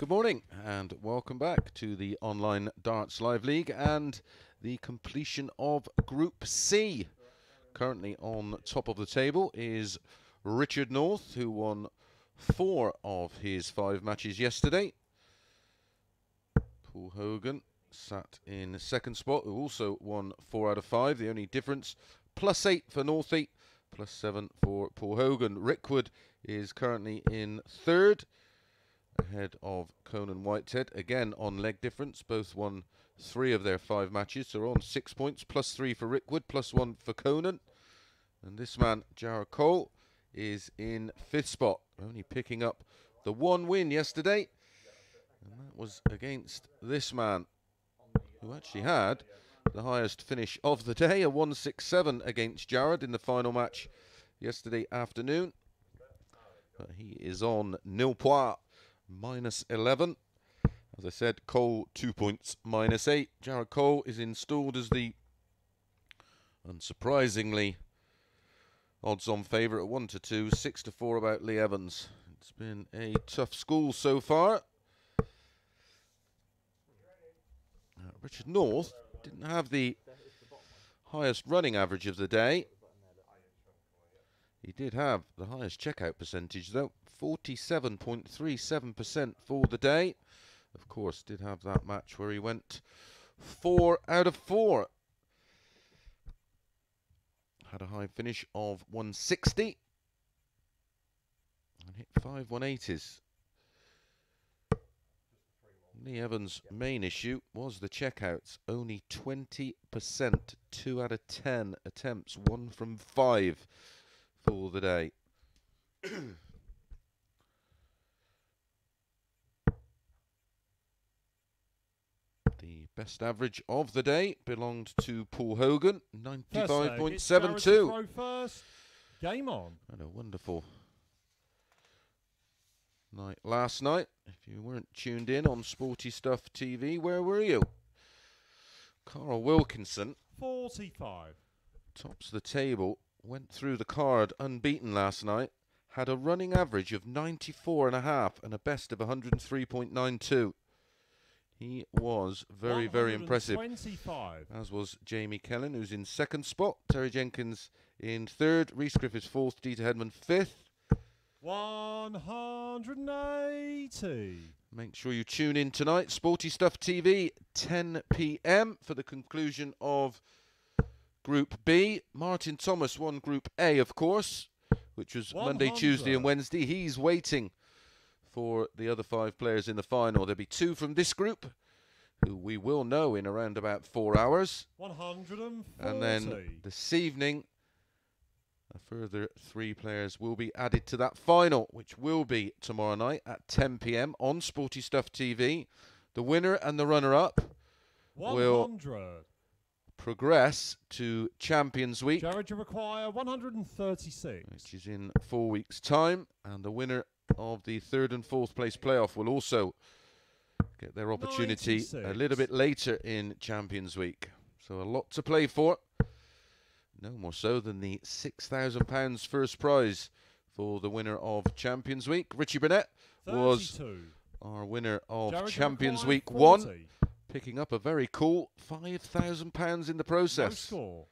Good morning and welcome back to the Online Darts Live League and the completion of Group C. Currently on top of the table is Richard North, who won 4 of his 5 matches yesterday. Paul Hogan sat in second spot, who also won 4 out of 5. The only difference, +8 for Northie, +7 for Paul Hogan. Rickwood is currently in third, ahead of Conan Whitehead, again on leg difference. Both won 3 of their 5 matches, so on 6 points, +3 for Rickwood, +1 for Conan. And this man, Jared Cole, is in 5th spot, only picking up the 1 win yesterday. And that was against this man, who actually had the highest finish of the day, a 167 against Jared in the final match yesterday afternoon. But he is on nil points. -11. As I said, Cole 2 points, -8. Jared Cole is installed as the unsurprisingly odds-on favourite at 1-2, 6-4 about Lee Evans. It's been a tough school so far. Richard North didn't have the highest running average of the day. He did have the highest checkout percentage though, 47.37% for the day. Of course, did have that match where he went 4 out of 4. Had a high finish of 160 and hit 5 180s. Lee Evans' main issue was the checkouts. Only 20%, 2 out of 10 attempts, 1 from 5 for the day. The best average of the day belonged to Paul Hogan, 95.72. First, game on. And a wonderful night last night. If you weren't tuned in on Sporty Stuff TV, where were you? Carl Wilkinson, 45. tops the table, went through the card unbeaten last night, had a running average of 94.5 and a best of 103.92. He was very, very impressive. 25. As was Jamie Kellen, who's in second spot. Terry Jenkins in third. Rhys Griffiths fourth. Dieter Hedman fifth. 180. Make sure you tune in tonight. Sporty Stuff TV, 10 p.m. for the conclusion of Group B. Martin Thomas won Group A, of course, which was 100. Monday, Tuesday and Wednesday. He's waiting for the other 5 players in the final. There'll be 2 from this group, who we will know in around about 4 hours. 140. And then this evening, a further 3 players will be added to that final, which will be tomorrow night at 10 p.m. on Sporty Stuff TV. The winner and the runner-up will progress to Champions Week, Jared, you require 136. which is in 4 weeks' time. And the winner of the 3rd and 4th place playoff will also get their opportunity 96. a little bit later in Champions Week. So a lot to play for. No more so than the £6,000 first prize for the winner of Champions Week. Richie Burnett 32. was our winner of Jared, Champions Week 40. 1, picking up a very cool £5,000 in the process. No score.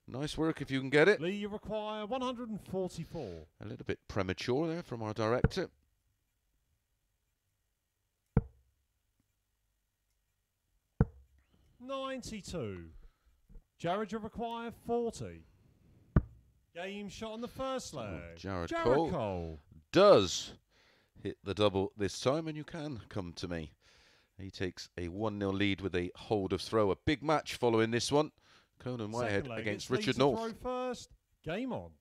Nice work if you can get it. Lee, you require 144. A little bit premature there from our director. $92. Jared, you require 40. Game shot on the first leg. Jared Cole. Cole does hit the double this time, and you can come to me. He takes a 1-0 lead with a hold of throw. A big match following this one. Conan Whitehead against Richard North. Throw first. Game on.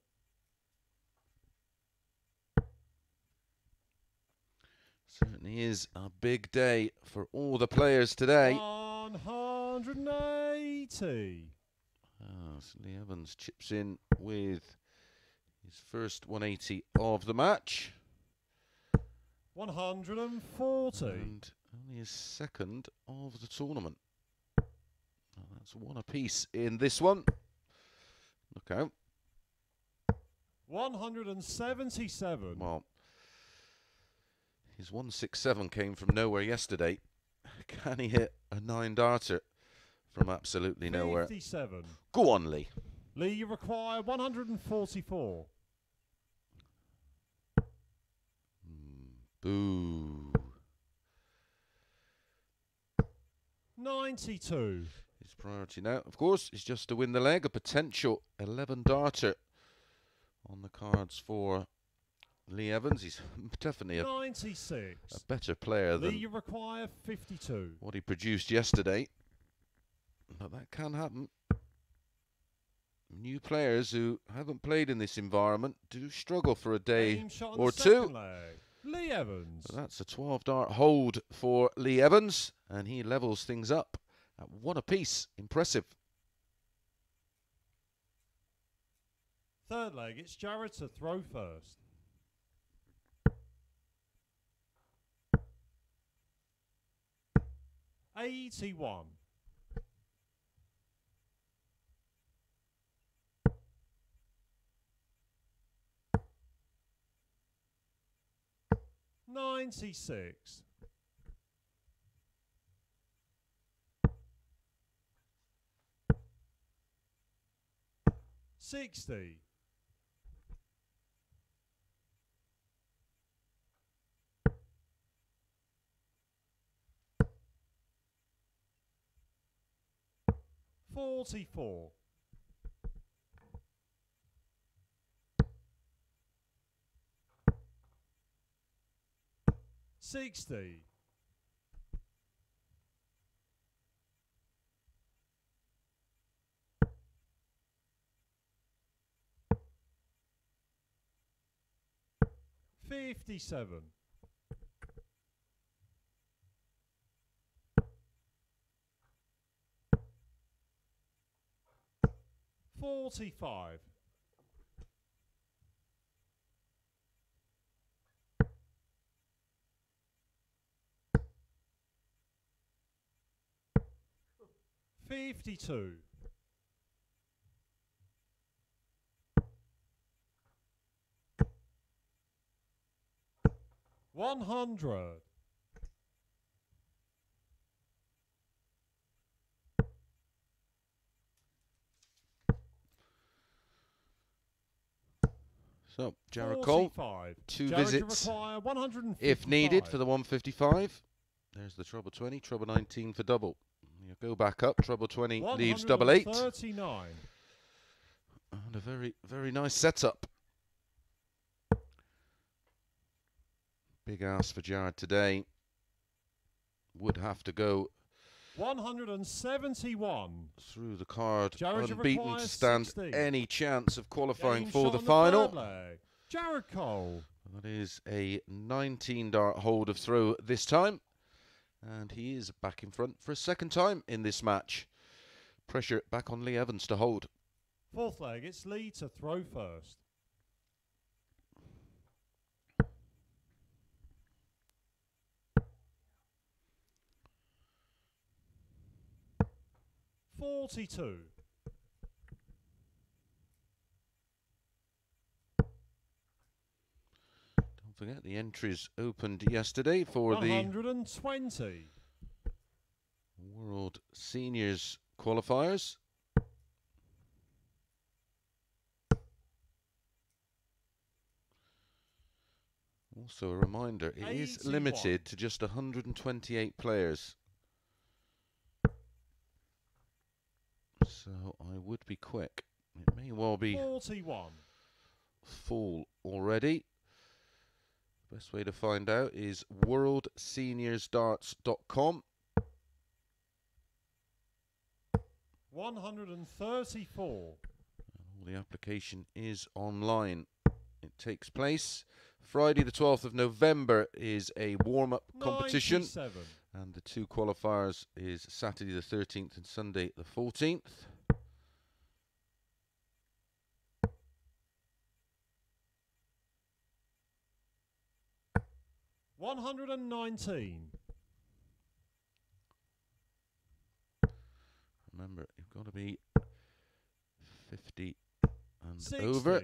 Certainly is a big day for all the players today. 180. So Lee Evans chips in with his first 180 of the match. 140. And only his second of the tournament. That's 1 apiece in this one. Look out. 177. Well, His 167 came from nowhere yesterday. Can he hit a 9-darter from absolutely nowhere? 57. Go on, Lee. Lee, you require 144. Boo. 92. His priority now, of course, is just to win the leg. A potential 11-darter on the cards for Lee Evans. He's definitely a 96. better player Lee, than you require 52. what he produced yesterday. But that can happen. New players who haven't played in this environment do struggle for a day Game shot on or the two. second leg. Lee Evans. But that's a 12-dart hold for Lee Evans, and he levels things up at 1 apiece. Impressive. Third leg, it's Jared to throw first. $81. $96. $60. $44. $60. $57. $45. $52. $100. So, Jared Cole, 45. two Jared, visits you require 155. if needed for the 155. There's the treble 20, treble 19 for double. You go back up, treble 20 leaves double 8. 39. And a very, very nice setup. Big ask for Jared today. Would have to go 171. through the card Jared, you unbeaten require to stand 60. any chance of qualifying Game for shot the on final. third leg. Jared Cole. That is a 19-dart hold of throw this time. And he is back in front for a second time in this match. Pressure back on Lee Evans to hold. Fourth leg, it's Lee to throw first. $42. Don't forget the entries opened yesterday for the 120. World Seniors qualifiers. Also a reminder, it is 81. limited to just 128 players. So I would be quick. It may well be 41. full already. Best way to find out is worldseniorsdarts.com. 134. All the application is online. It takes place Friday the 12th of November is a warm-up competition. 97. And the two qualifiers is Saturday the 13th and Sunday the 14th. $119. Remember, you've got to be 50 and 60. over.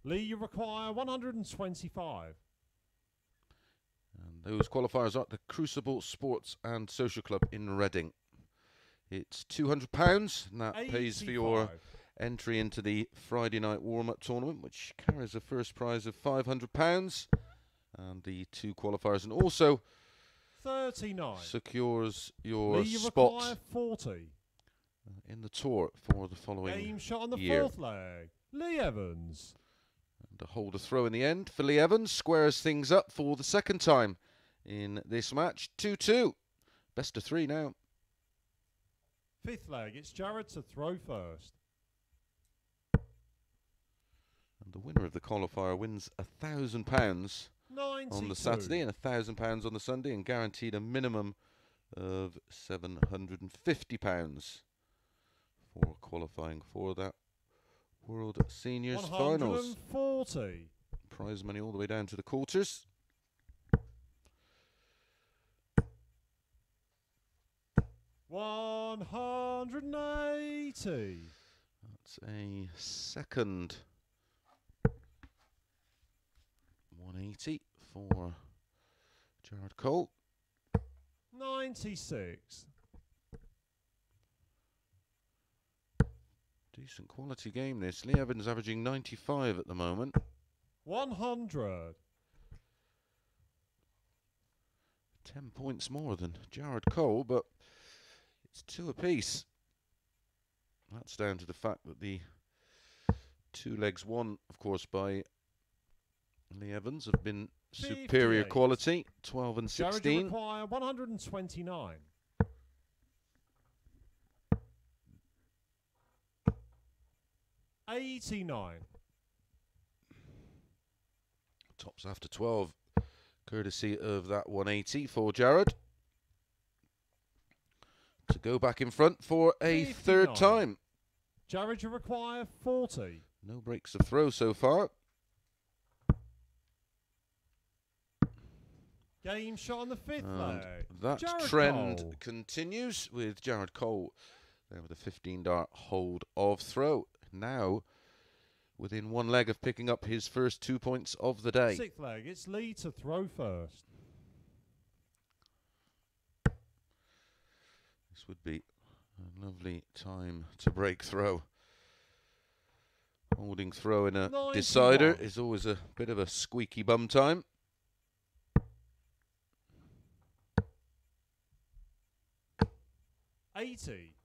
Lee, you require 125. Those qualifiers are at the Crucible Sports and Social Club in Reading. It's £200, and that pays for your entry into the Friday night warm-up tournament, which carries a first prize of £500, and the 2 qualifiers, and also 39 secures your Lee spot 40 in the tour for the following game shot on the year. 4th leg. Lee Evans. And a hold a throw in the end for Lee Evans squares things up for the second time in this match. 2-2. Best of 3 now. 5th leg, it's Jared to throw first. And the winner of the qualifier wins £1,000 on the Saturday and £1,000 on the Sunday, and guaranteed a minimum of £750 for qualifying for that World Seniors Finals. 140. Prize money all the way down to the quarters. $180. That's a second 180 for Jared Cole. 96. Decent quality game this. Lee Evans averaging 95 at the moment. 100. 10 points more than Jared Cole, but it's 2 apiece. That's down to the fact that the 2 legs won, of course, by Lee Evans have been 58. superior quality. 12 and 16. Jared require 129. $89. Tops after 12, courtesy of that 180 for Jared. To go back in front for a 59. third time. Jared, you require 40. No breaks of throw so far. Game shot on the 5th leg. That Jared trend Cole. continues with Jared Cole there with a 15-dart hold of throw. Now within 1 leg of picking up his first 2 points of the day. 6th leg, it's Lee to throw first. This would be a lovely time to break throw. Holding throw in a 91. decider is always a bit of a squeaky bum time. $80.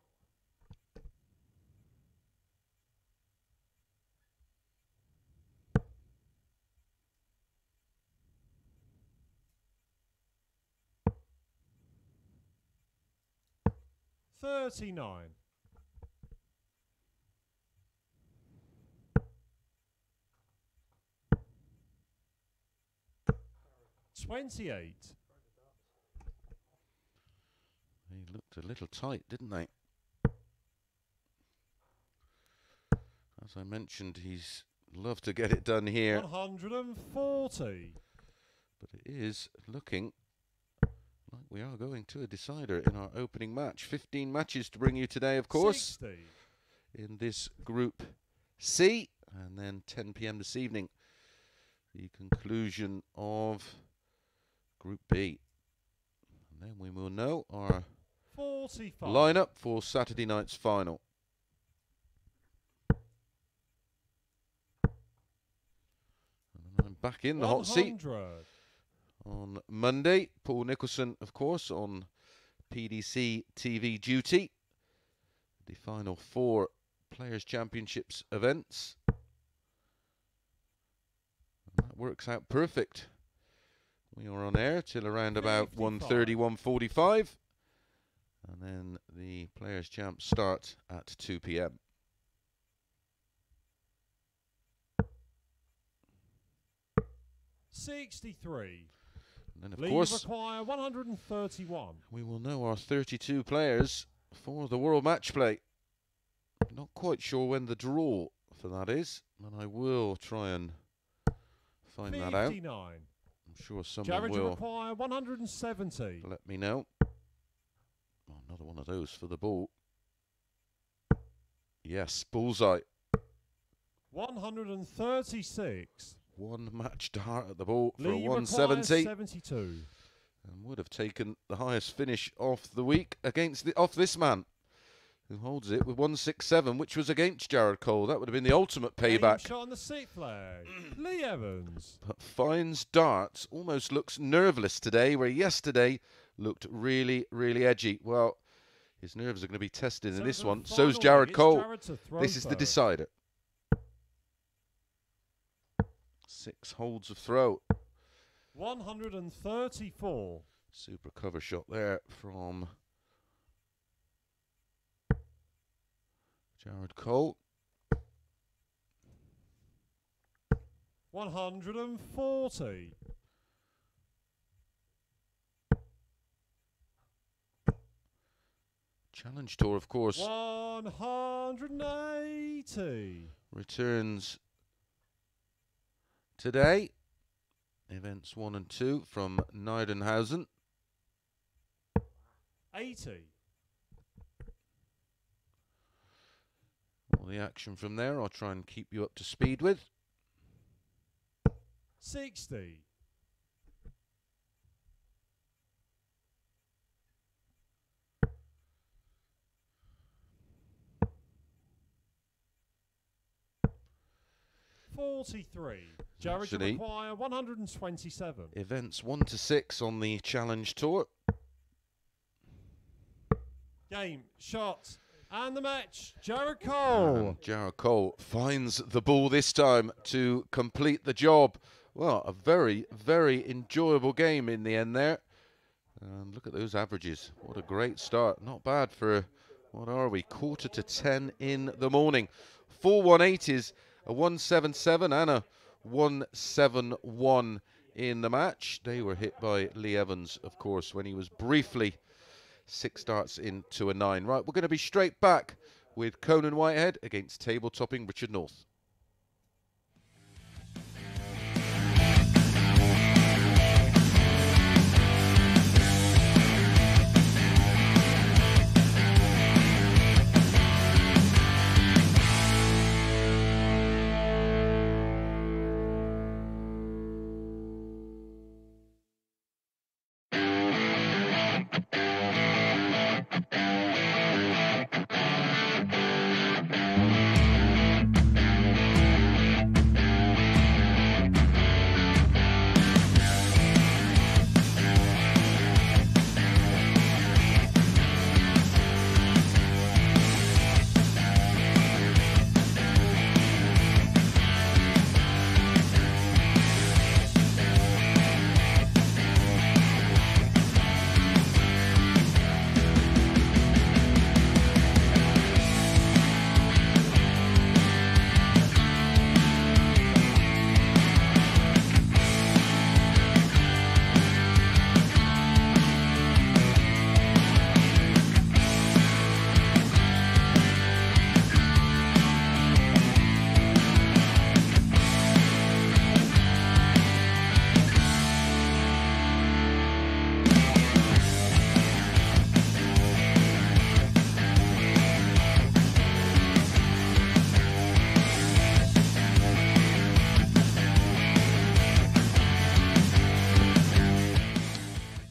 $39. $28. They looked a little tight, didn't they? As I mentioned, he's loved to get it done here. 140. But it is looking like we are going to a decider in our opening match. 15 matches to bring you today, of course, 60. in this Group C. And then 10 p.m. this evening, the conclusion of Group B. And then we will know our 45. lineup for Saturday night's final. And I'm back in the hot seat 100. on Monday. Paul Nicholson, of course, on PDC TV duty. The final 4 Players' Championships events. And that works out perfect. We are on air till around about 1:30, 1:45. And then the Players' Champs start at 2 p.m. $63. And then, of Lee course, require 131. we will know our 32 players for the World Match Play. Not quite sure when the draw for that is, and I will try and find that out. 59. I'm sure someone Jared, you will require 170. let me know. Oh, another one of those for the ball. Yes, bullseye. 136. 1 match dart at the ball for Lee a requires 170. 72. and would have taken the highest finish of the week off this man, who holds it with 167, which was against Jared Cole. That would have been the ultimate payback. Game shot on the 6th flag. Lee Evans. But finds darts, almost looks nerveless today, where yesterday looked really, really edgy. Well, his nerves are going to be tested in this one. So's Jared Cole. This is the decider. 6 holds of throw. 134. Super cover shot there from Jared Cole. 140. Challenge Tour, of course. 180. Returns today. Events 1 and 2 from Nidenhausen. 80. All the action from there I'll try and keep you up to speed with. 60. 43. Jared to require 127. Events 1 to 6 on the Challenge Tour. Game, shot, and the match. Jared Cole. And Jared Cole finds the ball this time to complete the job. Well, a very, very enjoyable game in the end there. And look at those averages. What a great start. Not bad for, what are we, 9:45 in the morning. 4 180s, a 177 and a 171 in the match. They were hit by Lee Evans, of course, when he was briefly 6 darts into a 9. Right, we're going to be straight back with Conan Whitehead against table-topping Richard North.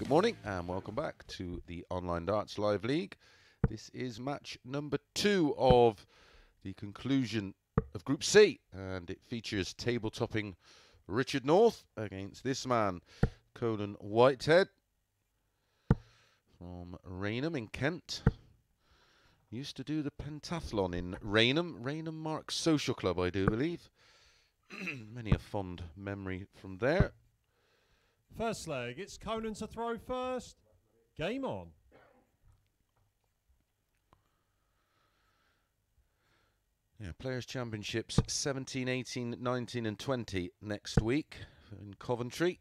Morning and welcome back to the Online Darts Live League. This is match number 2 of the conclusion of Group C, and it features table-topping Richard North against this man, Conan Whitehead from Rainham in Kent. Used to do the pentathlon in Rainham Mark Social Club, I do believe. Many a fond memory from there. First leg, it's Conan to throw first. Game on. Yeah, Players' Championships 17, 18, 19 and 20 next week in Coventry.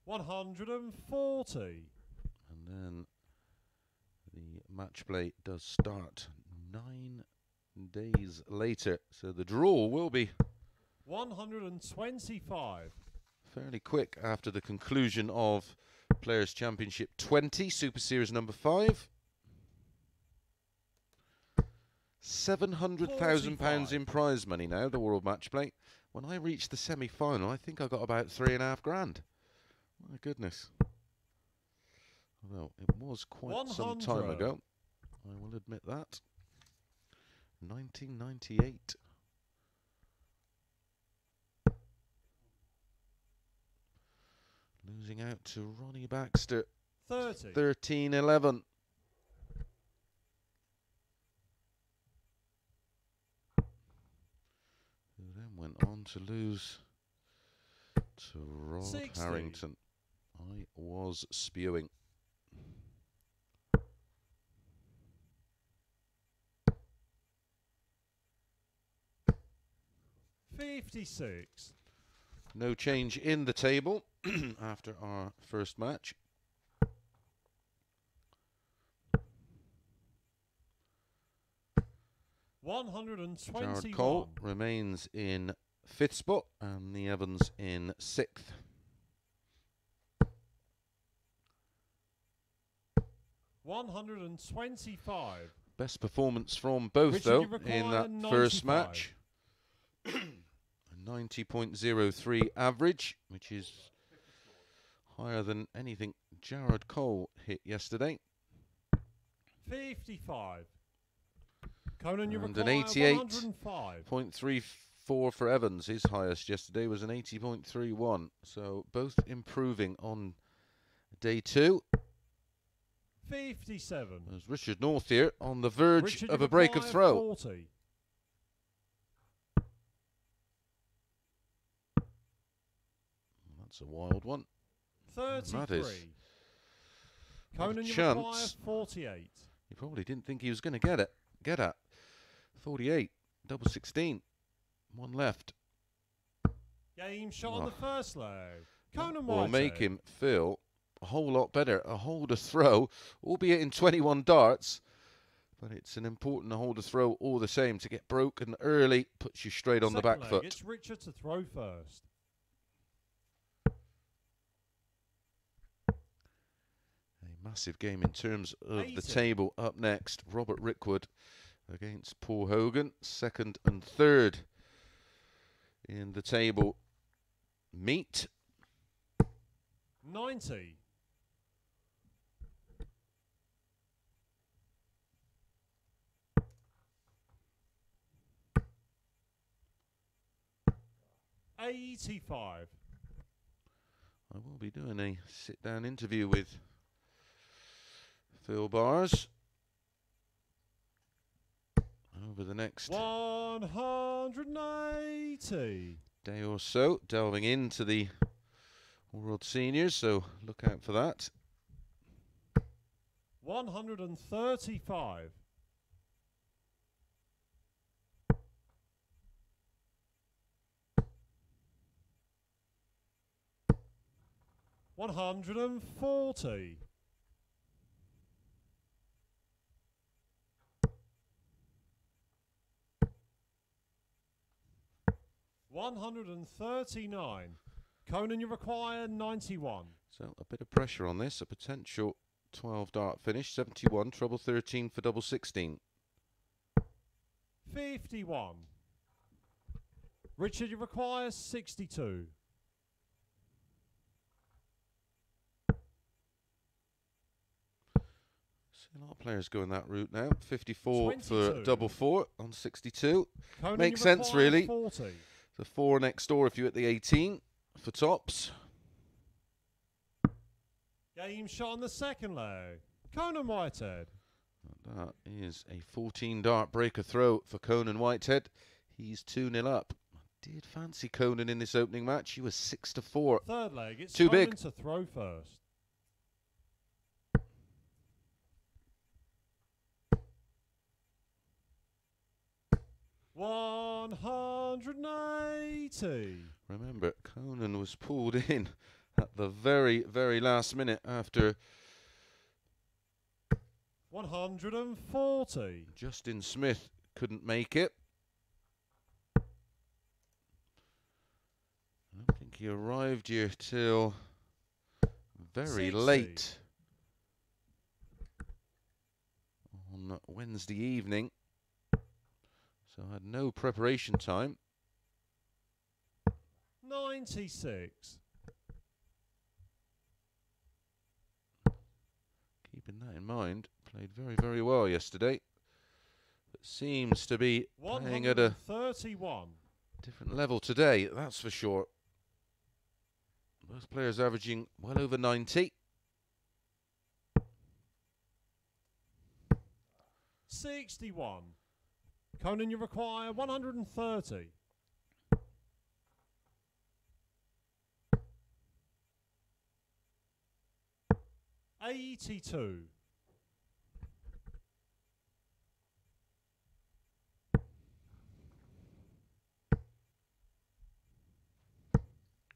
140. And then the match play does start 9 days later. So the draw will be 125. Fairly quick after the conclusion of Players' Championship 20, Super Series number 5. £700,000 in prize money now, the World Match Play. When I reached the semi-final, I think I got about £3,500. My goodness. Although it was quite some time 100. ago. I will admit that. 1998. Losing out to Ronnie Baxter. 30. 13-11. Who then went on to lose to Rod 60. Harrington. I was spewing. $56. No change in the table after our first match. Jared Cole 121. remains in 5th spot and Lee Evans in 6th. $125. Best performance from both, Richard, though, you require in that 95. first match. A 90.03 average, which is higher than anything Jared Cole hit yesterday. 55. Conan, you And require an 105. 88.34 for Evans. His highest yesterday was an 80.31. So both improving on day 2. 57. There's Richard North here on the verge Richard, of you a break of require throw. 40. That's a wild one. 33. That is Conan, you chance. require 48. He probably didn't think he was going to get at 48, double 16, one left. Game shot on the first leg. Conan Will Whitehead. make him feel a whole lot better. A hold to throw, albeit in 21 darts, but it's an important hold to throw all the same. To get broken early puts you straight on the back leg, foot. It's Richard to throw first. A massive game in terms of 80. the table. Up next, Robert Rickwood against Paul Hogan, 2nd and 3rd in the table. Meet 90. $85. I will be doing a sit-down interview with Phil Bars over the next 180. day or so, delving into the World Seniors, so look out for that. 135. $140. $139. Conan, you require 91. So a bit of pressure on this, a potential 12 dart finish, 71, treble 13 for double 16. 51. Richard, you require 62. See a lot of players going that route now. 54 for 22. double 4 on 62. Conan, Makes you sense, require really. 40. The 4 next door if you hit the 18 for tops. Game shot on the second leg. Conan Whitehead. That is a 14 dart breaker throw for Conan Whitehead. He's 2-0 up. I did fancy Conan in this opening match. He was 6-4. Third leg. It's Too Conan big. to throw first. $180. Remember, Conan was pulled in at the very, very last minute after $140. Justin Smith couldn't make it. I don't think he arrived here till very 60. late on Wednesday evening. So I had no preparation time. 96. keeping that in mind, played very, very well yesterday. But seems to be playing at a 131. different level today, that's for sure. Both players averaging well over 90. 61. Conan, you require 130. 82.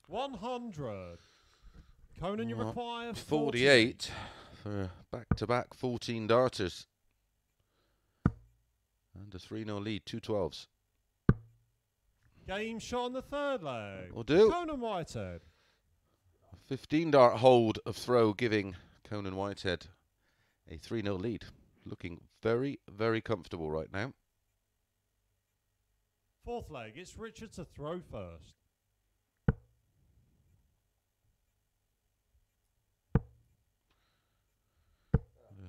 100. Conan, you require 48 for back-to-back 14 darters. And a 3-0 lead, 2 12s. Game shot on the third leg. Will do. Conan Whitehead. A 15-dart hold of throw giving Conan Whitehead a 3-0 lead. Looking very, very comfortable right now. Fourth leg, it's Richard to throw first.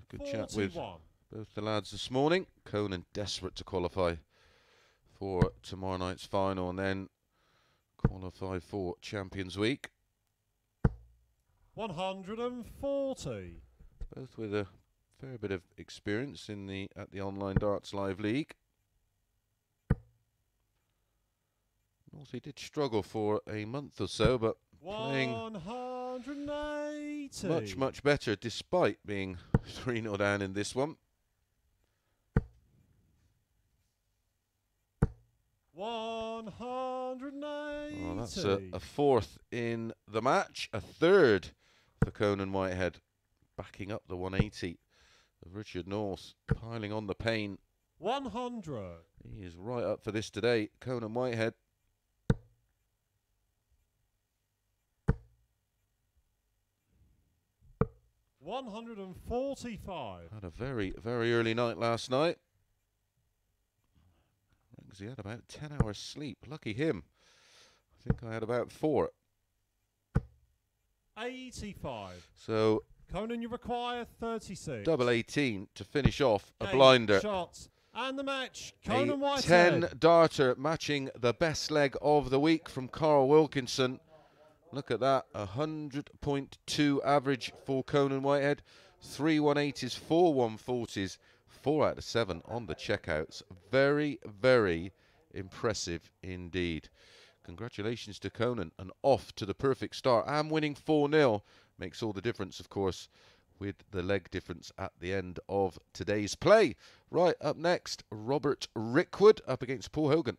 Good chat with both the lads this morning. Conan desperate to qualify for tomorrow night's final and then qualify for Champions Week. 140. Both with a fair bit of experience in at the Online Darts Live League. Northey did struggle for a month or so, but playing 180. much, much better despite being 3-0 down in this one. 180. Oh, that's a fourth in the match, a third for Conan Whitehead, backing up the 180 of Richard North, piling on the pain. 100. He is right up for this today, Conan Whitehead. 145. Had a very, very early night last night. Because he had about 10 hours sleep. Lucky him. I think I had about 4. 85. So Conan, you require 36. double 18 to finish off a blinder. Shots. And the match, Conan A Whitehead. 10 darter matching the best leg of the week from Carl Wilkinson. Look at that, 100.2 average for Conan Whitehead. 3 180s, 4 140s, 4 out of 7 on the checkouts. Very, very impressive indeed. Congratulations to Conan, and off to the perfect start. And winning 4-0 makes all the difference, of course, with the leg difference at the end of today's play. Right, up next, Robert Rickwood up against Paul Hogan.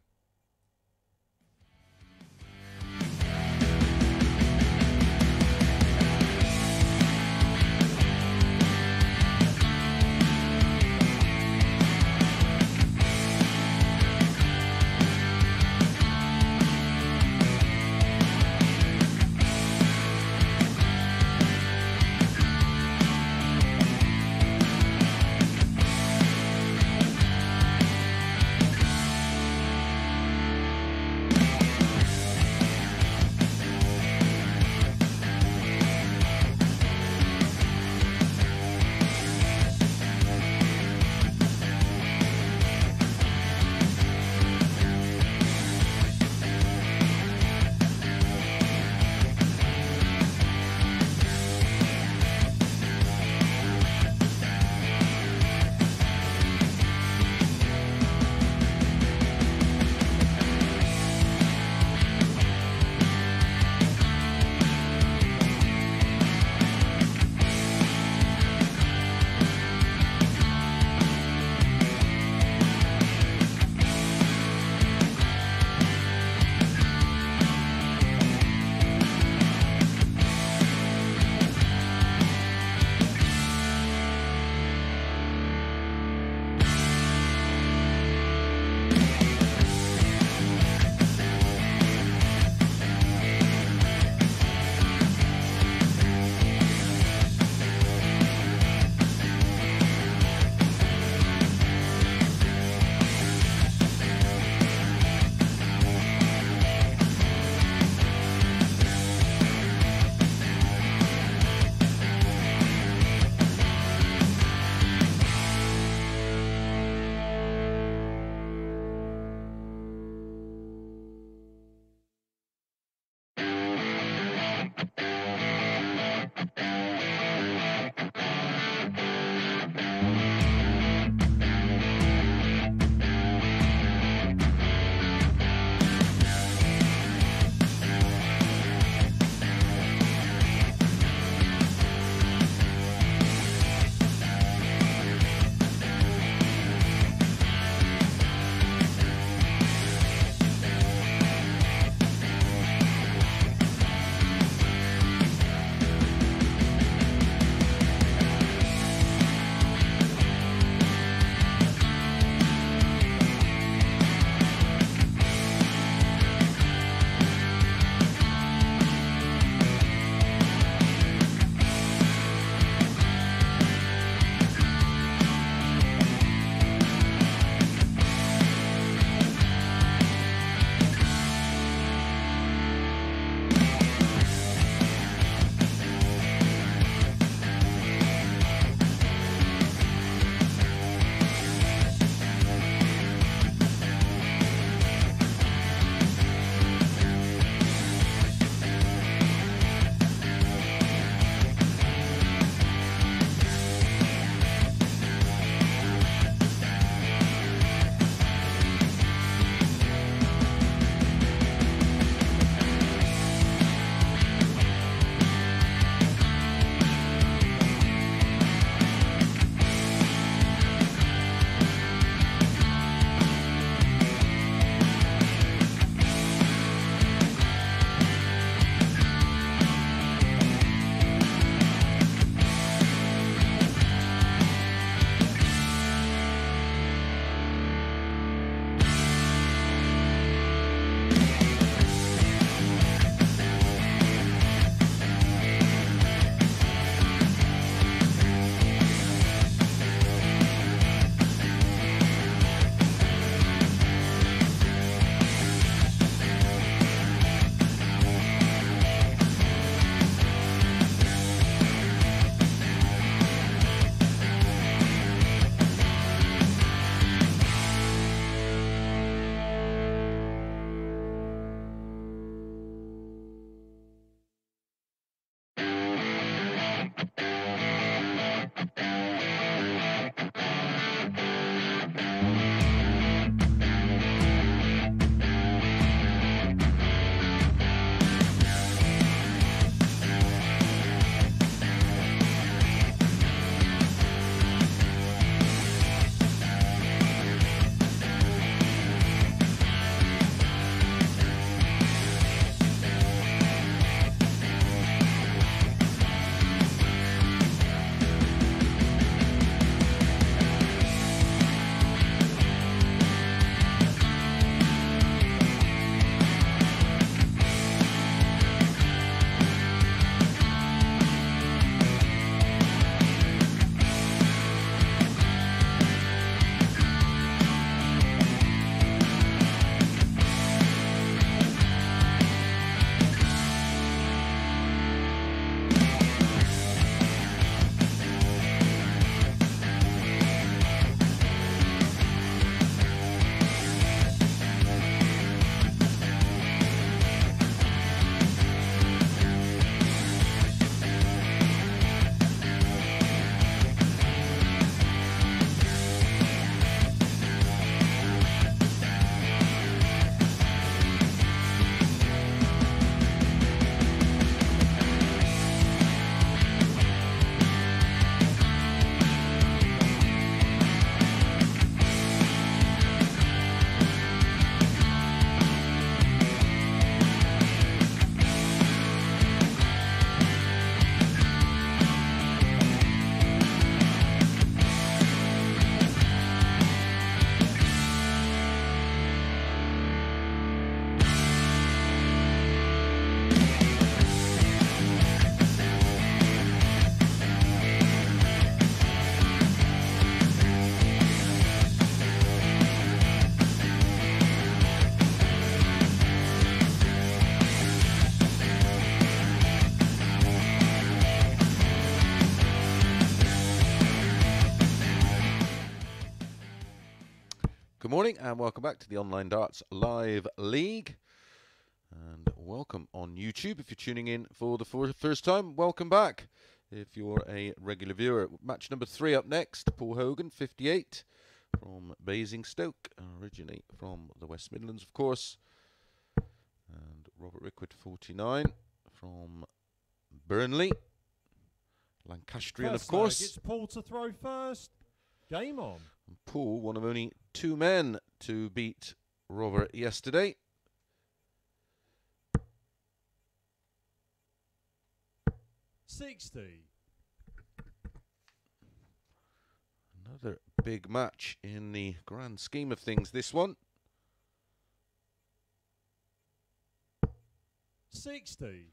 Good morning and welcome back to the Online Darts Live League. And welcome on YouTube if you're tuning in for the first time. Welcome back if you're a regular viewer. Match number 3 up next. Paul Hogan, 58, from Basingstoke, originally from the West Midlands, of course. And Robert Rickwood, 49, from Burnley, Lancastrian, of course. It's Paul to throw first. Game on. And Paul, one of only 2 men to beat Robert yesterday. $60. Another big match in the grand scheme of things, this one. $60.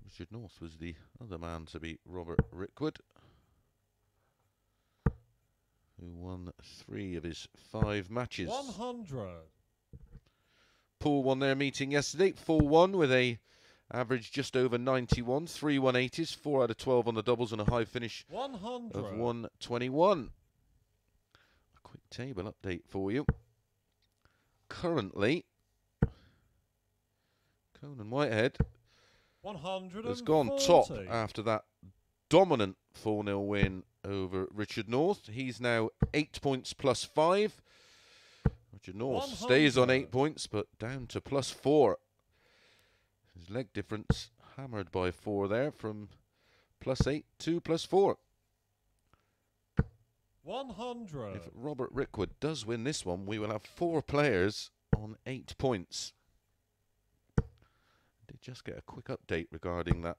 Richard North was the other man to beat Robert Rickwood, who won 3 of his 5 matches. 100. Paul won their meeting yesterday, 4-1 with a average just over 91, 3 180s, 4 out of 12 on the doubles and a high finish 100. of 121. A quick table update for you. Currently, Conan Whitehead 140. has gone top after that dominant 4-0 win over Richard North. He's now 8 points plus 5. Richard North 100. stays on 8 points, but down to plus 4. His leg difference hammered by 4 there, from plus 8 to plus 4. 100. If Robert Rickwood does win this one, we will have 4 players on 8 points. Did just get a quick update regarding that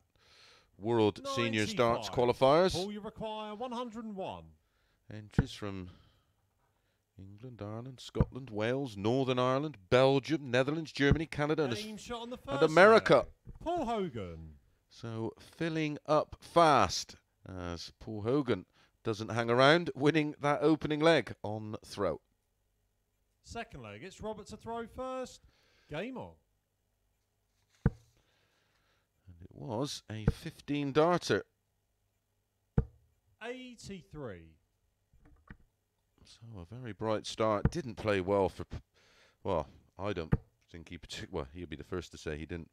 World 95. Seniors Darts qualifiers. All you require 101. Entries from England, Ireland, Scotland, Wales, Northern Ireland, Belgium, Netherlands, Germany, Canada, Game shot on the and first America. leg. Paul Hogan. So filling up fast as Paul Hogan doesn't hang around, winning that opening leg on throw. Second leg, it's Robert to throw first. Game on. And it was a 15 darter. 83. So a very bright start. Didn't play well for, well, I don't think he well, he'll be the first to say he didn't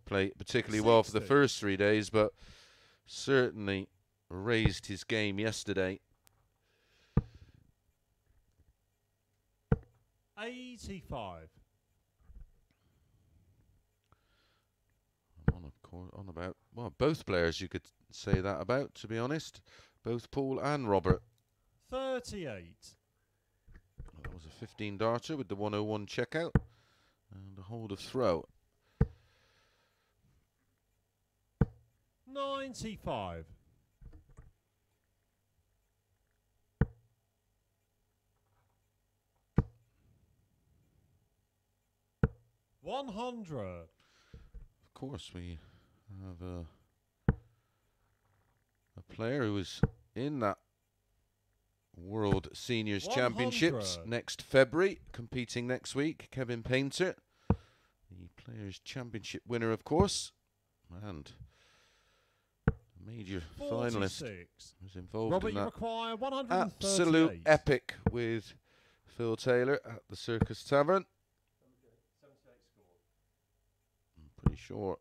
play particularly well for the 60. first 3 days, but certainly raised his game yesterday. 85. On about, well, both players you could say that about, to be honest. Both Paul and Robert. 38. That was a 15 darter with the 101 checkout and a hold of throw. 95. $100. Of course, we have a player who is in that World Seniors 100. Championships next February, competing next week. Kevin Painter, the Players' Championship winner, of course, and a major 46. finalist who's involved Robert, in you that require 138. absolute epic with Phil Taylor at the Circus Tavern. 78 score. I'm pretty sure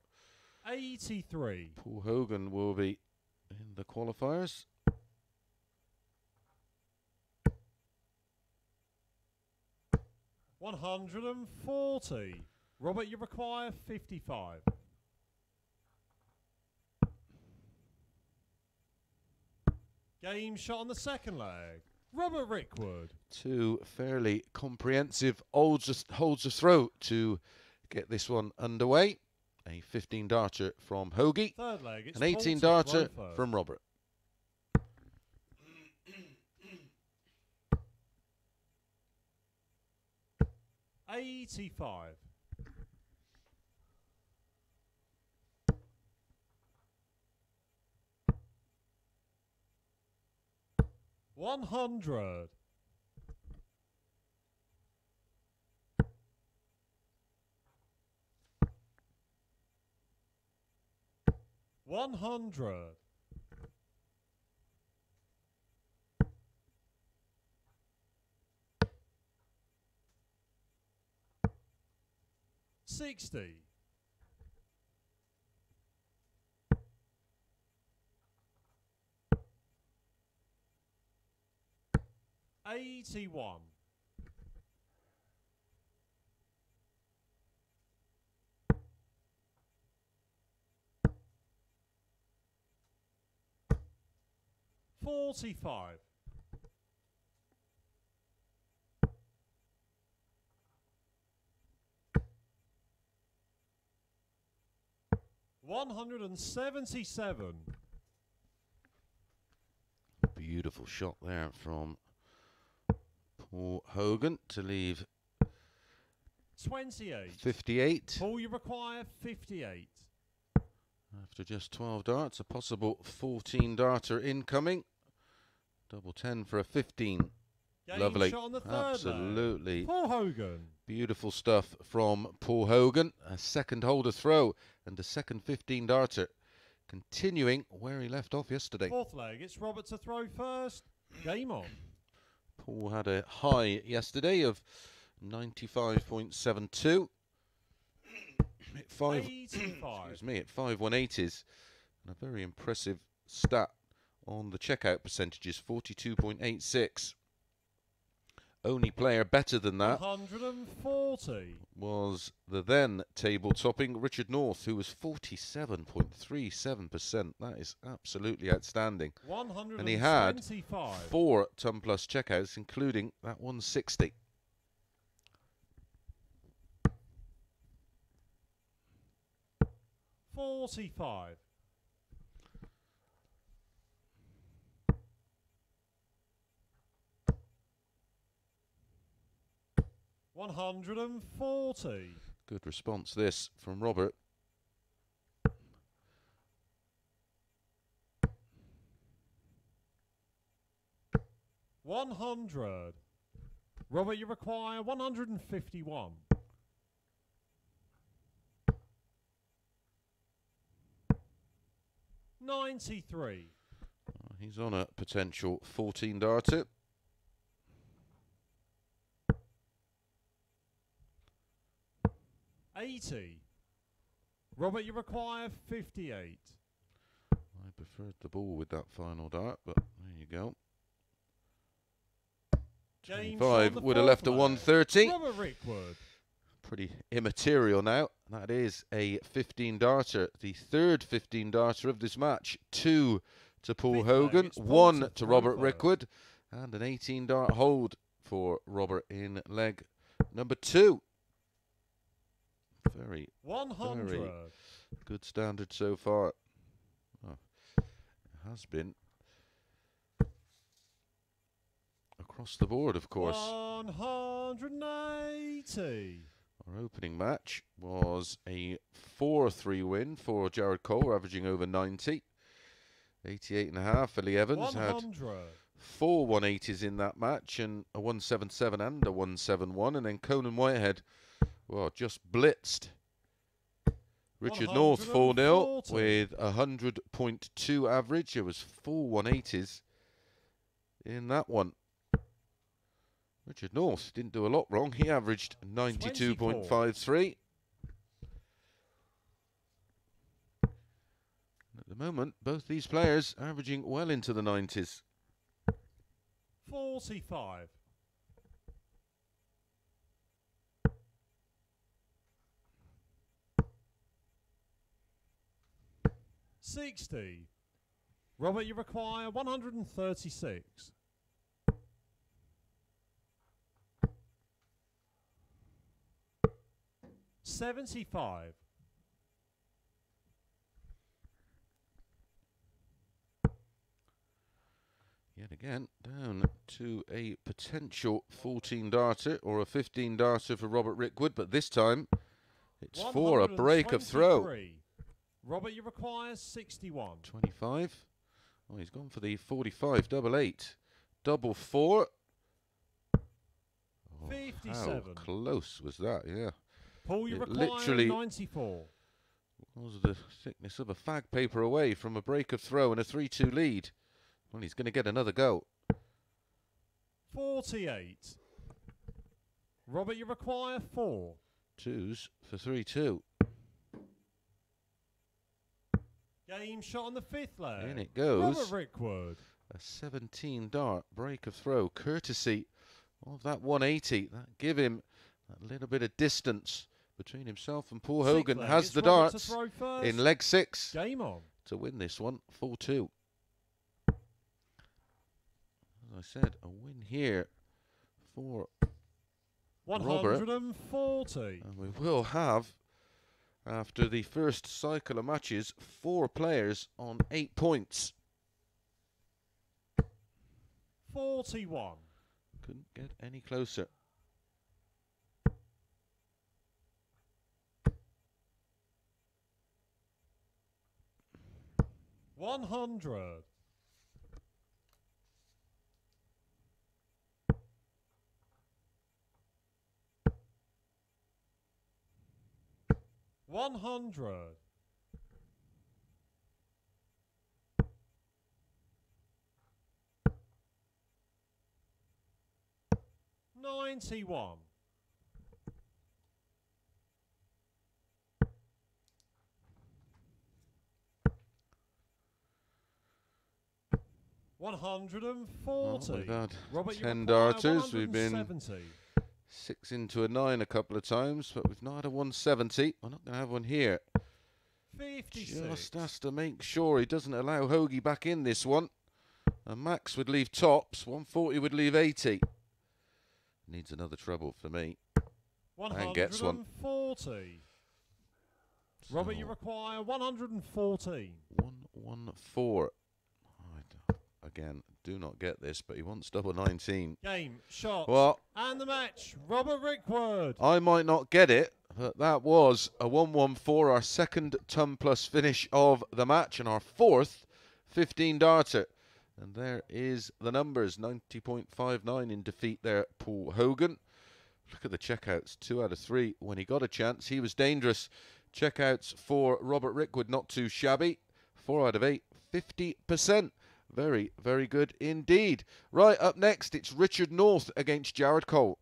83. Paul Hogan will be in the qualifiers. $140. Robert, you require 55. Game shot on the second leg. Robert Rickwood. 2 fairly comprehensive holds of throw to get this one underway. A 15 darter from Hoagie, Third leg, it's an 18 Paul to darter throw first. from Robert. $85. $100. $100. 60. 81. 45. 177. Beautiful shot there from Paul Hogan to leave 28. 58. Paul, you require 58. After just 12 darts, a possible 14 darter incoming. Double 10 for a 15. Game Lovely. shot on the third Absolutely. leg. Paul Hogan. Beautiful stuff from Paul Hogan. A second holder throw and a second 15 darter. Continuing where he left off yesterday. Fourth leg, it's Robert to throw first. Game on. Paul had a high yesterday of 95.72. At 85. Excuse me, at 5 180s. And a very impressive stat on the checkout percentages, 42.86. Only player better than that 140. was the then table-topping Richard North, who was 47.37%. That is absolutely outstanding. 125. And he had 4 ton plus checkouts, including that 160. $45. 140. Good response this from Robert. $100. Robert, you require 151. $93. He's on a potential 14 darter. $80. Robert, you require 58. I preferred the ball with that final dart, but there you go. Game 25 would have left a 130. Robert Rickwood. Pretty immaterial now. That is a 15 darter, the third 15 darter of this match. 2 to Paul Fifth Hogan, leg, it's 1 Paul to Robert first. Rickwood, and an 18 dart hold for Robert in leg number 2. Very 100. good standard so far. Oh, it has been across the board, of course. 180. Our opening match was a 4-3 win for Jared Cole, averaging over 90. 88.5 for Lee Evans. 100. Had 4 180s in that match, and a 177 and a 171. And then Conan Whitehead, well, just blitzed Richard North 4-0 with 100.2 average. It was 4 180s in that one. Richard North didn't do a lot wrong. He averaged 92.53. At the moment, both these players averaging well into the 90s. 45. 60. Robert, you require 136. 75. Yet again, down to a potential 14 darter or a 15 darter for Robert Rickwood, but this time it's for a break of throw. Robert, you require 61. 25. Oh, he's gone for the 45, double 8. Double 4. Oh, 57. how close was that, yeah. Paul, you It require literally 94. Was the thickness of a fag paper away from a break of throw and a 3-2 lead. Well, he's going to get another go. 48. Robert, you require 4. Twos for 3-2. Game shot on the 5th leg. In it goes. Robert Rickwood. A 17 dart break of throw, courtesy of that 180. That give him a little bit of distance between himself and Paul Hogan. Has the darts in leg 6 Game on to win this one 4-2. As I said, a win here for 140. Robert. And we will have, after the first cycle of matches, 4 players on 8 points. 41. Couldn't get any closer. $100. $100. $91. $140. Well, we've had Robert, 10 darters. We've been 170. 6 into a 9 a couple of times, but we've not had a 170. We're not going to have one here. 56. Just has to make sure he doesn't allow Hoagie back in this one. And Max would leave tops. 140 would leave 80. Needs another treble for me. And gets one. 140. Robert, you require 114. 114. Again, do not get this, but he wants double 19. Game, shot, well, and the match. Robert Rickwood. I might not get it, but that was a 114, our second ton plus finish of the match, and our 4th 15 darter. And there is the numbers, 90.59 in defeat there, Paul Hogan. Look at the checkouts, 2 out of 3. When he got a chance, he was dangerous. Checkouts for Robert Rickwood, not too shabby. 4 out of 8, 50%. Very, very good indeed. Right, up next, it's Richard North against Jared Cole.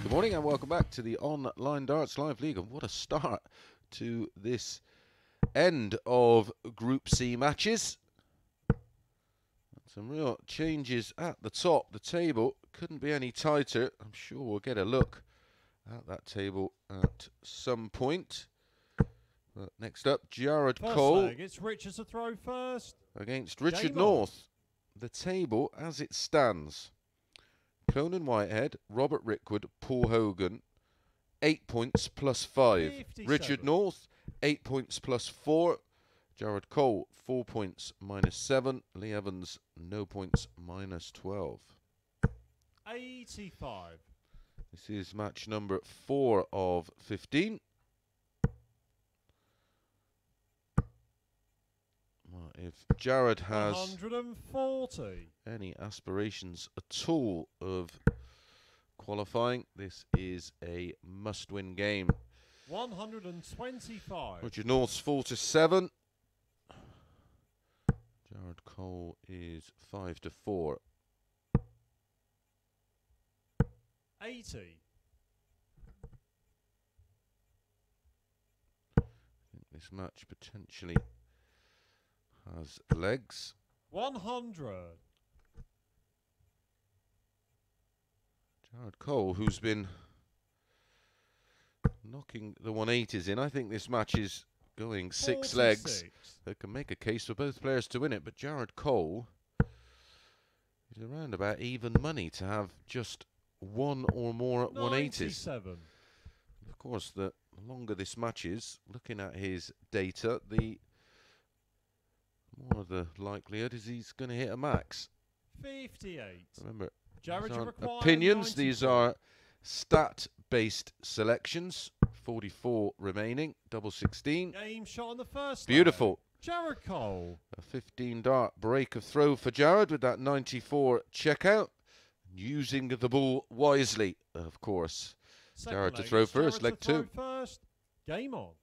Good morning and welcome back to the Online Darts Live League, and what a start to this end of Group C matches. Some real changes at the top. The table couldn't be any tighter. I'm sure we'll get a look at that table at some point. But next up, Jared Cole It's Richards to throw first. against Richard Game on. North. The table as it stands. Conan Whitehead, Robert Rickwood, Paul Hogan, 8 points plus 5. 57. Richard North, 8 points plus 4. Jared Cole, 4 points minus 7. Lee Evans, no points minus 12. 85. This is match number 4 of 15. Well, if Jared has 140. any aspirations at all of qualifying, this is a must-win game. 125. Richard North's 4 to 7. Jared Cole is 5 to 4. 80. I think this match potentially has legs. 100. Jared Cole, who's been knocking the 180s in. I think this match is going 6 legs. 46. That can make a case for both players to win it, but Jared Cole is around about even money to have just one or more at 180s. 97. Of course, the longer this match is, looking at his data, the more the likelihood is he's going to hit a max. 58. Remember, Jared, these you aren't require opinions, these 94. are stat-based selections. 44 remaining, double 16. Game shot on the first. Beautiful. leg. Jared Cole. A 15-dart break of throw for Jared with that 94 checkout. Using the ball wisely, of course. Second Jared to leg, throw it's first, Jared leg to throw 2. First. Game on.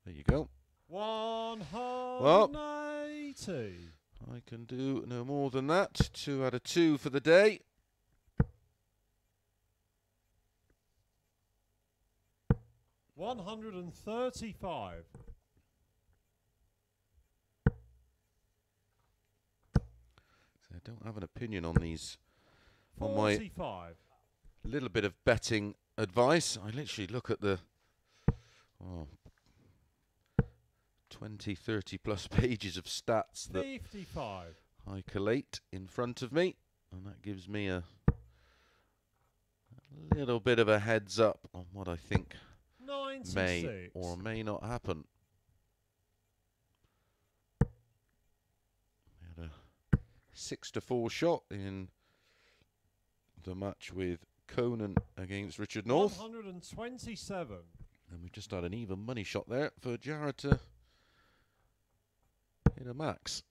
There you go. 180. I can do no more than that. 2 out of 2 for the day. $135. So I don't have an opinion on these. On my 45. little bit of betting advice, I literally look at the 20, 30 plus pages of stats that 55. I collate in front of me, and that gives me a little bit of a heads up on what I think 96. may or may not happen. We had a 6 to 4 shot in the match with Conan against Richard North. 127. And we've just had an even money shot there for Jared to hit a max.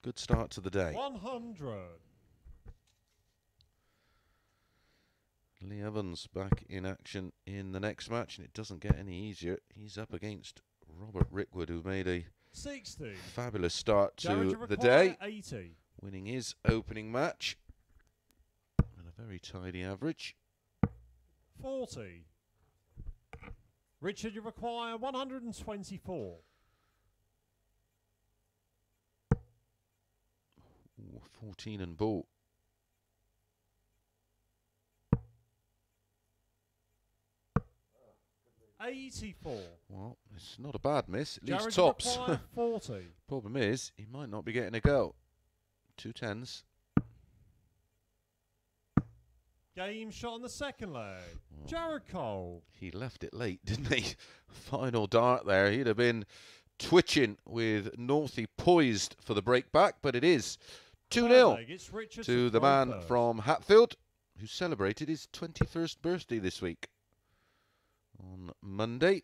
Good start to the day. 100. Lee Evans back in action in the next match, and it doesn't get any easier. He's up against Robert Rickwood, who made a 60. fabulous start Jared, to you the require day, 80. winning his opening match. And a very tidy average. 40. Richard, you require 124. Ooh, 14 and ball. $84. Well, it's not a bad miss. At least Jared, tops. you require 40. Problem is, he might not be getting a go. 2 10s. Game shot on the second leg. Jared Cole. He left it late, didn't he? Final dart there. He'd have been twitching with Northie poised for the break back, but it is 2-0 It's Richard to the throw man first. from Hatfield, who celebrated his 21st birthday this week on Monday.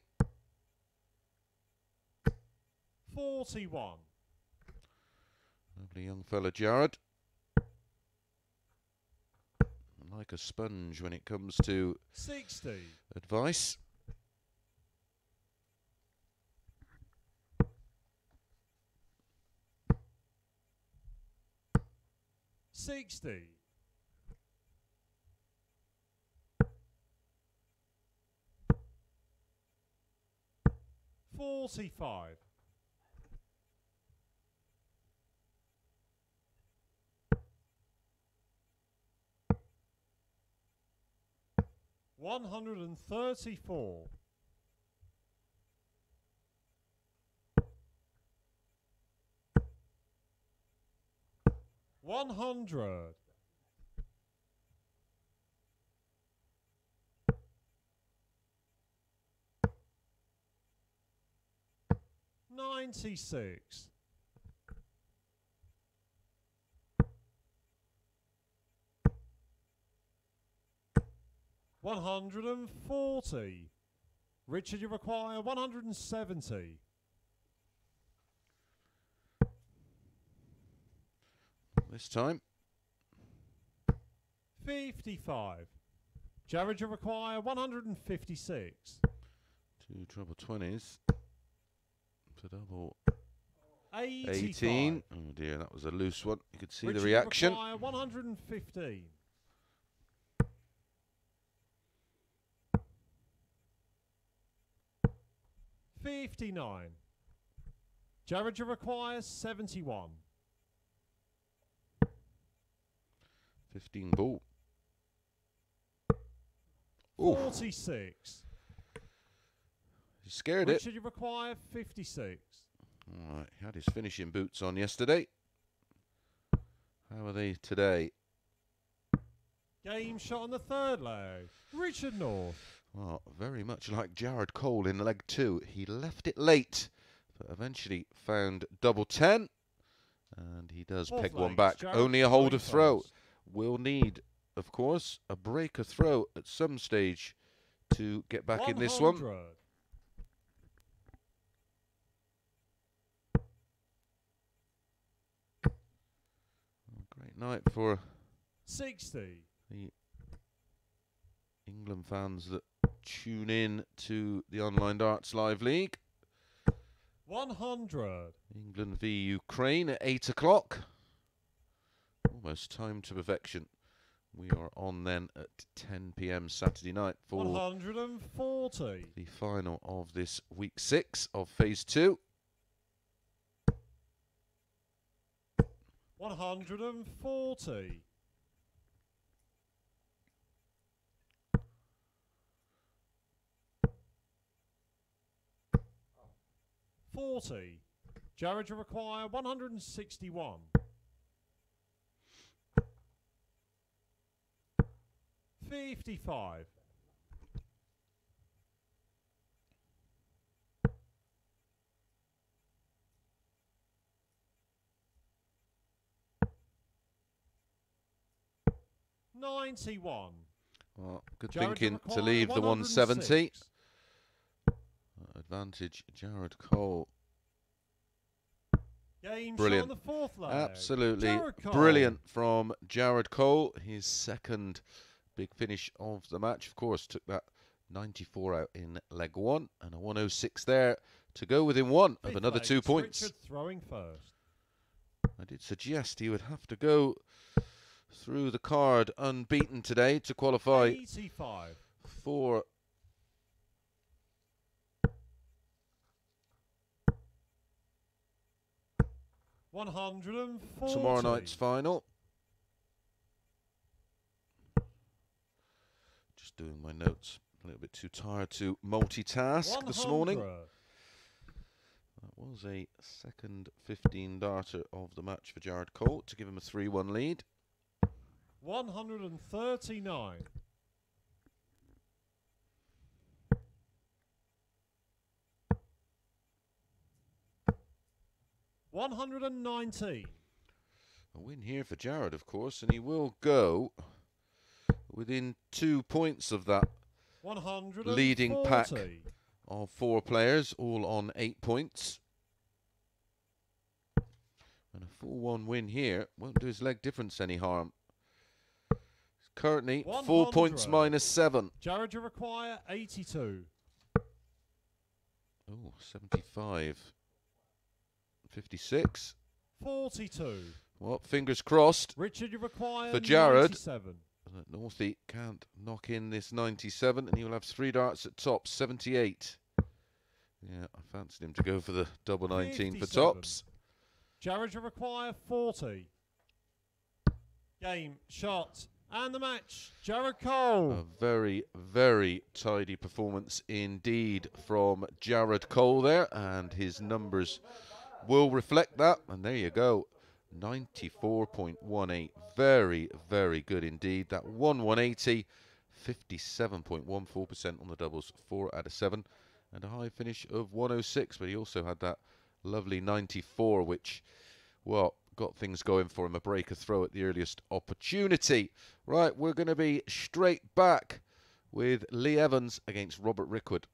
41. Lovely young fella, Jared. Like a sponge when it comes to 60. advice. $60. 45. $134. 100. 96. 140. Richard, you require 170. This time. 55. Jared, you require 156. 2 treble 20s. To double 85. 18. Oh dear, that was a loose one. You could see Richard, the reaction. You require 115. 59. Jared, you require 71. 15 ball. Ooh. 46. He scared Richard, it. you require 56. All right, he had his finishing boots on yesterday. How are they today? Game shot on the third leg. Richard North. Well, very much like Jared Cole in leg 2. He left it late, but eventually found double 10. And he does Fourth peg one legs, back. Jared Only a hold going of throw. first. Will need, of course, a breaker throw at some stage to get back in this one. 100. Great night for 60. the England fans that tune in to the Online Darts Live League. 100. England v Ukraine at 8 o'clock. Almost time to perfection. We are on then at 10 p.m. Saturday night for 140. the final of this week 6 of phase 2. 140. 40. Jared, you require 161. 55. 91. Well, good Jared, thinking you to leave the 170. 106. Advantage, Jared Cole. Game Brilliant. shot on the fourth leg. Absolutely Jared Cole. brilliant from Jared Cole. His second big finish of the match. Of course, took that 94 out in leg 1 and a 106 there to go within one of Fifth another leg, 2 it's points. Richard throwing first. I did suggest he would have to go through the card unbeaten today to qualify 85. for $140. tomorrow night's final. Just doing my notes. A little bit too tired to multitask this morning. 100. That was a second 15 darter of the match for Jared Cole to give him a 3-1 lead. 139. 119. A win here for Jared, of course, and he will go within 2 points of that 140. leading pack of 4 players, all on 8 points. And a 4-1 win here won't do his leg difference any harm. Currently 4 points 100. minus 7. Jared, you require 82. Oh, 75. 56. 42. Well, fingers crossed Richard, you require for Jared. 97. that Northie can't knock in this 97, and he will have 3 darts at top. 78 Yeah, I fancied him to go for the double 19 for 57. tops. Jared, you require 40. Game, shot, and the match. Jared Cole. A very, very tidy performance indeed from Jared Cole there, and his numbers will reflect that. And there you go, 94.18. Very, very good indeed. That 180, 57.14% on the doubles, 4 out of 7, and a high finish of 106. But he also had that lovely 94, which, well, got things going for him. A breaker throw at the earliest opportunity. Right, we're going to be straight back with Lee Evans against Robert Rickwood.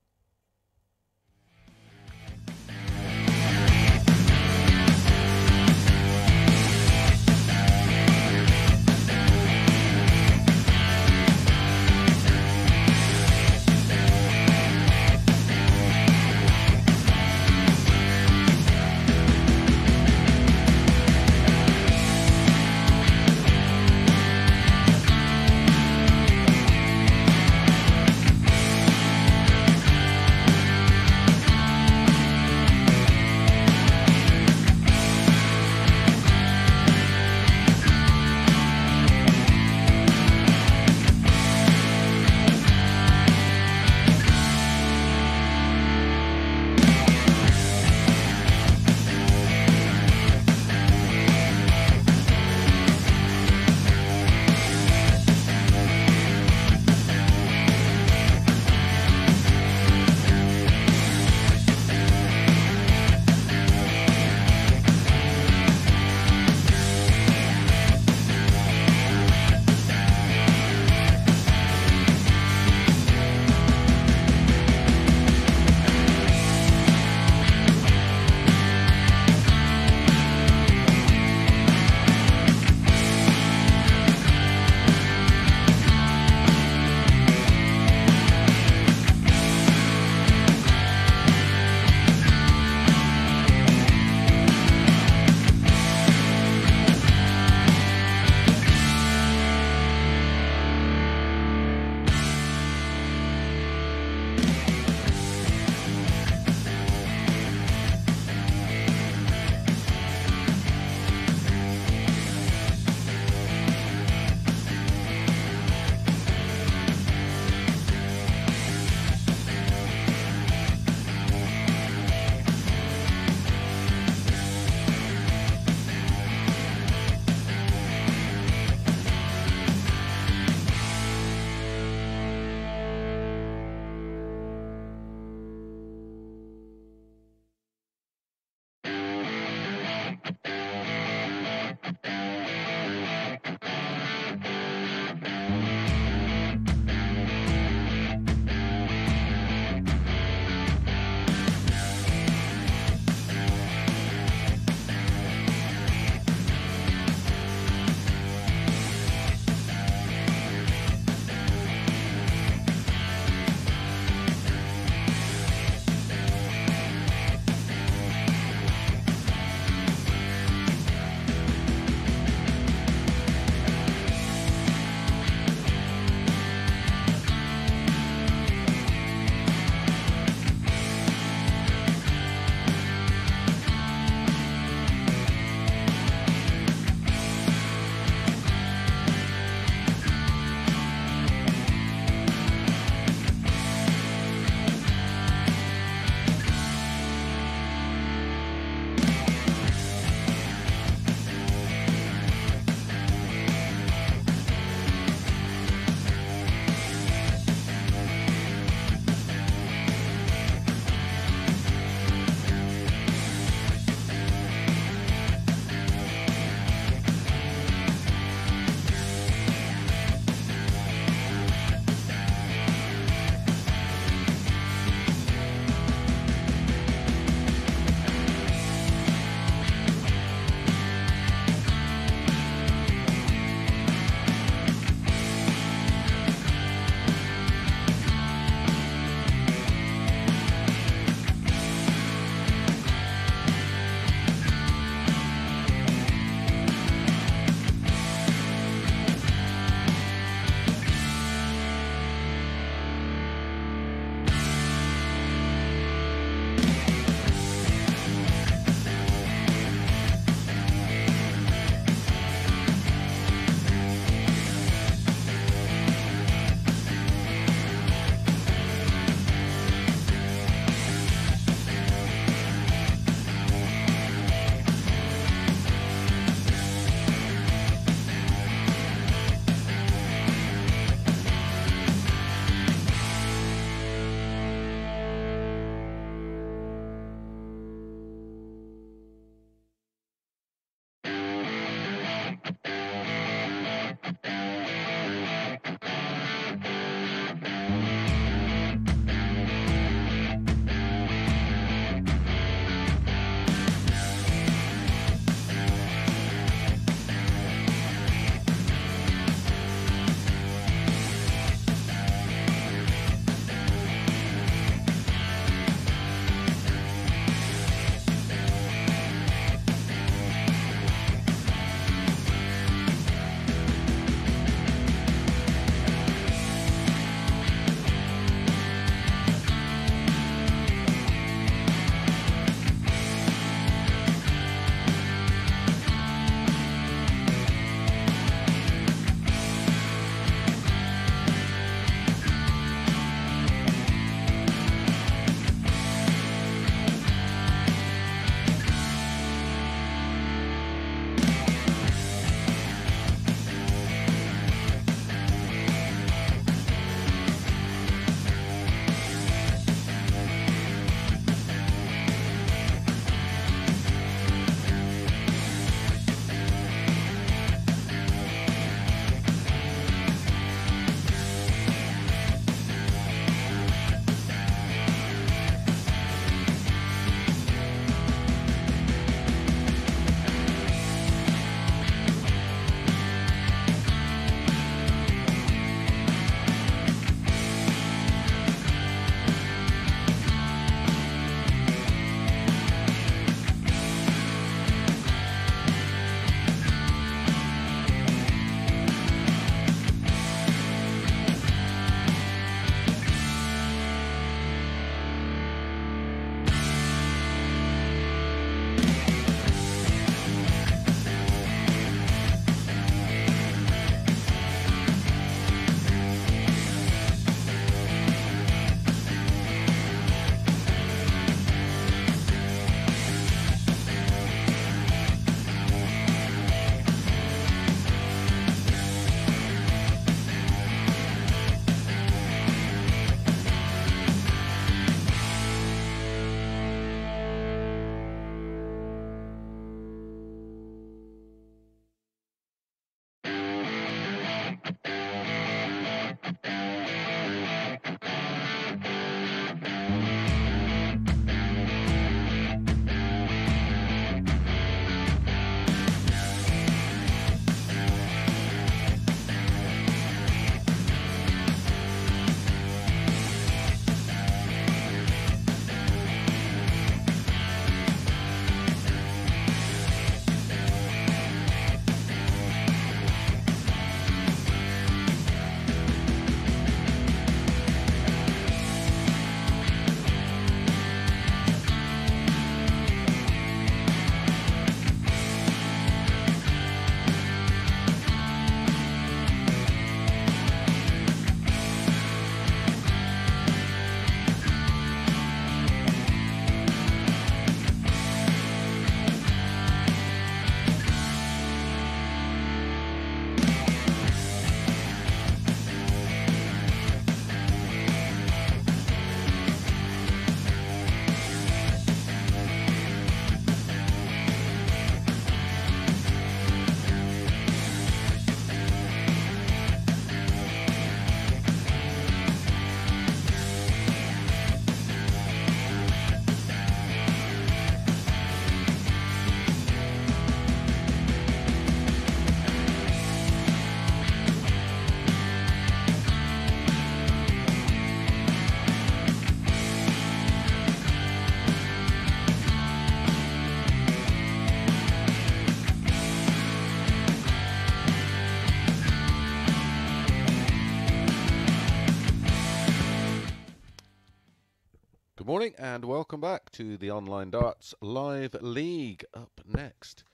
and welcome back to the Online Darts Live League. Up next,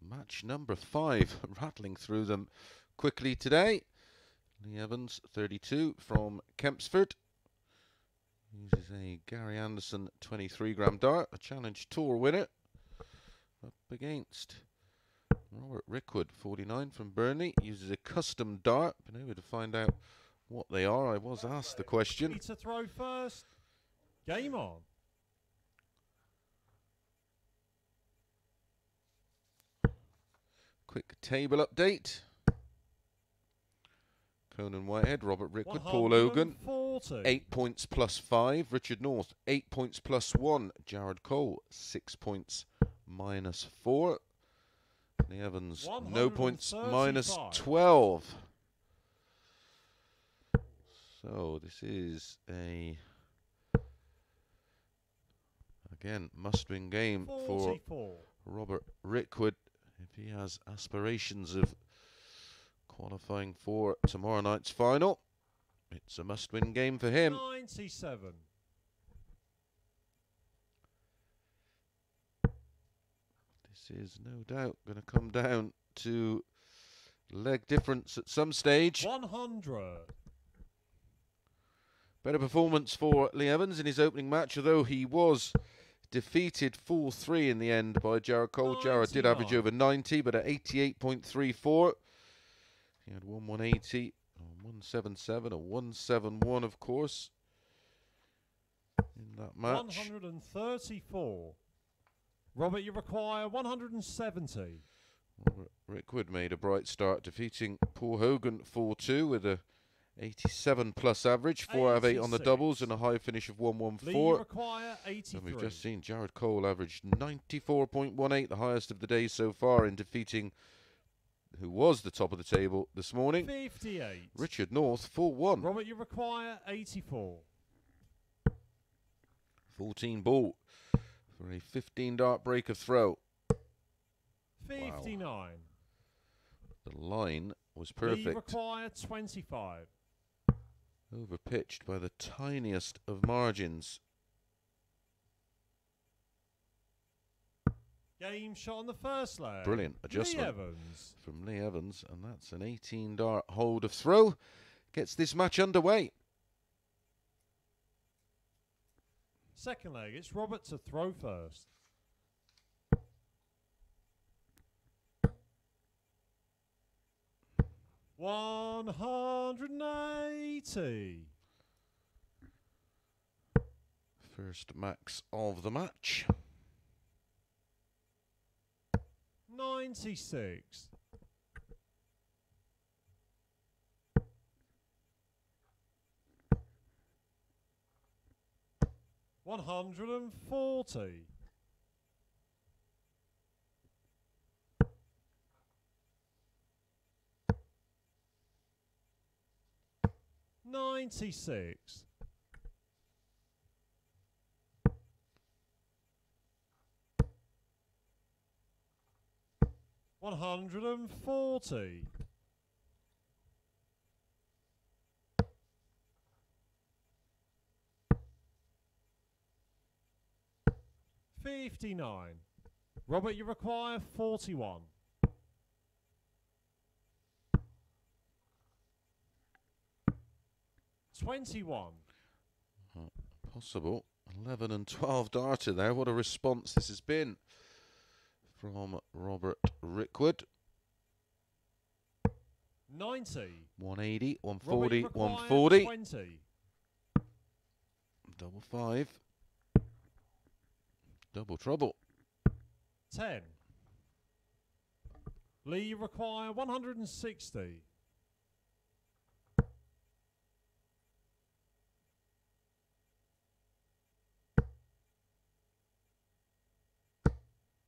match number 5, rattling through them quickly today. Lee Evans, 32, from Kempsford. Uses a Gary Anderson 23-gram dart, a Challenge Tour winner. Up against Robert Rickwood, 49, from Burnley. Uses a custom dart. Been able to find out what they are. I was asked the question. To throw first. Game on. Quick table update. Conan Whitehead, Robert Rickwood, Paul Hogan, 8 points plus 5. Richard North, 8 points plus 1. Jared Cole, 6 points minus 4. Lee Evans, no points, minus 12. So this is a, again, must-win game 44. For Robert Rickwood if he has aspirations of qualifying for tomorrow night's final. It's a must-win game for him. 97. This is no doubt going to come down to leg difference at some stage. 100. Better performance for Lee Evans in his opening match, although he was defeated 4-3 in the end by Jared Cole. Jared did average over 90, but at 88.34. He had 180, 177, a 171, of course, in that match. 134. Robert, you require 170. Robert Rickwood made a bright start, defeating Paul Hogan 4-2 with a 87 plus average, 4 out of 8 on the doubles, and a high finish of 114. Lee, you require 83. And we've just seen Jared Cole averaged 94.18, the highest of the day so far, in defeating who was the top of the table this morning, 58. Richard North, 4-1. Robert, you require 84. 14 ball for a 15 dart break of throw. 59. Wow. The line was perfect. Lee, require 25. Overpitched by the tiniest of margins. Game shot on the first leg. Brilliant adjustment Lee Evans. from Lee Evans, and that's an 18 dart hold of throw. Gets this match underway. Second leg, it's Robert to throw first. $180. First max of the match. 96. $140. 96. 140. 59. Robert, you require 41. 21. Possible 11 and 12 darter there. What a response this has been from Robert Rickwood. 90. 180, 140, Robert, 140. 20. Double 5. Double trouble. 10. Lee, you require 160.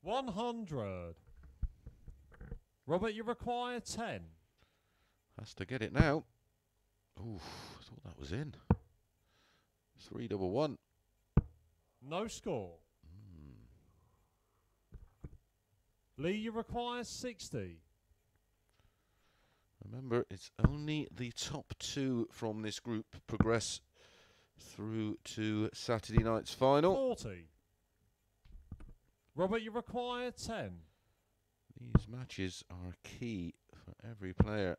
100. Robert, you require 10. Has to get it now. Ooh, I thought that was in. 3-1. No score. Lee, you require 60. Remember, it's only the top 2 from this group progress through to Saturday night's final. 40. Robert, you require 10. These matches are key for every player.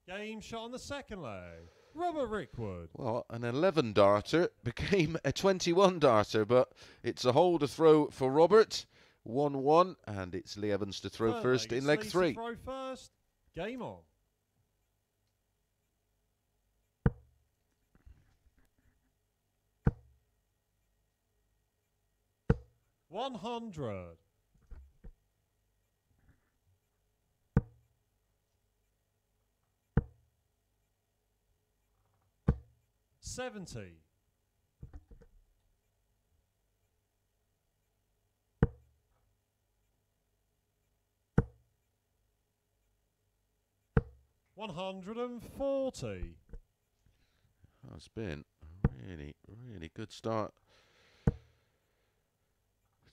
Game shot on the second leg. Robert Rickwood. Well, an 11 darter became a 21 darter, but it's a hole to throw for Robert. 1-1, and it's Lee Evans to throw first in leg 3. Throw first. Game on. $100. $70. $140. That's been a really good start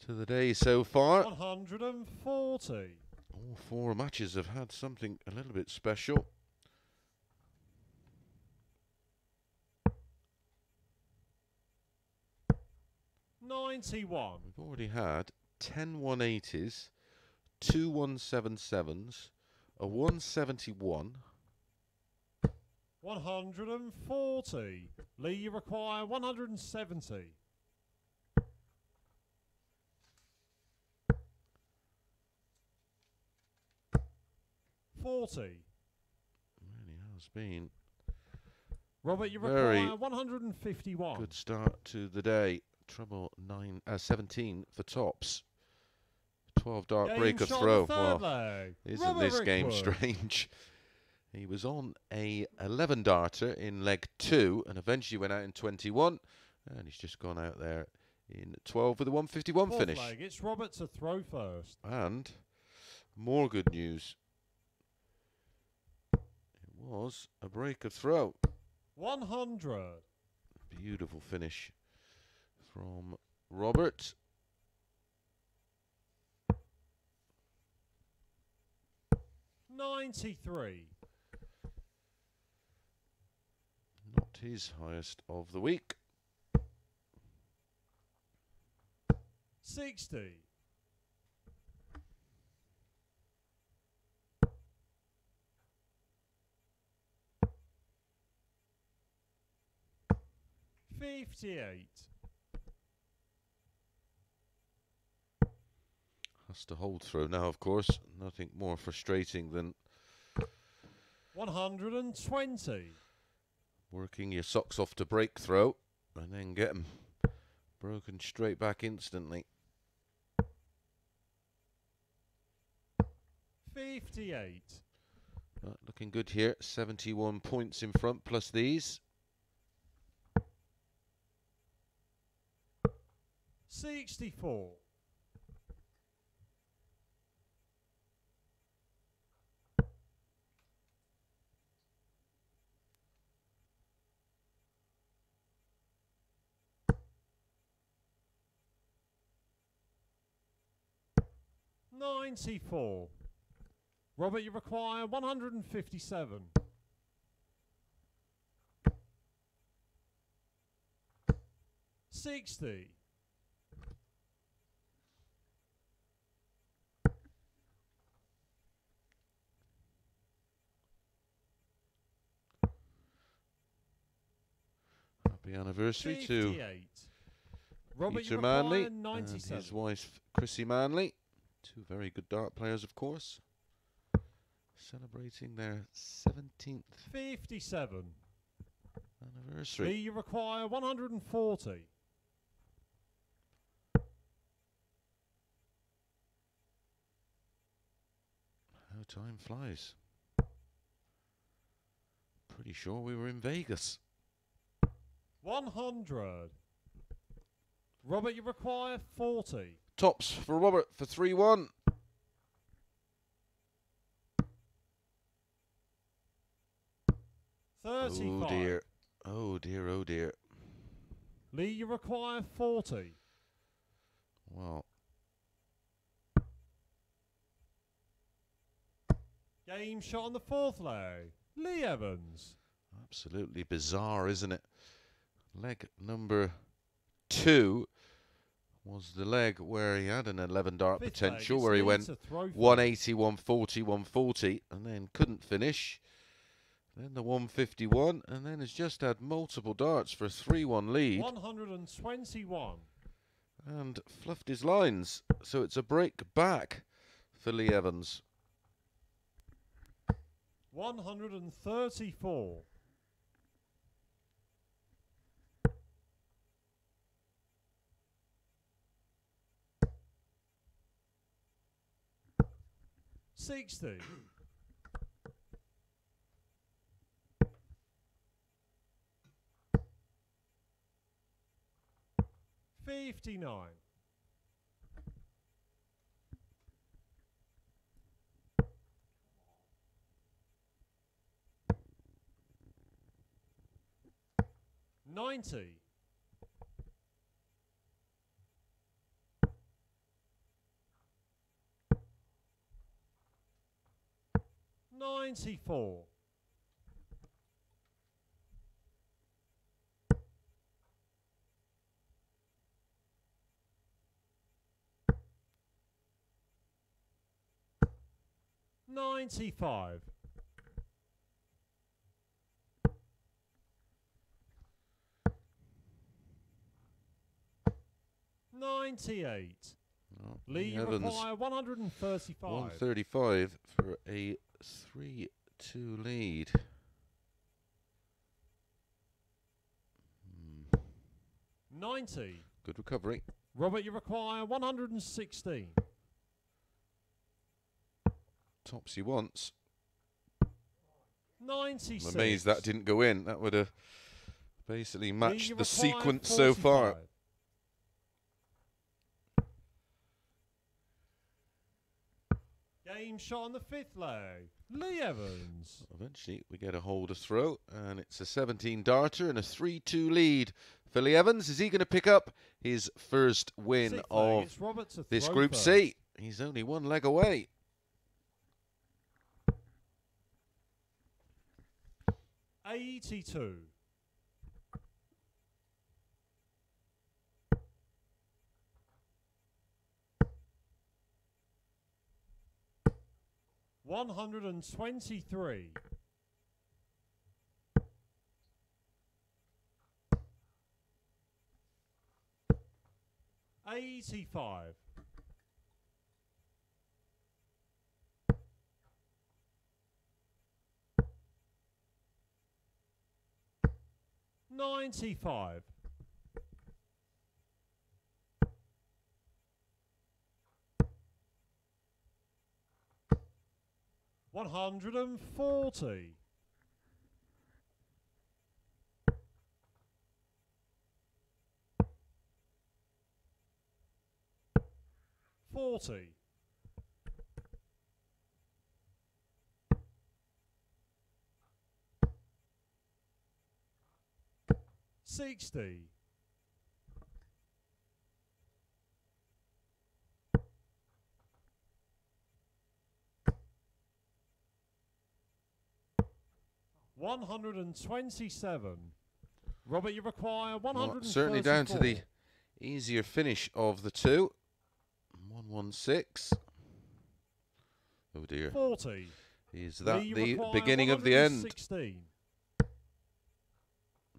to the day so far. 140. All 4 matches have had something a little bit special. $91. We've already had 10 180s, 2 177s, a 171. 140. Lee, you require 170. $40. Really has been Robert, you very require 151. good start to the day. Treble 17 for tops. 12 dart Game breaker shot throw. on the third Wow, leg. isn't Robert this game Rickwood. strange? He was on a 11 darter in leg 2 and eventually went out in 21, and he's just gone out there in 12 with a 151 Fourth finish. leg. It's Robert to throw first. And more good news. It was a breaker throw. 100. Beautiful finish from Robert. $93. Not his highest of the week. 60. $58. Has to hold throw now, of course. Nothing more frustrating than 120. working your socks off to break throw and then get them broken straight back instantly. 58. But looking good here. 71 points in front plus these. 64. $94. Robert, you require 157. $60. Happy anniversary to 58. Robert, Peter you require Manley and 97. his wife Chrissy Manley. 2 very good dart players, of course. Celebrating their 17th 57. anniversary. Lee, you require 140. How time flies. Pretty sure we were in Vegas. 100. Robert, you require 40. Tops for Robert for 3-1. $35. Oh dear. Oh dear, oh dear. Lee, you require 40. Well, Game shot on the fourth leg. Lee Evans. Absolutely bizarre, isn't it? Leg number 2 was the leg where he had an 11 dart Fifth potential, leg, where he it's went Lee to throw 180, 140, 140, and then couldn't finish. Then the 151, and then has just had multiple darts for a 3-1 lead. 121. And fluffed his lines, so it's a break back for Lee Evans. 134. 60. 59. 90. 94. 95. 98. Oh, Lee Evans, require 135. 135 for a 3-2 lead. 90. Good recovery. Robert, you require 116. Tops he wants. 96. I'm amazed that didn't go in. That would have basically Lee, matched you the require sequence so far. 45. Game shot on the fifth leg. Lee Evans. Eventually we get a hold of throw, and it's a 17 darter and a 3-2 lead for Lee Evans. Is he going to pick up his first win Sixth leg, of it's Robert to this throw Group first. C? He's only one leg away. 82. 123. 85. 95. 140. 40. 60. 127. Robert, you require 134. Certainly down to the easier finish of the two. 116. Oh dear. 40. Is that Lee, the require beginning of the end? 116.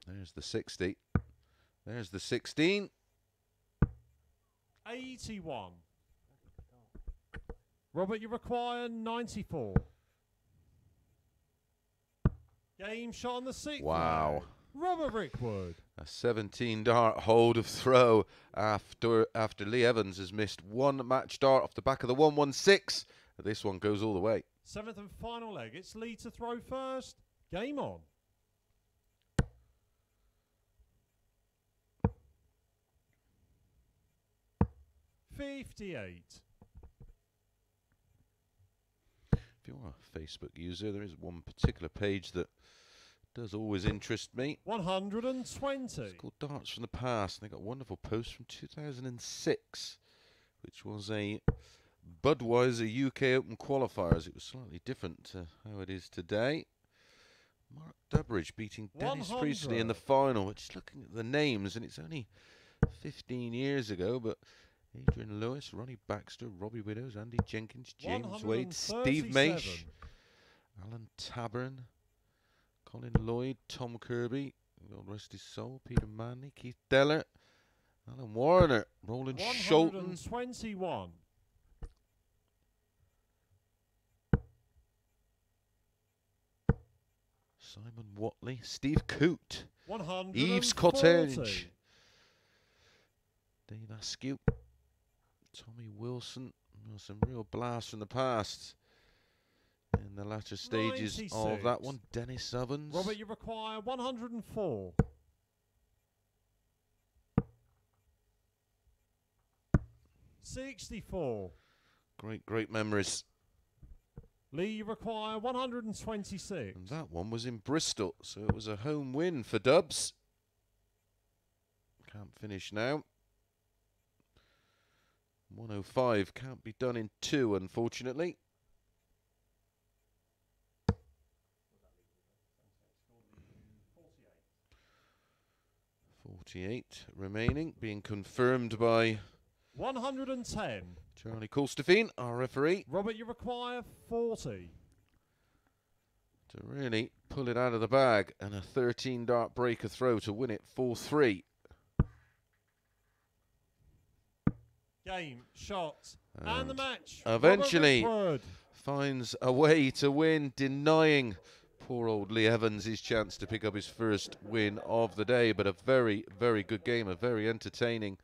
There's the 60. There's the 16. 81. Robert, you require 94. Game shot on the sixth. Wow. leg. Robert Rickwood. A 17 dart hold of throw after Lee Evans has missed one match dart off the back of the 116. This one goes all the way. Seventh and final leg. It's Lee to throw first. Game on. $58. If you are a Facebook user, there is one particular page that does always interest me. 120. It's called Darts from the Past, and they got a wonderful post from 2006, which was a Budweiser UK Open qualifiers. It was slightly different to how it is today. Mark Durbridge beating Dennis 100. Priestley in the final. Just looking at the names, and it's only 15 years ago, but Adrian Lewis, Ronnie Baxter, Robbie Widows, Andy Jenkins, James Wade, Steve Maish, Alan Taburn, Colin Lloyd, Tom Kirby, God rest his soul, Peter Manley, Keith Deller, Alan Warner, Roland Sholton. 121. Simon Watley, Steve Coote, 140. Yves Cottage, Dave Askew, Tommy Wilson. Some real blasts from the past in the latter stages 96. of that one. Dennis Ovens. Robert, you require 104. 64. Great memories. Lee, you require 126. And that one was in Bristol, so it was a home win for Dubs. Can't finish now. 105 can't be done in 2, unfortunately. 48 remaining, being confirmed by 110. Charlie Colstefine, our referee. Robert, you require 40. To really pull it out of the bag, and a 13-dart breaker throw to win it 4-3. Game, shot, and the match. Eventually Robert Rickwood finds a way to win, denying poor old Lee Evans his chance to pick up his first win of the day. But a very good game, a very entertaining.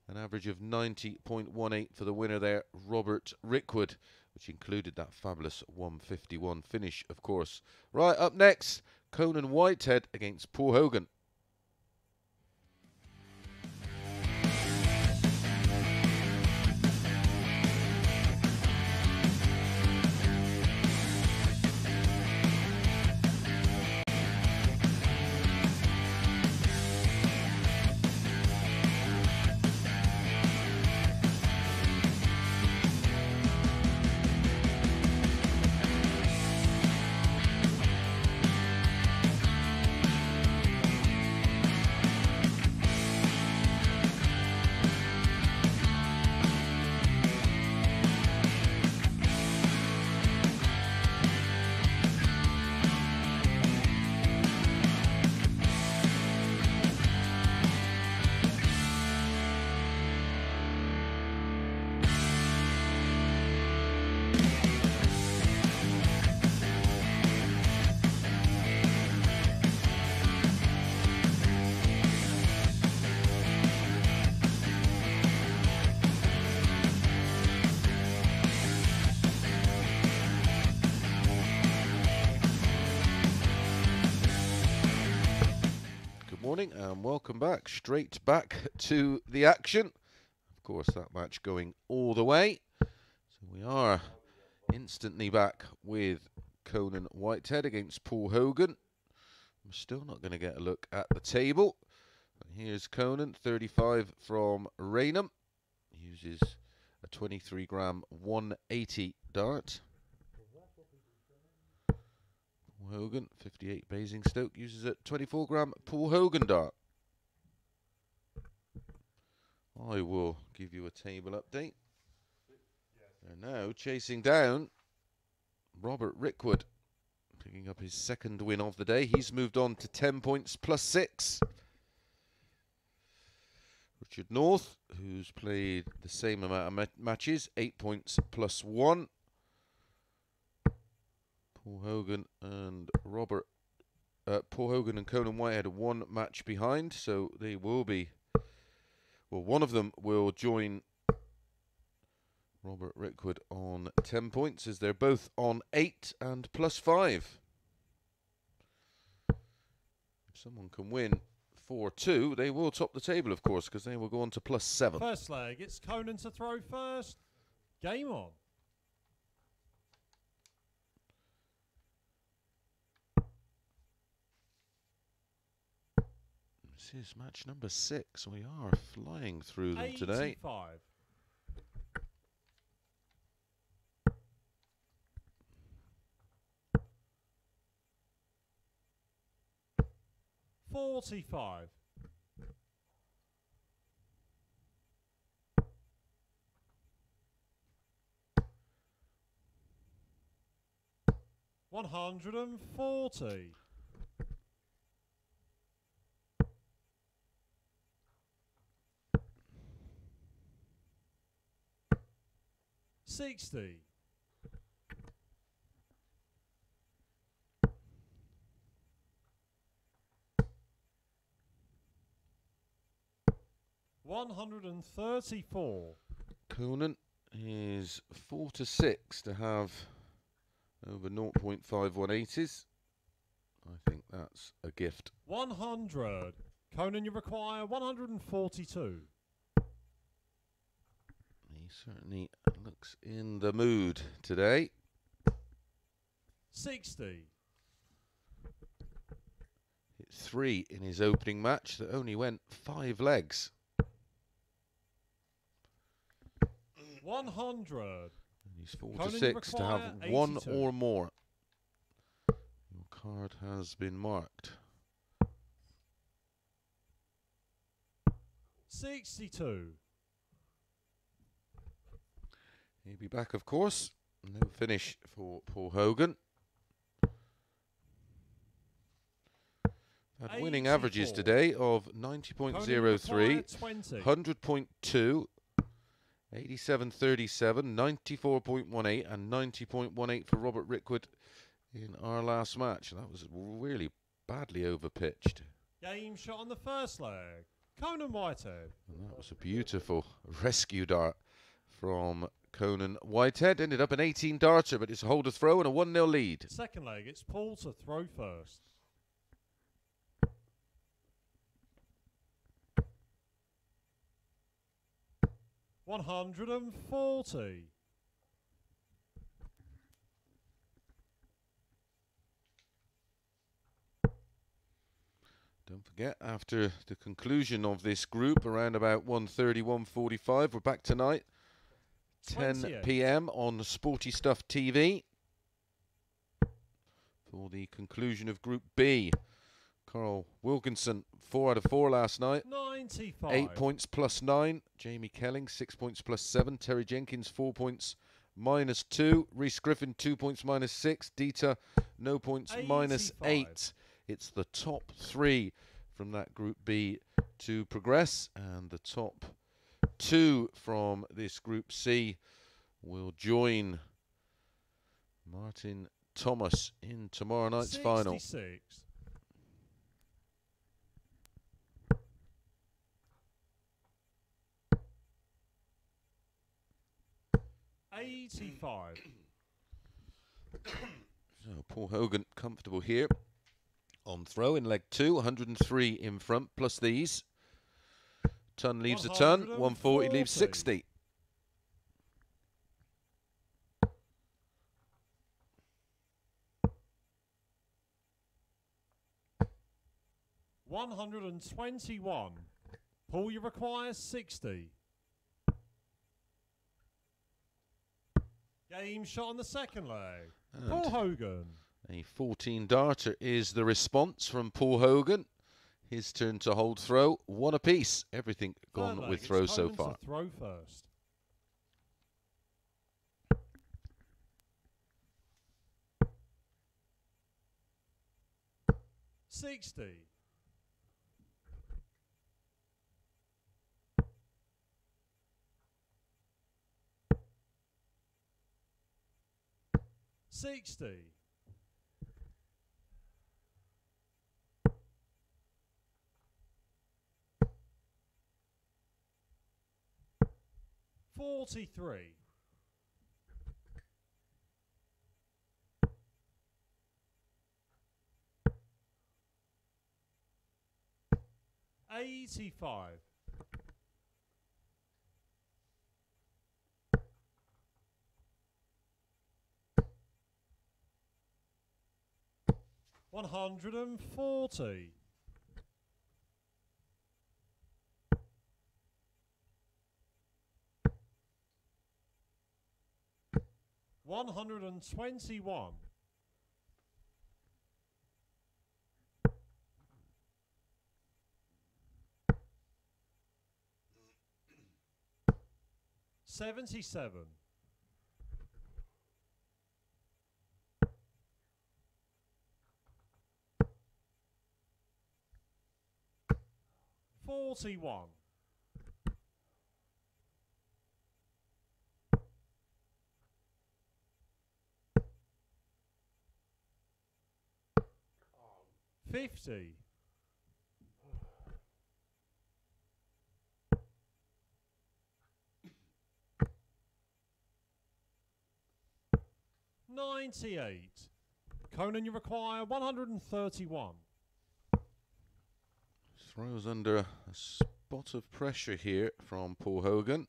An average of 90.18 for the winner there, Robert Rickwood, which included that fabulous 151 finish, of course. Right, up next, Conan Whitehead against Paul Hogan. And welcome back, straight back to the action. Of course, that match going all the way. So we are instantly back with Conan Whitehead against Paul Hogan. I'm still not going to get a look at the table. Here's Conan, 35 from Raynham. Uses a 23-gram 180 dart. Hogan, 58 Basingstoke, uses a 24-gram Paul Hogan dart. I will give you a table update. They're now chasing down Robert Rickwood, picking up his second win of the day. He's moved on to 10 points plus 6. Richard North, who's played the same amount of matches, 8 points plus 1. Paul Hogan and Paul Hogan and Conan Whitehead are 1 match behind, so they will be. Well, one of them will join Robert Rickwood on 10 points, as they're both on 8 and plus 5. If someone can win 4-2, they will top the table, of course, because they will go on to plus 7. First leg, it's Conan to throw first. Game on. This is match number 6. We are flying through them today. 85. 45. 140. 60. 134. Conan is 4 to 6 to have over 0.518s. I think that's a gift. 100. Conan, you require 142. He certainly looks in the mood today. 60. Hit 3 in his opening match that only went 5 legs. 100. And he's 4 Conan, to you 6 to have require 1 82. or more. Your card has been marked. 62. He'll be back, of course. No finish for Paul Hogan. Had winning 84. averages today of 90.03, 20. 100.2, 87.37, 94.18 and 90.18 for Robert Rickwood in our last match. That was really badly overpitched. Game shot on the first leg. Conan Whitehead. And that was a beautiful rescue dart from Conan Whitehead. Ended up an 18 darter, but it's a hold to throw and a 1-0 lead. Second leg, it's Paul to throw first. 140. 'Don't forget, after the conclusion of this group, around about 1:30, 1:45, we're back tonight, 10 28. p.m. on Sporty Stuff TV for the conclusion of Group B. Carl Wilkinson, 4 out of 4 last night. 95. 8 points plus 9. Jamie Kelling, 6 points plus 7. Terry Jenkins, 4 points minus 2. Rhys Griffin, 2 points minus 6. Dieter, no points minus 8. It's the top 3 from that Group B to progress. And the top 2 from this Group C will join Martin Thomas in tomorrow night's final. 66. 85. So Paul Hogan comfortable here on throw in leg 2, 103 in front plus these. Ton leaves a ton, 140 leaves 60. 121. Paul, you require 60. Game shot on the second leg. And Paul Hogan. a 14 darter is the response from Paul Hogan. His turn to hold throw, 1 apiece. Everything gone Third with leg, throw it's so Conan far. to throw first. 60. 60. 43. 85. 140. 121. 77. $41. 50. 98. Conan, you require 131. Throws under a spot of pressure here from Paul Hogan.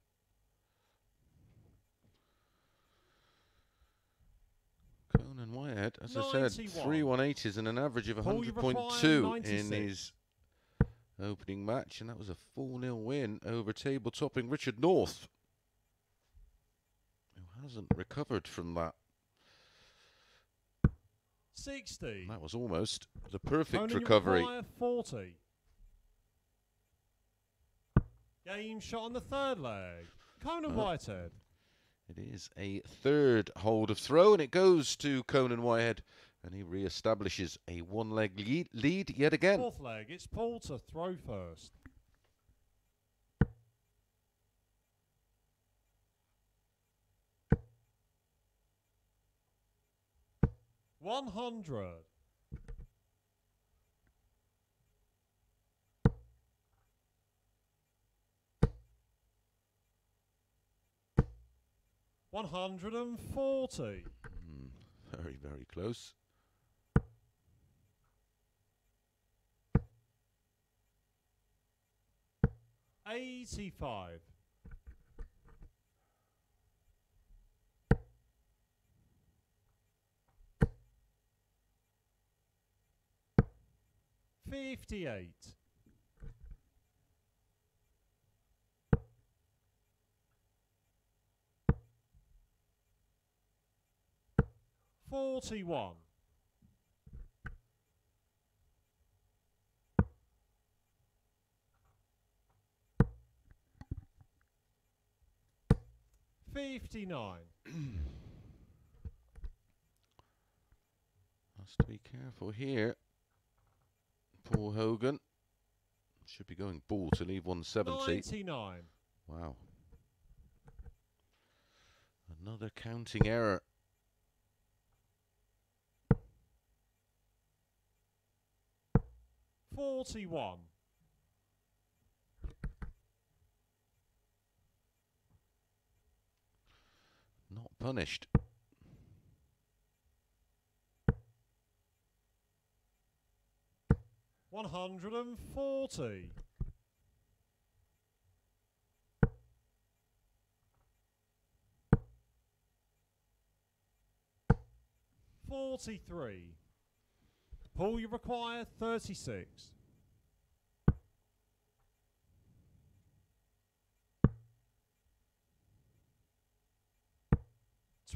Conan Whitehead, as 91. I said, 3 180s and an average of 100.2 in his opening match, and that was a 4-0 win over table-topping Richard North, who hasn't recovered from that. 60. That was almost the perfect Conan, recovery. You require 40. Game shot on the third leg. Conan Whitehead. It is a third hold of throw, and it goes to Conan Whitehead, and he re-establishes a one-leg lead yet again. Fourth leg, it's Paul to throw first. $100. $140. Very, very close. $85. $58. $41. $59. Has to be careful here. Paul Hogan should be going ball to leave 170. 99. Wow. Another counting error. $41. Not punished. $140. $43. Paul, you require 36.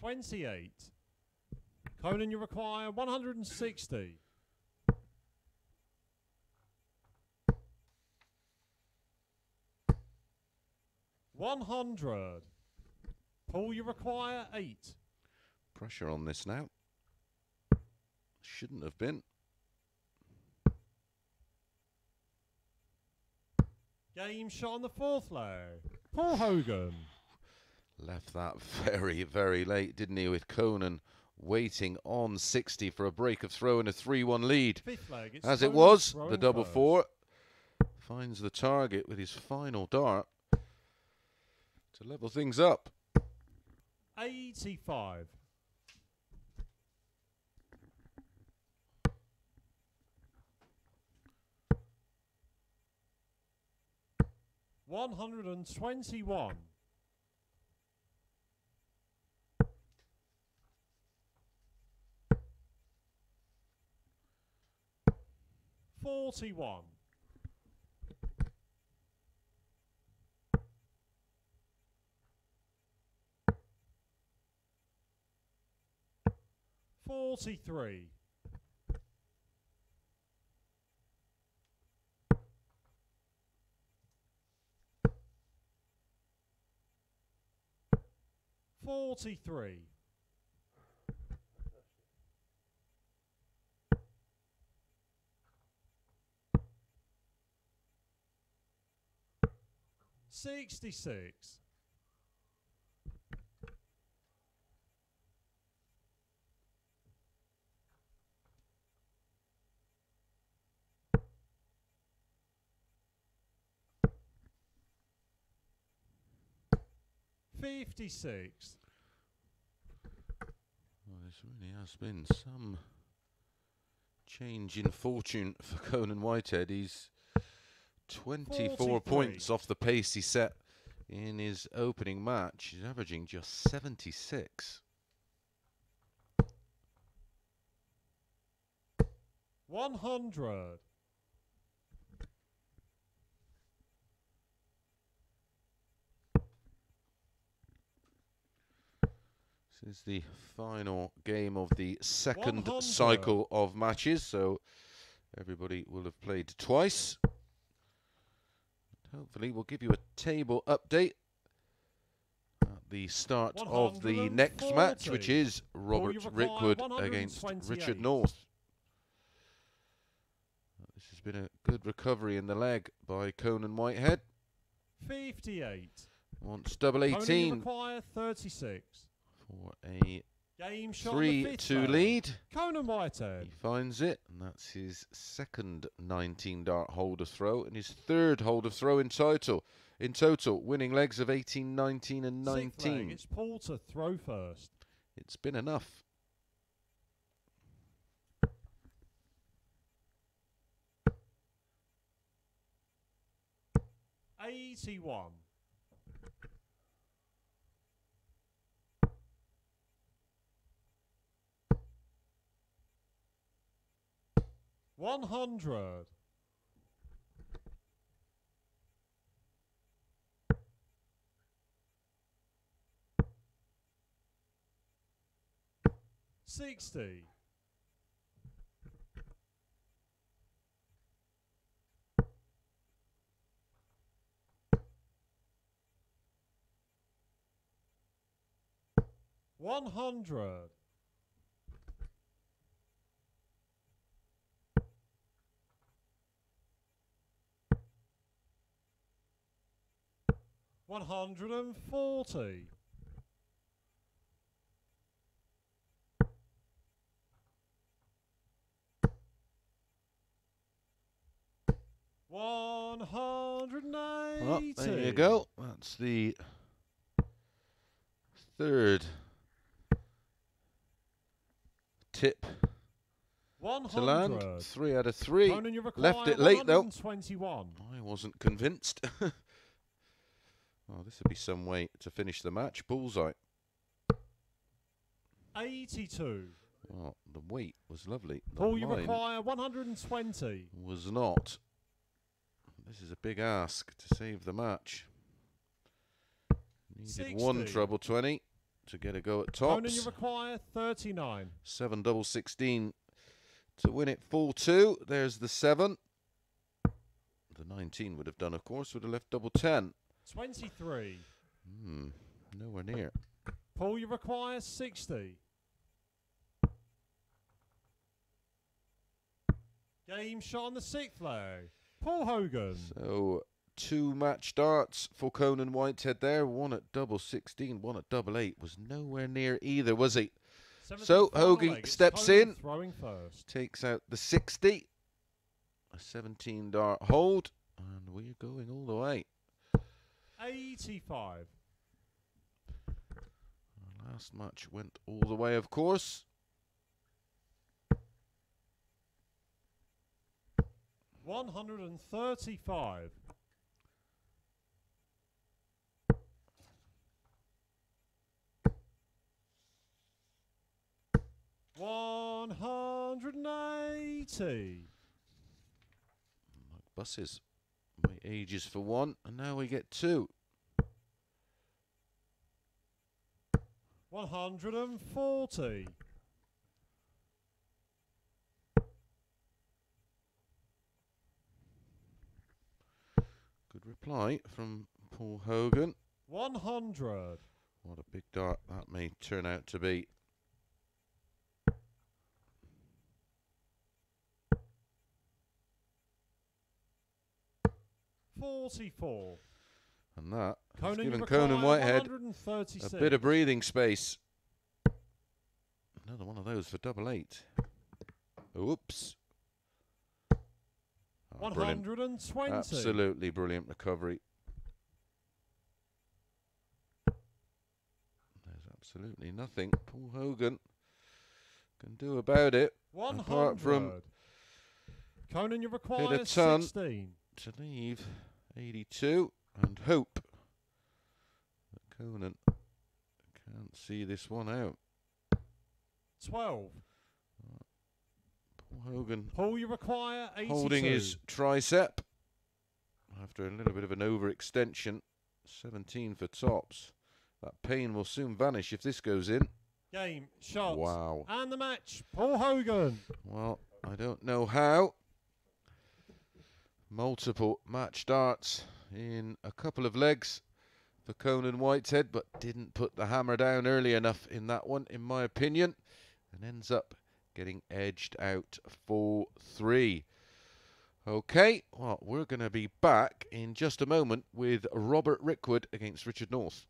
$28. Conan, you require 160. $100. Paul, you require 8. Pressure on this now. Shouldn't have been. Game shot on the fourth leg. Paul Hogan. Left that very, very late, didn't he, with Conan waiting on 60 for a break of throw and a 3-1 lead. Fifth leg, it's as it Conan was, throwing the double first. 4 finds the target with his final dart to level things up. 85. $121. $41. $43. 43. 66. 56. Well, this really has been some change in fortune for Conan Whitehead. He's 24 43. points off the pace he set in his opening match. He's averaging just 76. 100. This is the final game of the second 100. cycle of matches, so everybody will have played twice. Hopefully we'll give you a table update at the start of the next match, which is Robert Rickwood against Richard North. This has been a good recovery in the leg by Conan Whitehead. 58. Wants double 18. Conan require 36. For a Game shot 3-2 lead. Conan Whitehead. He finds it, and that's his second 19-dart holder throw and his third holder throw in total. Winning legs of 18, 19 and 19. It's Paul to throw first. It's been enough. $81. 100. 60. 100. 140. 180. Well, there you go. That's the third tip to land. 3 out of 3. Left it late though. I wasn't convinced. Oh, this would be some way to finish the match. Bullseye. 82. Oh, the weight was lovely. Paul, you require 120. Was not. This is a big ask to save the match. Needed 60. one treble 20 to get a go at tops. Conan, you require 39. 7 double 16 to win it 4-2. There's the 7. The 19 would have done, of course, would have left double 10. 23. Nowhere near. Paul, you require 60. Game shot on the 6th leg. Paul Hogan. So 2 match darts for Conan Whitehead there. One at double 16, one at double 8. Was nowhere near either, was he? So Hogan steps in, throwing first. Takes out the 60. A 17 dart hold. And we're going all the way. 85. Our last match went all the way, of course. 135. 180. Like buses. Wait ages for one, and now we get 2. 140. 'Good reply from Paul Hogan. 100. what a big dart that may turn out to be. $44. And that has Conan, given you Conan require Whitehead 136. a bit of breathing space. Another one of those for double eight. Oops. Oh, brilliant. 120. Absolutely brilliant recovery. There's absolutely nothing Paul Hogan can do about it. 100. Apart from Conan, you hit require a ton 16. to leave 82 and hope that Conan can't see this one out. 12. Paul Hogan Paul, you require 82. holding his tricep after a little bit of an overextension. 17 for tops. That pain will soon vanish if this goes in. Game, shot. Wow. And the match, Paul Hogan. Well, I don't know how. Multiple match darts in a couple of legs for Conan Whitehead, but didn't put the hammer down early enough in that one, in my opinion, and ends up getting edged out 4-3. Okay, well, we're going to be back in just a moment with Robert Rickwood against Richard North.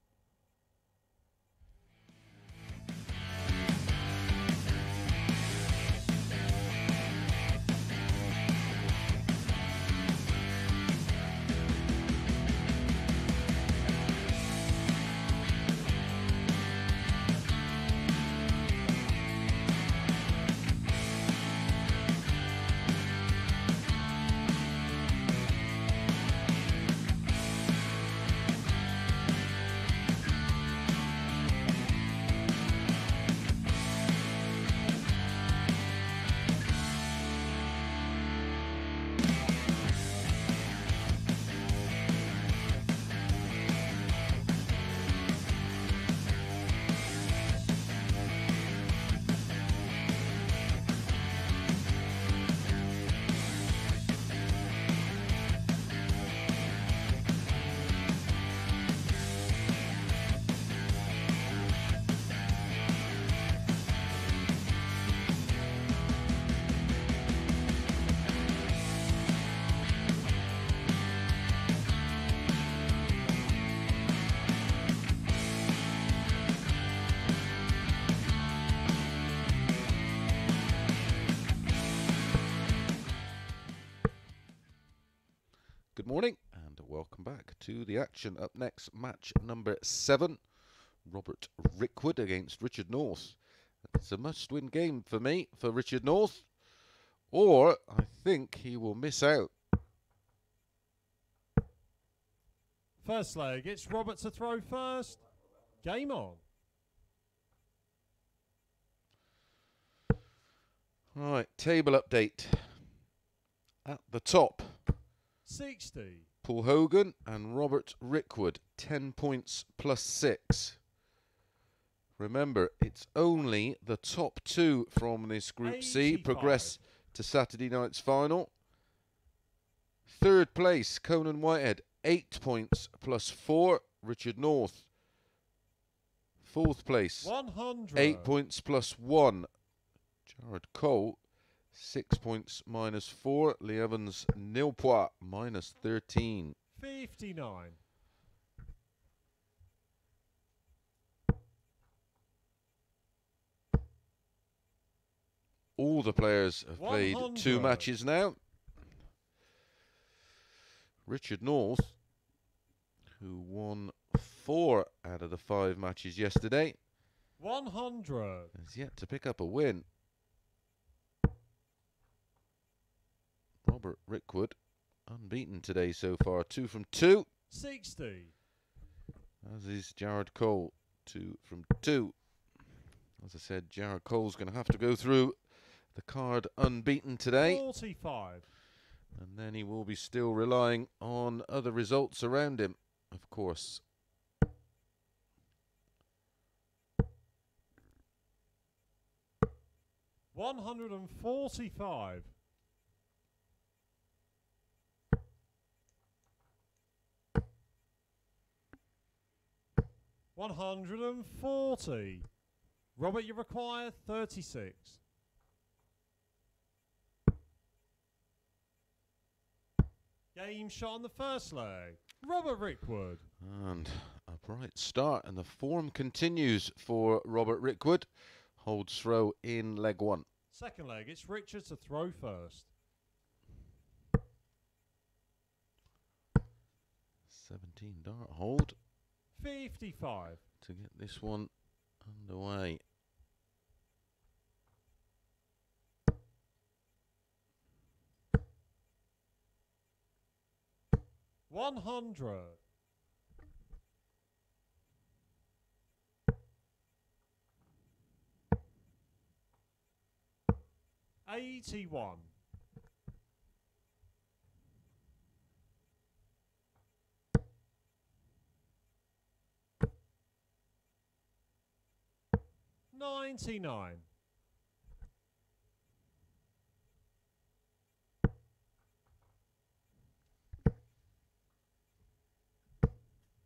Good morning and welcome back to the action. Up next, match number 7, Robert Rickwood against Richard North. It's a must-win game for me, for Richard North, or I think he will miss out. First leg, it's Robert to throw first. Game on. Right, table update. At the top, 60. Paul Hogan and Robert Rickwood, 10 points plus 6. Remember, it's only the top 2 from this Group C 85. progress to Saturday night's final. Third place, Conan Whitehead, 8 points plus 4. Richard North. Fourth place, 100. 8 points plus 1. Jared Cole, 6 points minus 4. Lee Evans, nil points minus 13. 59. All the players have played 2 100. matches now. Richard North, who won 4 out of the 5 matches yesterday, 100. has yet to pick up a win. Robert Rickwood, unbeaten today so far, 2 from 2. 60. As is Jared Cole, 2 from 2. As I said, Jared Cole's going to have to go through the card unbeaten today. 45. And then he will be still relying on other results around him, of course. $145. 140. Robert, you require 36. Game shot on the first leg. Robert Rickwood. And a bright start, and the form continues for Robert Rickwood. Holds throw in leg one. Second leg, it's Richard to throw first. 17 dart hold 55. to get this one underway. $100. 81. 99.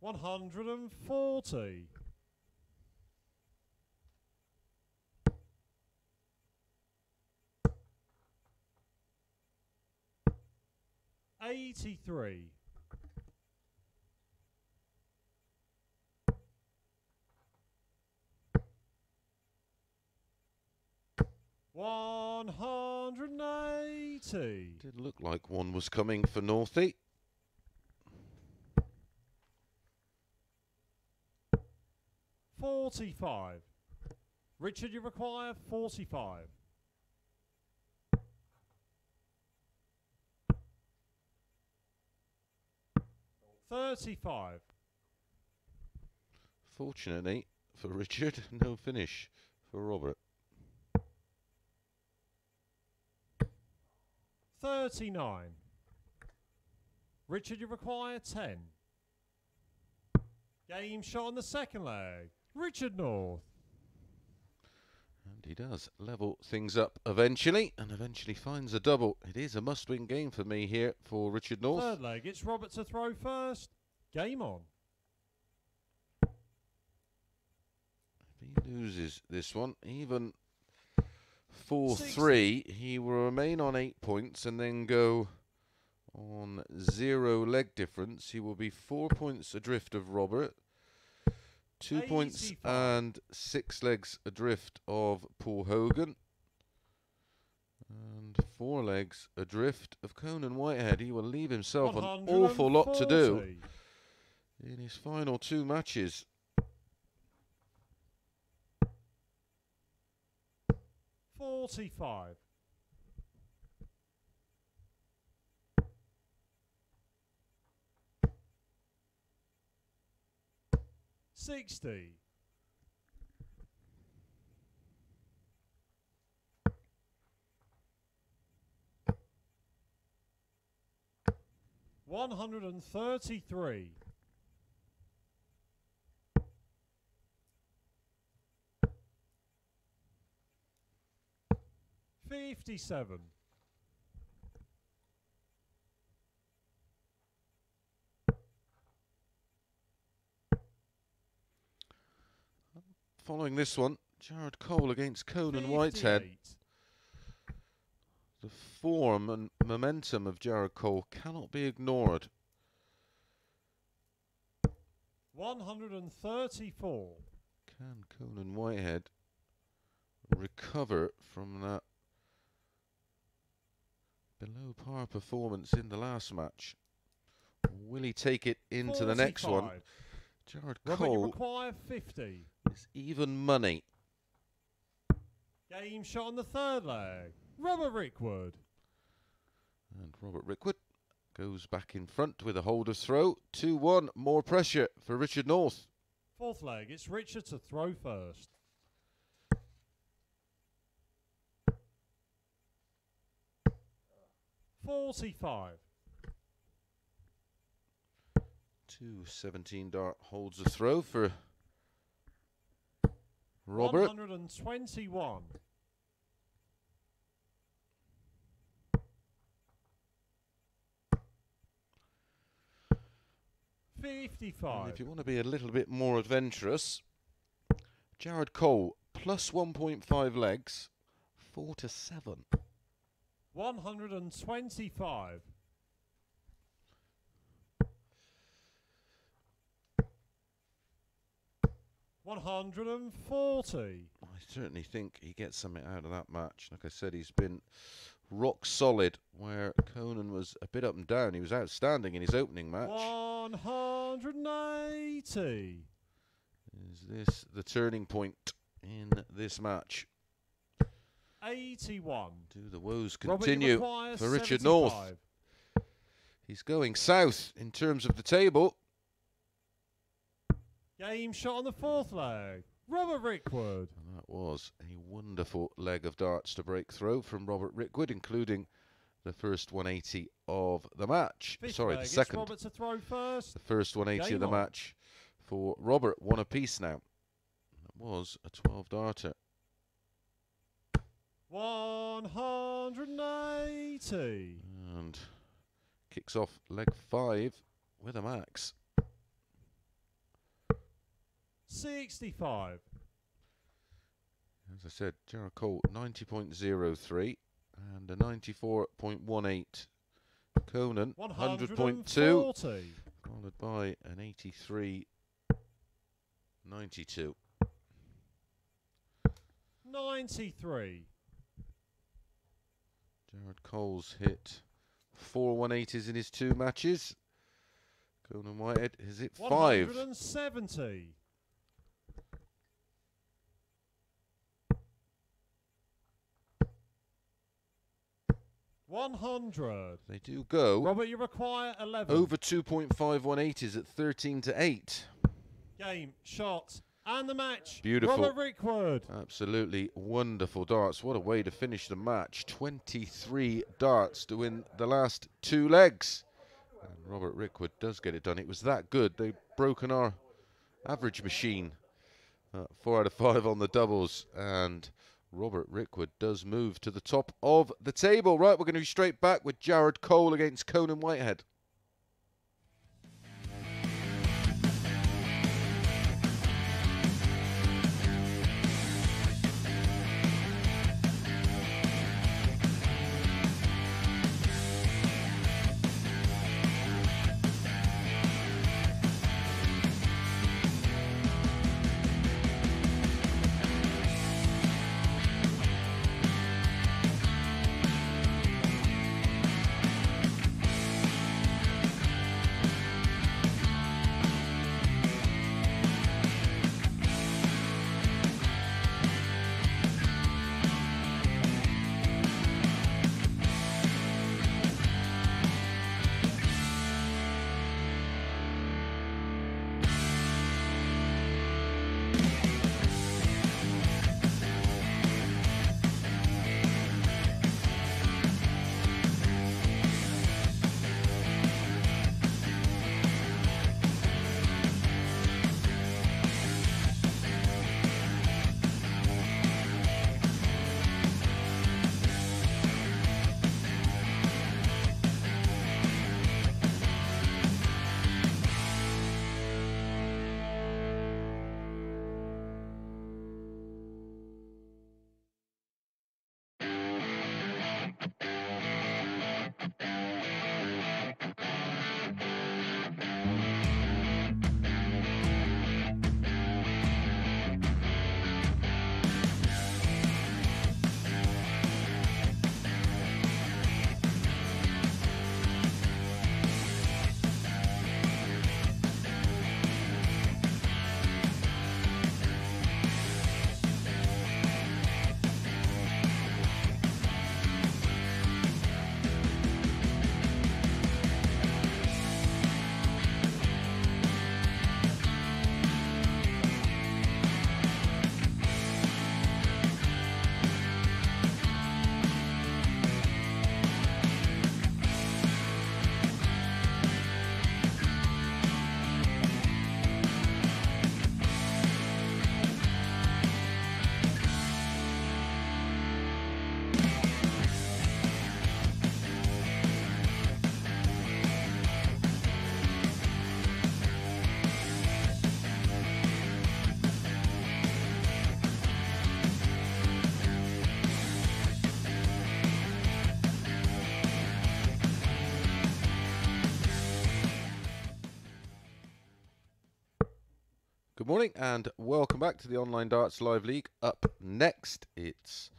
140. 83. 180. Did look like one was coming for Northie. 45. Richard, you require 45. 35. Fortunately for Richard, no finish for Robert. 39. Richard, you require 10. Game shot on the second leg. Richard North. And he does level things up eventually, and eventually finds a double. It is a must-win game for me here for Richard North. Third leg, it's Robert to throw first. Game on. If he loses this one, even 4-3, he will remain on 8 points and then go on 0 leg difference. He will be 4 points adrift of Robert, 2 points and 6 legs adrift of Paul Hogan, and 4 legs adrift of Conan Whitehead. He will leave himself an awful lot to do in his final 2 matches. 45. 60. 133. 57. 'Following this one, Jared Cole against Conan Whitehead. The form and momentum of Jared Cole cannot be ignored. 134. Can Conan Whitehead recover from that below par performance in the last match? Will he take it into 45. the next one? Jared Robert, you Cole require 50. is even money. Game shot on the third leg. Robert Rickwood. And Robert Rickwood goes back in front with a holder's throw. 2-1, more pressure for Richard North. Fourth leg, it's Richard to throw first. 45. 2-17 dart holds the throw for Robert. 121. 50. And 55. if you want to be a little bit more adventurous, Jared Cole plus 1.5 legs, 4-7. 125. 140. I certainly think he gets something out of that match. Like I said, he's been rock solid, where Conan was a bit up and down. He was outstanding in his opening match. 180. Is this the turning point in this match? 81. Do the woes Robert, continue for Richard North? He's going south in terms of the table. Game shot on the fourth leg. Robert Rickwood. And that was a wonderful leg of darts to break through from Robert Rickwood, including the first 180 of the match. Fifth Sorry, leg, the second. Robert to throw first. The first 180 Game of the on. match for Robert. One apiece now. That was a 12 darter. 180. And kicks off leg 5 with a max. 65. As I said, Jared Cole 90.03 and a 94.18. Conan 100.2, 140. followed by an 83.92. 93. Jared Cole's hit 4 180s in his 2 matches. Conan Whitehead has hit 5. 170. 100. They do go Robert, you require 11. over 2.5 180s at 13-8. Game, shot, and the match. Beautiful. Robert Rickwood. Absolutely wonderful darts. What a way to finish the match. 23 darts to win the last 2 legs. And Robert Rickwood does get it done. It was that good. They've broken our average machine. 4 out of 5 on the doubles. And Robert Rickwood does move to the top of the table. Right, we're going to be straight back with Jared Cole against Conan Whitehead. Good morning and welcome back to the Online Darts Live League. Up next, it's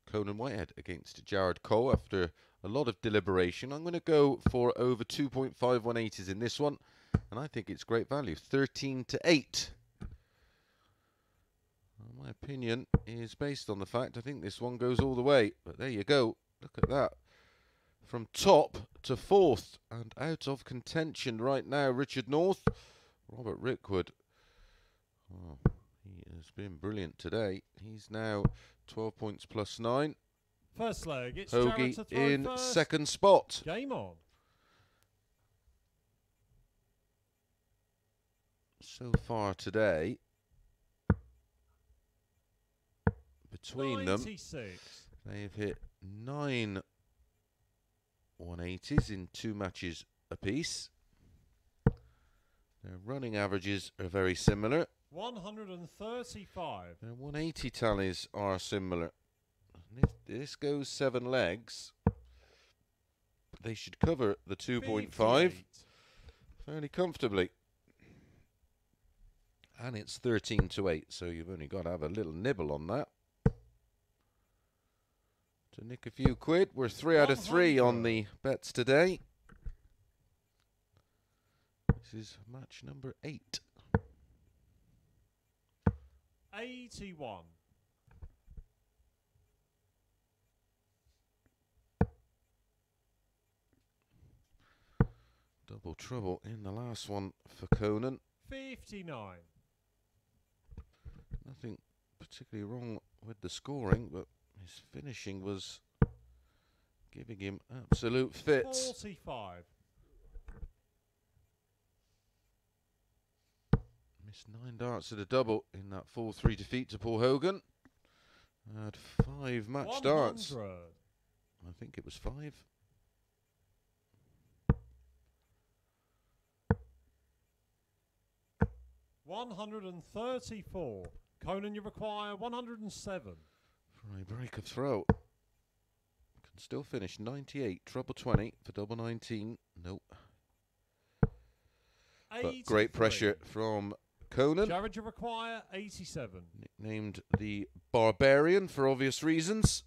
Conan Whitehead against Jared Cole after a lot of deliberation. I'm going to go for over 2.518s in this one, and I think it's great value, 13-8. My opinion is based on the fact I think this one goes all the way, but there you go. Look at that. From top to fourth and out of contention right now, Richard North, Robert Rickwood. Oh, he has been brilliant today. He's now 12 points plus 9. First leg, it's Jared Hoagie to throw in first. second spot. Game on. So far today, between 96. them, they've hit 9 180s in 2 matches apiece. Their running averages are very similar. 135. Their 180 tallies are similar. And if this goes 7 legs, they should cover the 2.5 fairly comfortably. And it's 13-8, so you've only got to have a little nibble on that. To nick a few quid, we're 3 out of 3 on the bets today. This is match number 8. 81. Double trouble in the last one for Conan. 59. Nothing particularly wrong with the scoring, but his finishing was giving him absolute fits. 45. Missed 9 darts at a double in that 4-3 defeat to Paul Hogan. Had 5 match 100. darts. I think it was 5. $134. Conan, you require 107. For a break of throw. Can still finish 98, treble 20 for double 19. Nope. But great pressure from Conan. Jared, you require 87. Nicknamed the Barbarian for obvious reasons.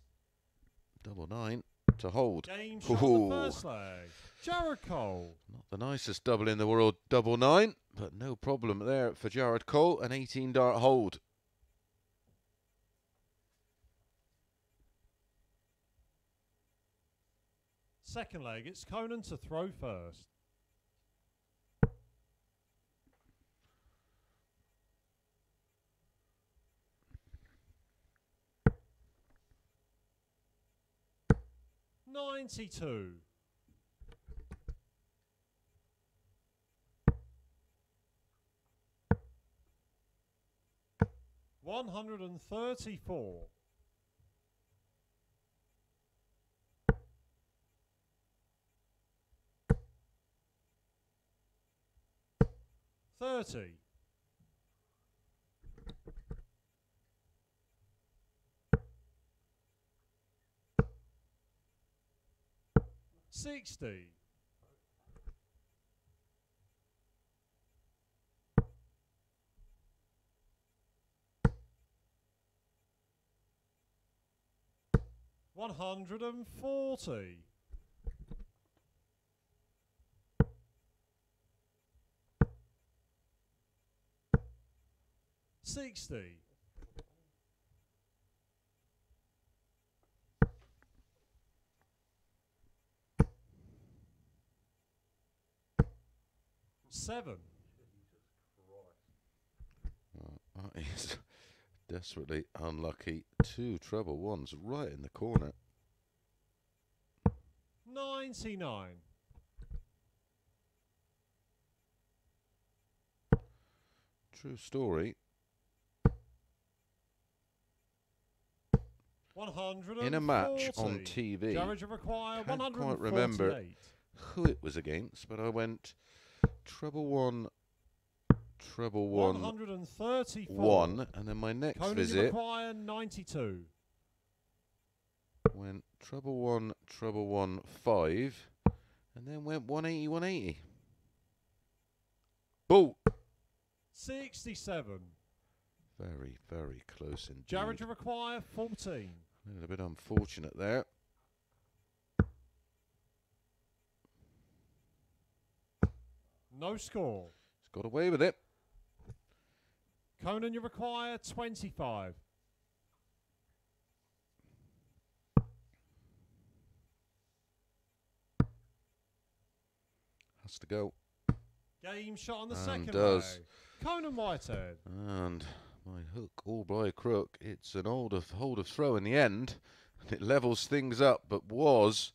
Double 9 to hold. Game shot on the first leg. Jared Cole. Not the nicest double in the world, double 9, but no problem there for Jared Cole. An 18 dart hold. Second leg, it's Conan to throw first. $92. $134. $30. $60. $140. $60. $7. That is desperately unlucky. 2 treble 1s right in the corner. 99. True story. 140. In a match on TV, Jared, you require can't 148. quite remember who it was against, but I went treble 1, treble 1, 134. 1, and then my next Conan, you visit require 92. went treble 1, treble 1, 5, and then went 180, 180. Boo! 67. Very, very close indeed. Jared, you require 14. A little bit unfortunate there. No score. He's got away with it. Conan, you require 25. Has to go. Game shot on the And second does. leg. Conan Whitehead. And my hook all by crook. It's an hold of throw in the end. And it levels things up, but was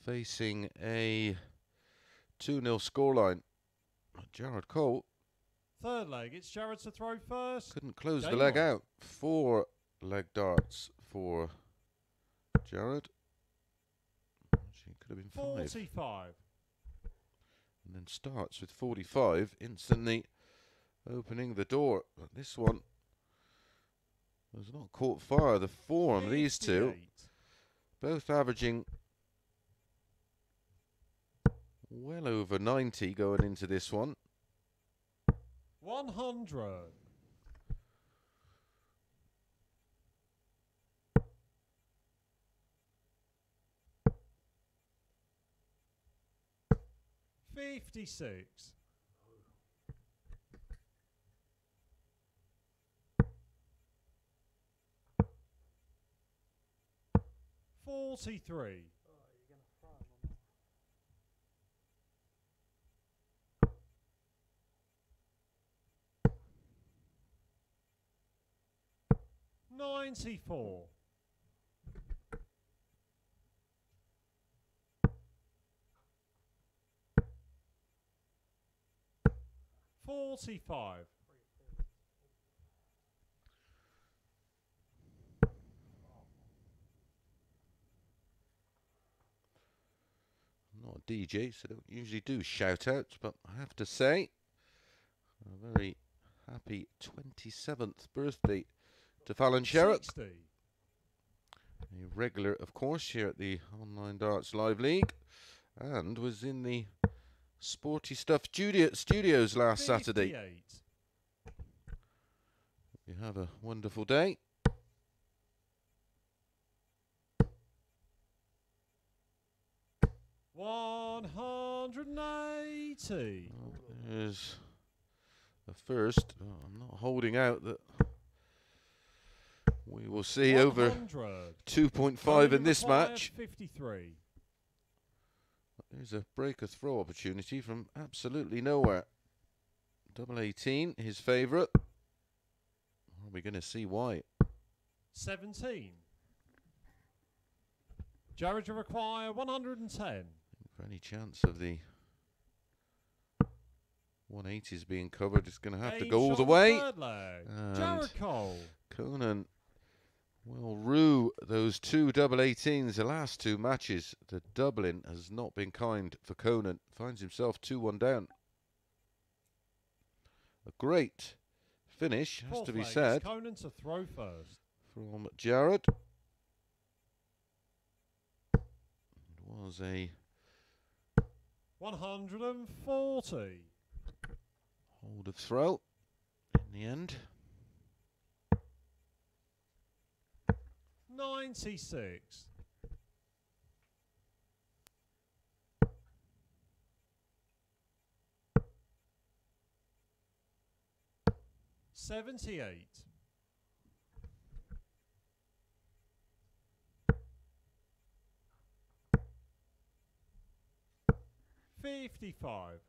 facing a 2-0 scoreline. Jared Cole Third leg. It's Jared to throw first. couldn't close the Game leg on. out. 4 leg darts for Jared. Actually, it could have been 5. 45. And then starts with 45, instantly opening the door. But this one was not caught fire. The form, these two, 58. both averaging well over 90 going into this one. 100. $56. 43. 94. 45. I'm not a DJ, so don't usually do shout outs, but I have to say, a very happy 27th birthday to Fallon Sherrock. 60. A regular, of course, here at the Online Darts Live League, and was in the Sporty Stuff studios last Saturday. 58. You have a wonderful day. $180. Well, there's a first. I'm not holding out that we will see over 100. 2.5 in this Required match. 53. There's a break a throw opportunity from absolutely nowhere. Double 18, his favourite. Are we going to see why? 17. Jared, you require 110. For any chance of the 180s being covered, it's going to have to Game go all shot the on way. Third leg. And Jared Cole. Conan will rue those 2 double 18s. The last 2 matches, the doubling has not been kind for Conan. Finds himself 2-1 down. A great finish, has Fourth to be leg, said, it's Conan to throw first. from Jared. It was a 140. hold of throw in the end. 96. 78. 55.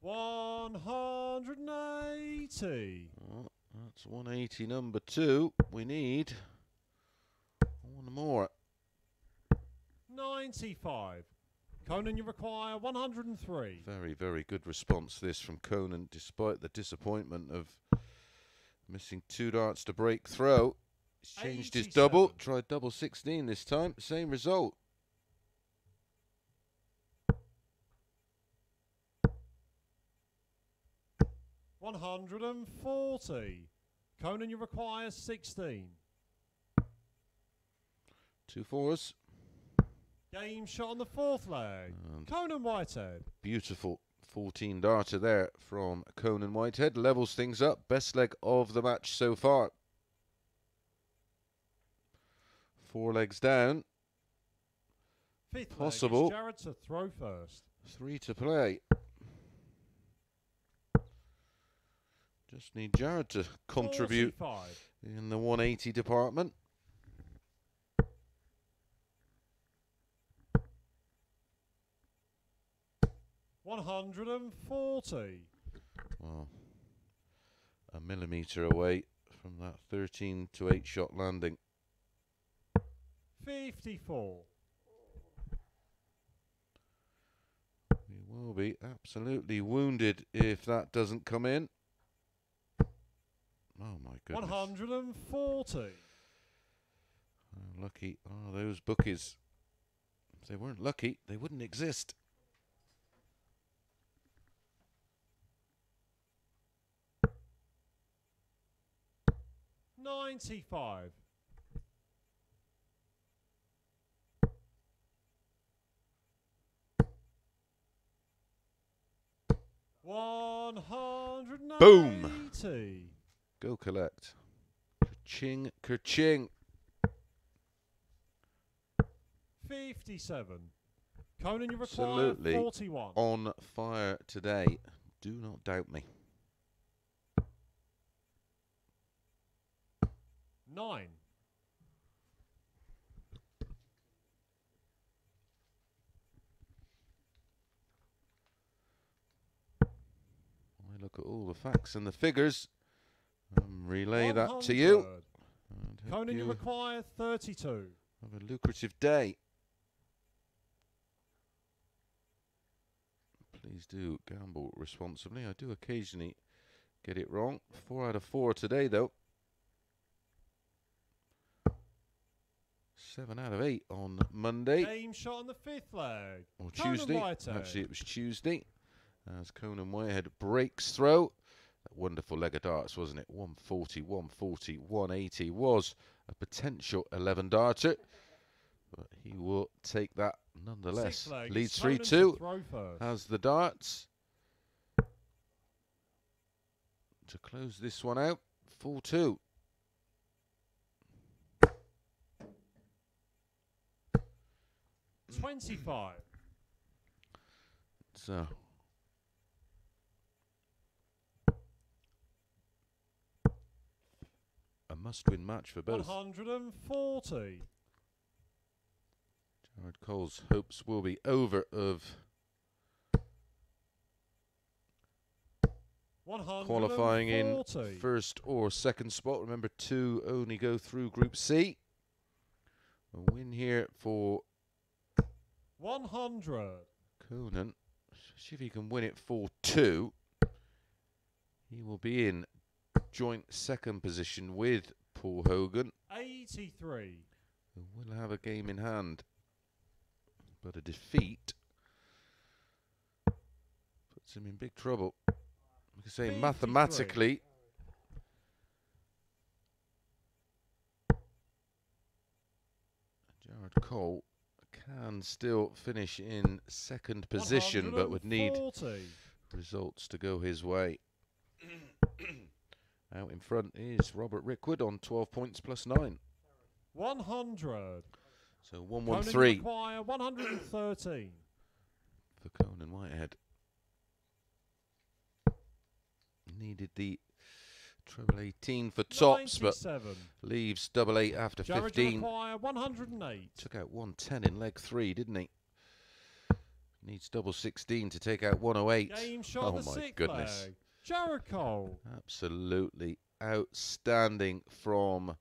180. Oh, that's 180 number 2. We need one more. 95. Conan, you require 103. Very, very good response this from Conan, despite the disappointment of missing 2 darts to break throw. He's changed his 87. double, tried double 16 this time, same result. $140. Conan, you require 16. 2 fours. Game shot on the 4th leg. And Conan Whitehead. beautiful 14 darter there from Conan Whitehead. Levels things up. Best leg of the match so far. 4 legs down. 5th Possible. leg, it's Jared to throw first. 3 to play. Just need Jared to contribute 45. in the 180 department. $140. Well, a millimetre away from that 13 to 8 shot landing. 54. We will be absolutely wounded if that doesn't come in. Oh my goodness. 140. How lucky are those bookies? If they weren't lucky, they wouldn't exist. $95. $180. Boom. Go collect. Ka-ching, ka-ching. 57. Conan, you require Absolutely 41. on fire today. Do not doubt me. 9. I look at all the facts and the figures and relay that to you. 100. And hope Conan, you you require 32. have a lucrative day. Please do gamble responsibly. I do occasionally get it wrong. 4 out of 4 today, though. 7 out of 8 on Monday. Game shot on the 5th leg. Or Conan Tuesday. Whitehead. Actually, it was Tuesday. As Conan Whitehead breaks through. That wonderful leg of darts, wasn't it? 140, 140, 180 was a potential 11 darter. But he will take that nonetheless. 6th leg, Leads it's Conan to 3-2. throw first. Has the darts. To close this one out, 4-2. $25. So a must-win match for both. 140. Jared Cole's hopes will be over of qualifying in 140. first or second spot. Remember, 2 only go through Group C. A win here for 100. Conan. See if he can win it 4-2. He will be in joint second position with Paul Hogan, 83. who will have a game in hand. But a defeat puts him in big trouble. We can say 53. mathematically, Jared Cole can still finish in second position, but would need 140. results to go his way. Out in front is Robert Rickwood on 12 points plus 9. 100. So Conan, 113 you require 113. for Conan Whitehead. Needed the treble 18 for tops, but 97. leaves double 8 after Jared, you 15. require 108. Took out 110 in leg 3, didn't he? Needs double 16 to take out 108. Game shot Oh on the my 6th goodness. leg. Jared Cole. Absolutely outstanding from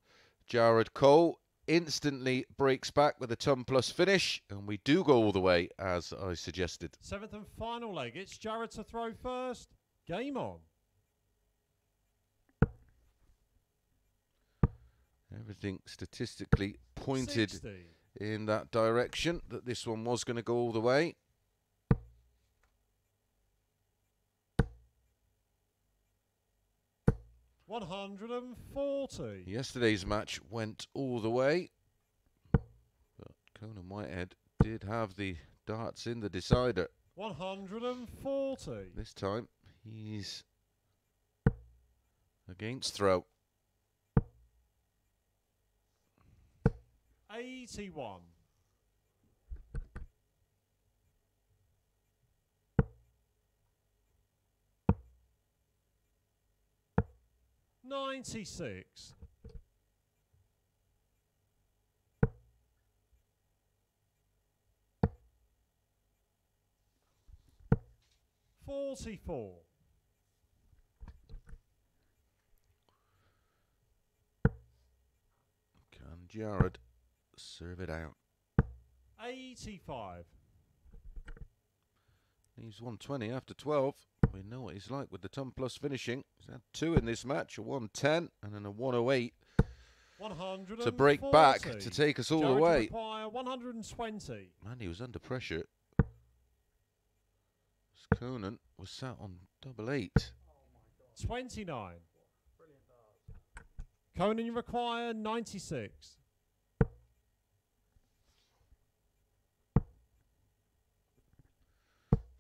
Jared Cole. Instantly breaks back with a ton plus finish, and we do go all the way as I suggested. 7th and final leg. It's Jared to throw first. Game on. Everything statistically pointed 60. in that direction, that this one was going to go all the way. $140. Yesterday's match went all the way. Conan Whitehead did have the darts in the decider. 140. This time he's against throw. 81. 96. 44. Can Jared serve it out? 85. He's 120 after 12. We know what he's like with the ton plus finishing. He's had 2 in this match, a 110 and then a 108 to break back to take us all the way. 120. And he was under pressure. Conan was sat on double 8. 29. Conan, you require 96.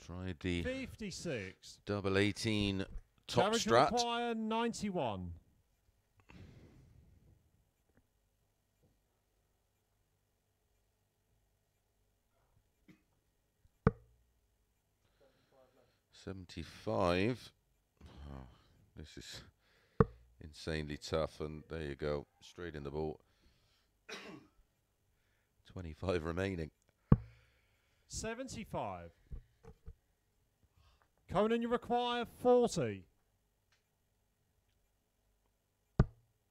Tried the 56. double 18 top Jared, strat. You require 91. $75. Oh, this is insanely tough, and there you go, straight in the ball. 25 remaining. 75. Conan, you require 40.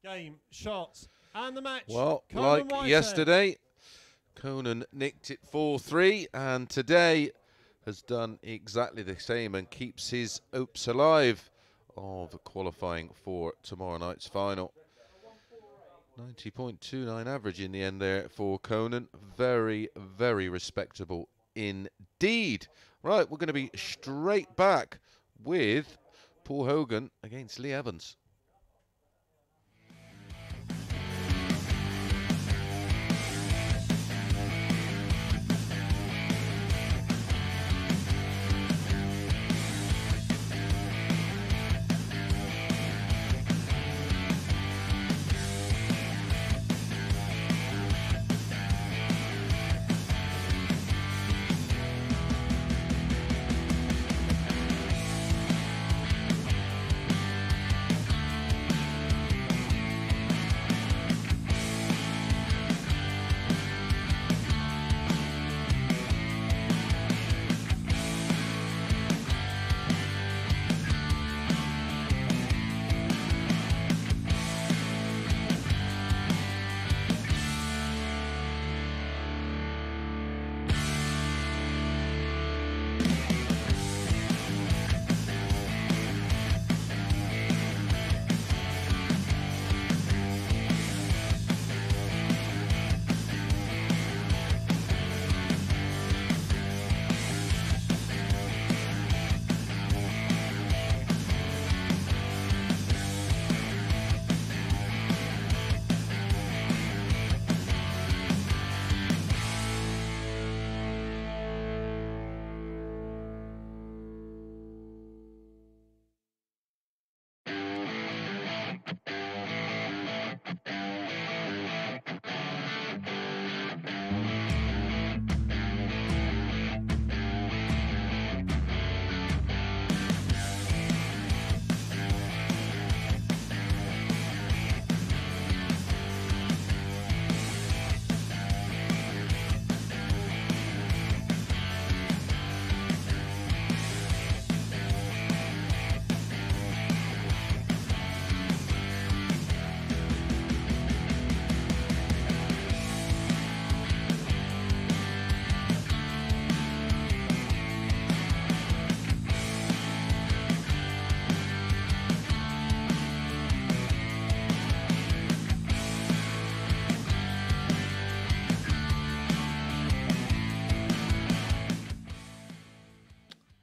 Game, shots, and the match. Well, Conan like Whitehead. yesterday, Conan nicked it 4-3, and today has done exactly the same and keeps his hopes alive of qualifying for tomorrow night's final. 90.29 average in the end there for Conan. Very, very respectable indeed. Right, we're going to be straight back with Paul Hogan against Lee Evans.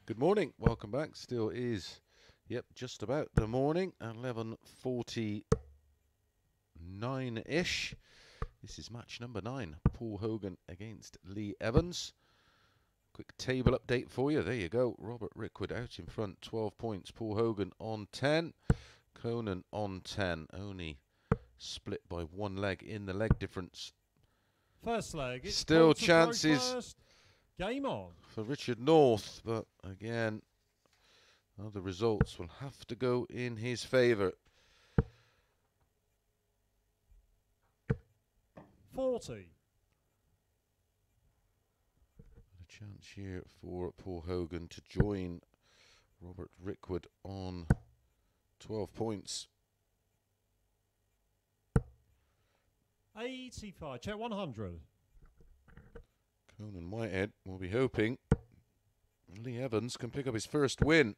Good morning, welcome back. Still is, yep, just about the morning, 11:49-ish. This is match number 9. Paul Hogan against Lee Evans. Quick table update for you. There you go. Robert Rickwood out in front, 12 points. Paul Hogan on 10. Conan on 10. Only split by 1 leg in the leg difference. First leg. It's still chances Game on. for Richard North, but again, other results will have to go in his favour. 40. A chance here for Paul Hogan to join Robert Rickwood on 12 points. 85. Check 100. Conan Whitehead will be hoping Lee Evans can pick up his first win.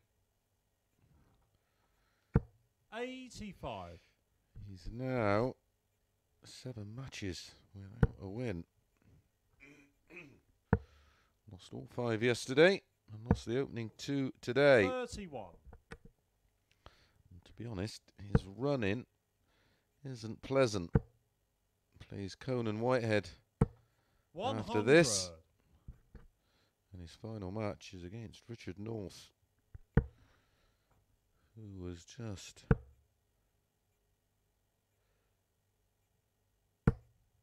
85. He's now 7 matches without a win. Lost all 5 yesterday and lost the opening 2 today. 31. And to be honest, his running isn't pleasant. Plays Conan Whitehead 100. after this. And his final match is against Richard North, who was just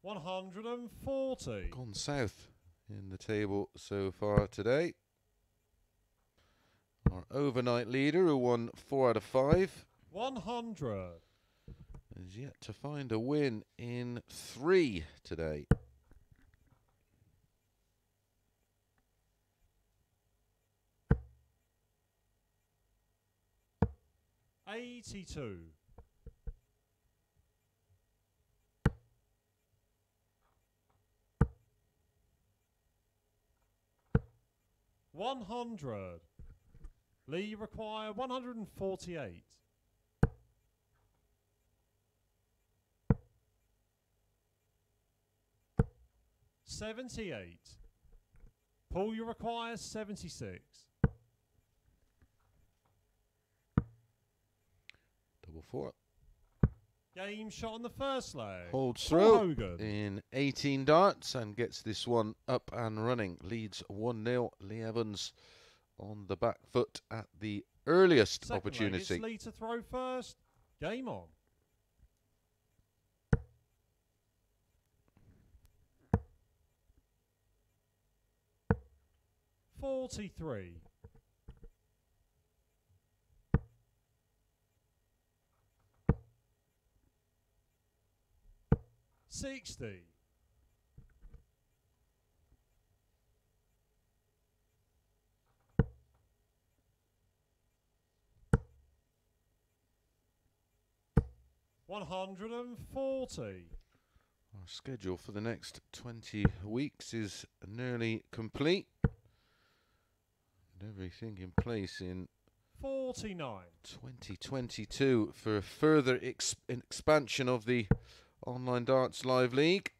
140. gone south in the table so far today. Our overnight leader, who won 4 out of 5, 100. is yet to find a win in 3 today. $82. 100. Lee require 148. 78. Paul, you require 76. Double 4. Game shot on the first leg. Holds Paul through Hogan. in 18 darts and gets this one up and running. Leads 1-0. Lee Evans on the back foot at the earliest Second opportunity. leg, it's Lee to throw first. Game on. $43. 60. 140. Our schedule for the next 20 weeks is nearly complete. And everything in place in 49. 2022 for further expansion of the Online Darts Live League.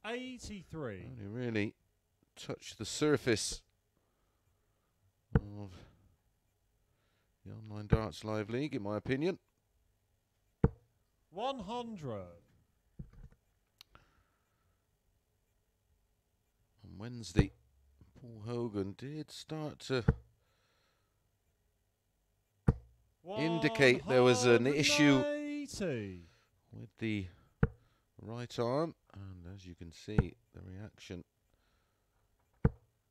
83. Only really touched the surface of the Online Darts Live League, in my opinion. 100. On Wednesday, Paul Hogan did start to indicate there was an issue 180. with the right arm, and as you can see, the reaction.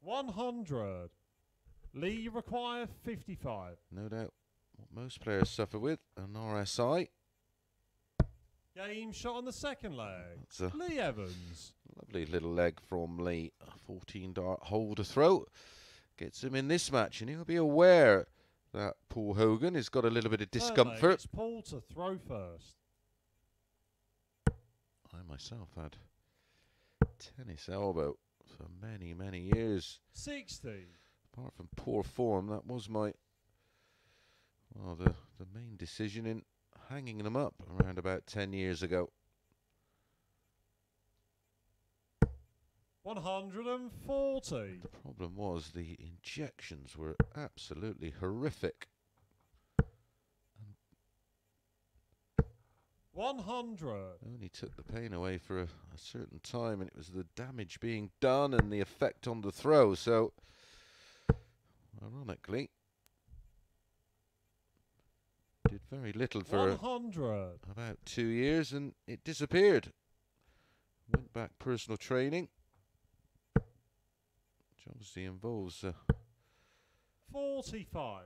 100. Lee, you require 55. No doubt what most players suffer with, an RSI. Game shot on the second leg. That's a Lee Evans. lovely little leg from Lee. A 14 dart hole to throw. Gets him in this match, and he'll be aware that Paul Hogan has got a little bit of Third leg, discomfort. it's Paul to throw first. I myself had tennis elbow for many, many years. 60. Apart from poor form, that was my, well, the main decision in hanging them up around about 10 years ago. 140. The problem was the injections were absolutely horrific. And 100. Only took the pain away for a certain time, and it was the damage being done and the effect on the throw. So, ironically, did very little for 100. about 2 years, and it disappeared. Went back personal training, which obviously involves 45.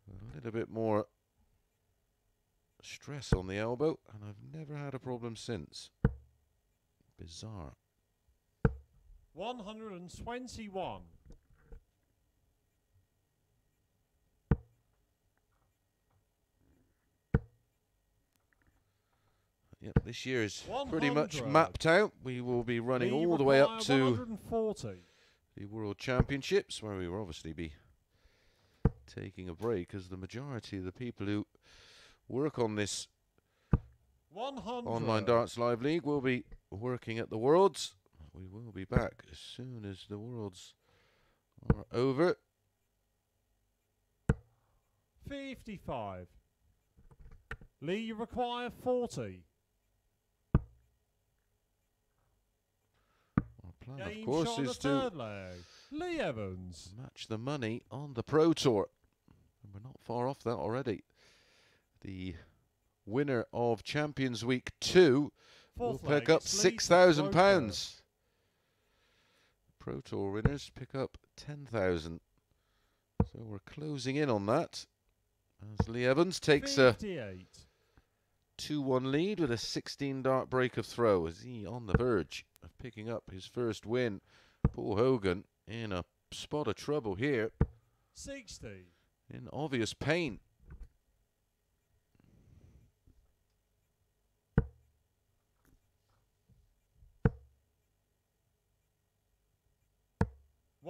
a little bit more stress on the elbow, and I've never had a problem since. Bizarre. 121. Yep, this year is pretty much 100. mapped out. We will be running Lee all the way up require to 140. the World Championships, where we will obviously be taking a break, as the majority of the people who work on this 100. online darts live league will be working at the Worlds. We will be back as soon as the Worlds are over. 55. Lee, you require 40. Our plan, Game of course, shot on is the to third leg. Lee Evans. match the money on the Pro Tour. And we're not far off that already. The winner of Champions Week 2 will Fourth leg, pick up it's Lee to £6,000. Pro Tour winners pick up 10,000. So we're closing in on that, as Lee Evans takes 58. a 2-1 lead with a 16 dart break of throw. Is he on the verge of picking up his first win? Paul Hogan in a spot of trouble here, 60. in obvious pain.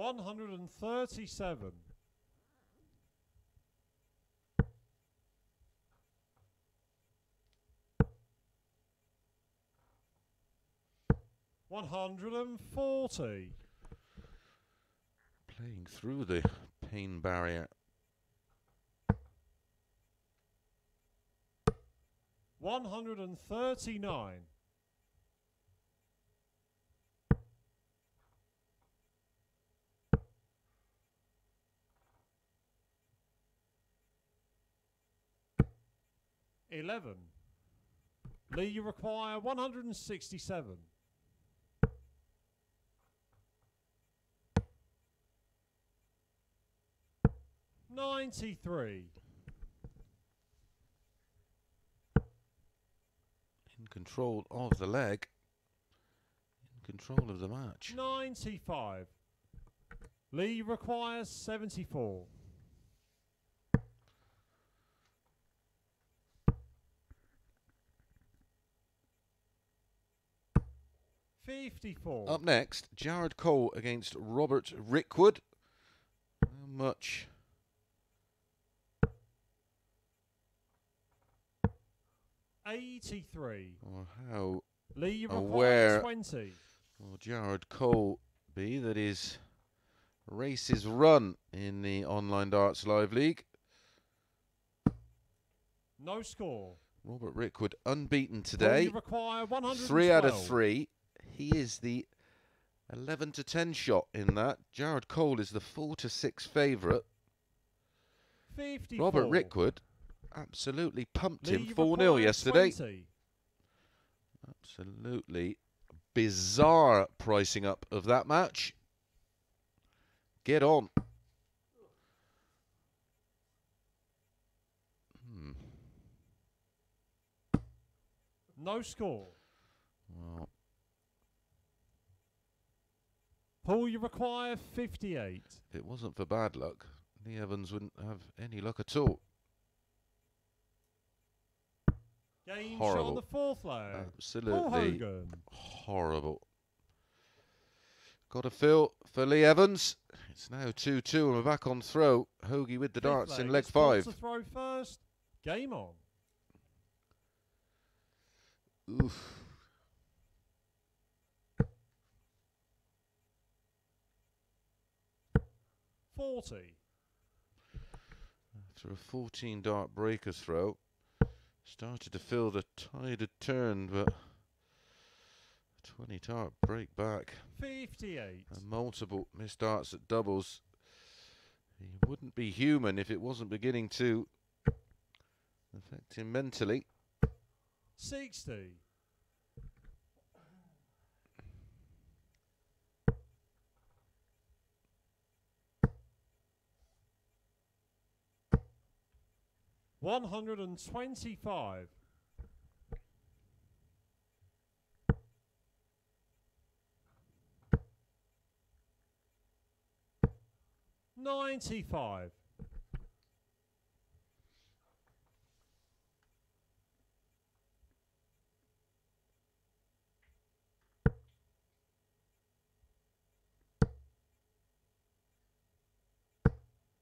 $137. $140. Playing through the pain barrier. 139. $11. Lee, you require 167. 93. In control of the leg. In control of the match. 95. Lee requires 74. 54. Up next, Jared Cole against Robert Rickwood. How much? 83. Or how Lee aware requires 20. will Jared Cole be that his race is run in the Online Darts Live League? No score. Robert Rickwood unbeaten Lee today. require 112. 3 out of 3. He is the 11 to 10 shot in that. Jared Cole is the 4 to 6 favourite. 54. Robert Rickwood absolutely pumped him Lee 4-0 requires yesterday. 20. Absolutely bizarre pricing up of that match. Get on. No score. Well, Paul, you require 58. if it wasn't for bad luck, Lee Evans wouldn't have any luck at all. Game Horrible. shot on the fourth leg. Paul Absolutely Hogan. horrible. Got a fill for Lee Evans. It's now 2-2 and we're back on throw. Hoagie with the Fifth darts in leg, leg it's Paul 5. to throw first. Game on. Oof. $40. After a 14 dart breaker throw, Started to feel the tide had turned, but 20 dart break back. 58. And multiple missed darts at doubles. He wouldn't be human if it wasn't beginning to affect him mentally. 60. $125. 95.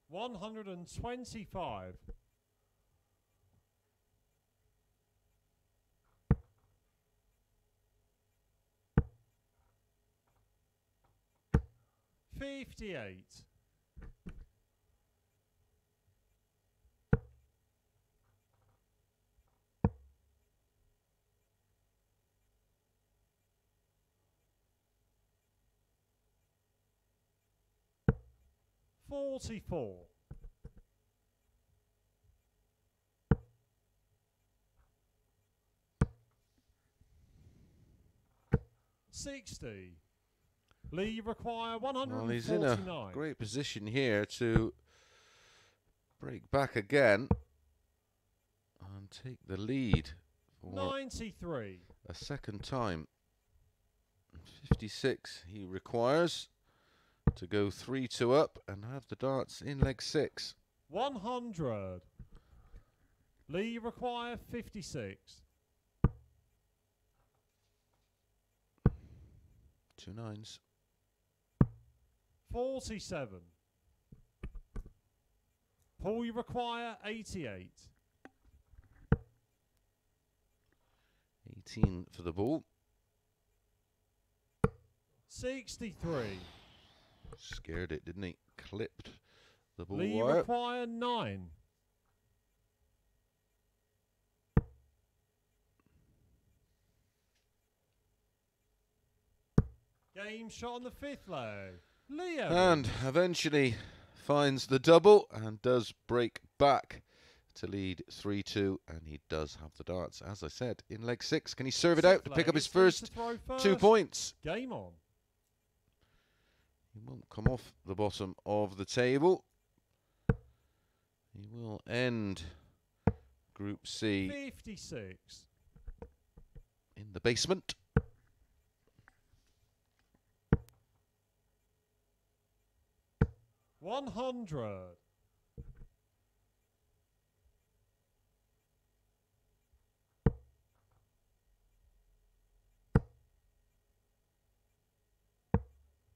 125. 58. 44. 60. Lee, you require 149. Well, he's in a great position here to break back again and take the lead for 93. a second time. 56 he requires to go 3-2 up and have the darts in leg 6. 100. Lee, you require 56. 2 nines. 47. Paul, you require 88. 18 for the ball. 63. Scared it, didn't he? Clipped the ball Lee, you wire. require 9. Game shot on the 5th leg. Lee Evans. And eventually finds the double and does break back to lead 3-2, and he does have the darts, as I said, in leg 6. Can he serve it out to pick up his first 2 points? Game on. He won't come off the bottom of the table. He will end Group C 56. in the basement. 100.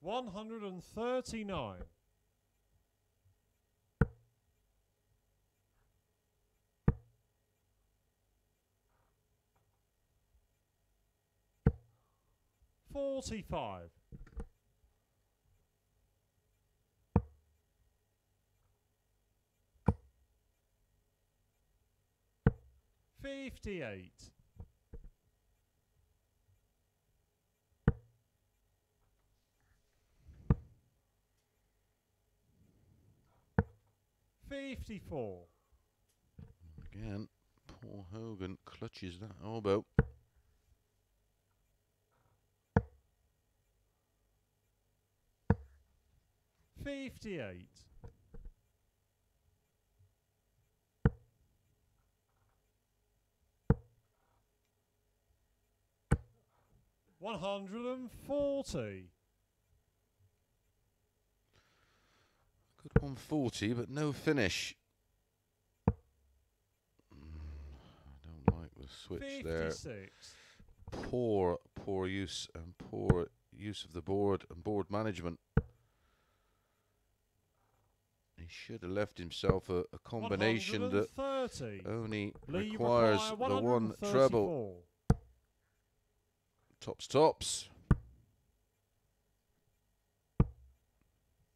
139. 45. 58. 54. Again, poor Hogan clutches that elbow. 58. 140. Good 140, but no finish. I don't like the switch 56. there. Poor use and poor use of the board and board management. He should have left himself a combination that only requires the one treble. Tops.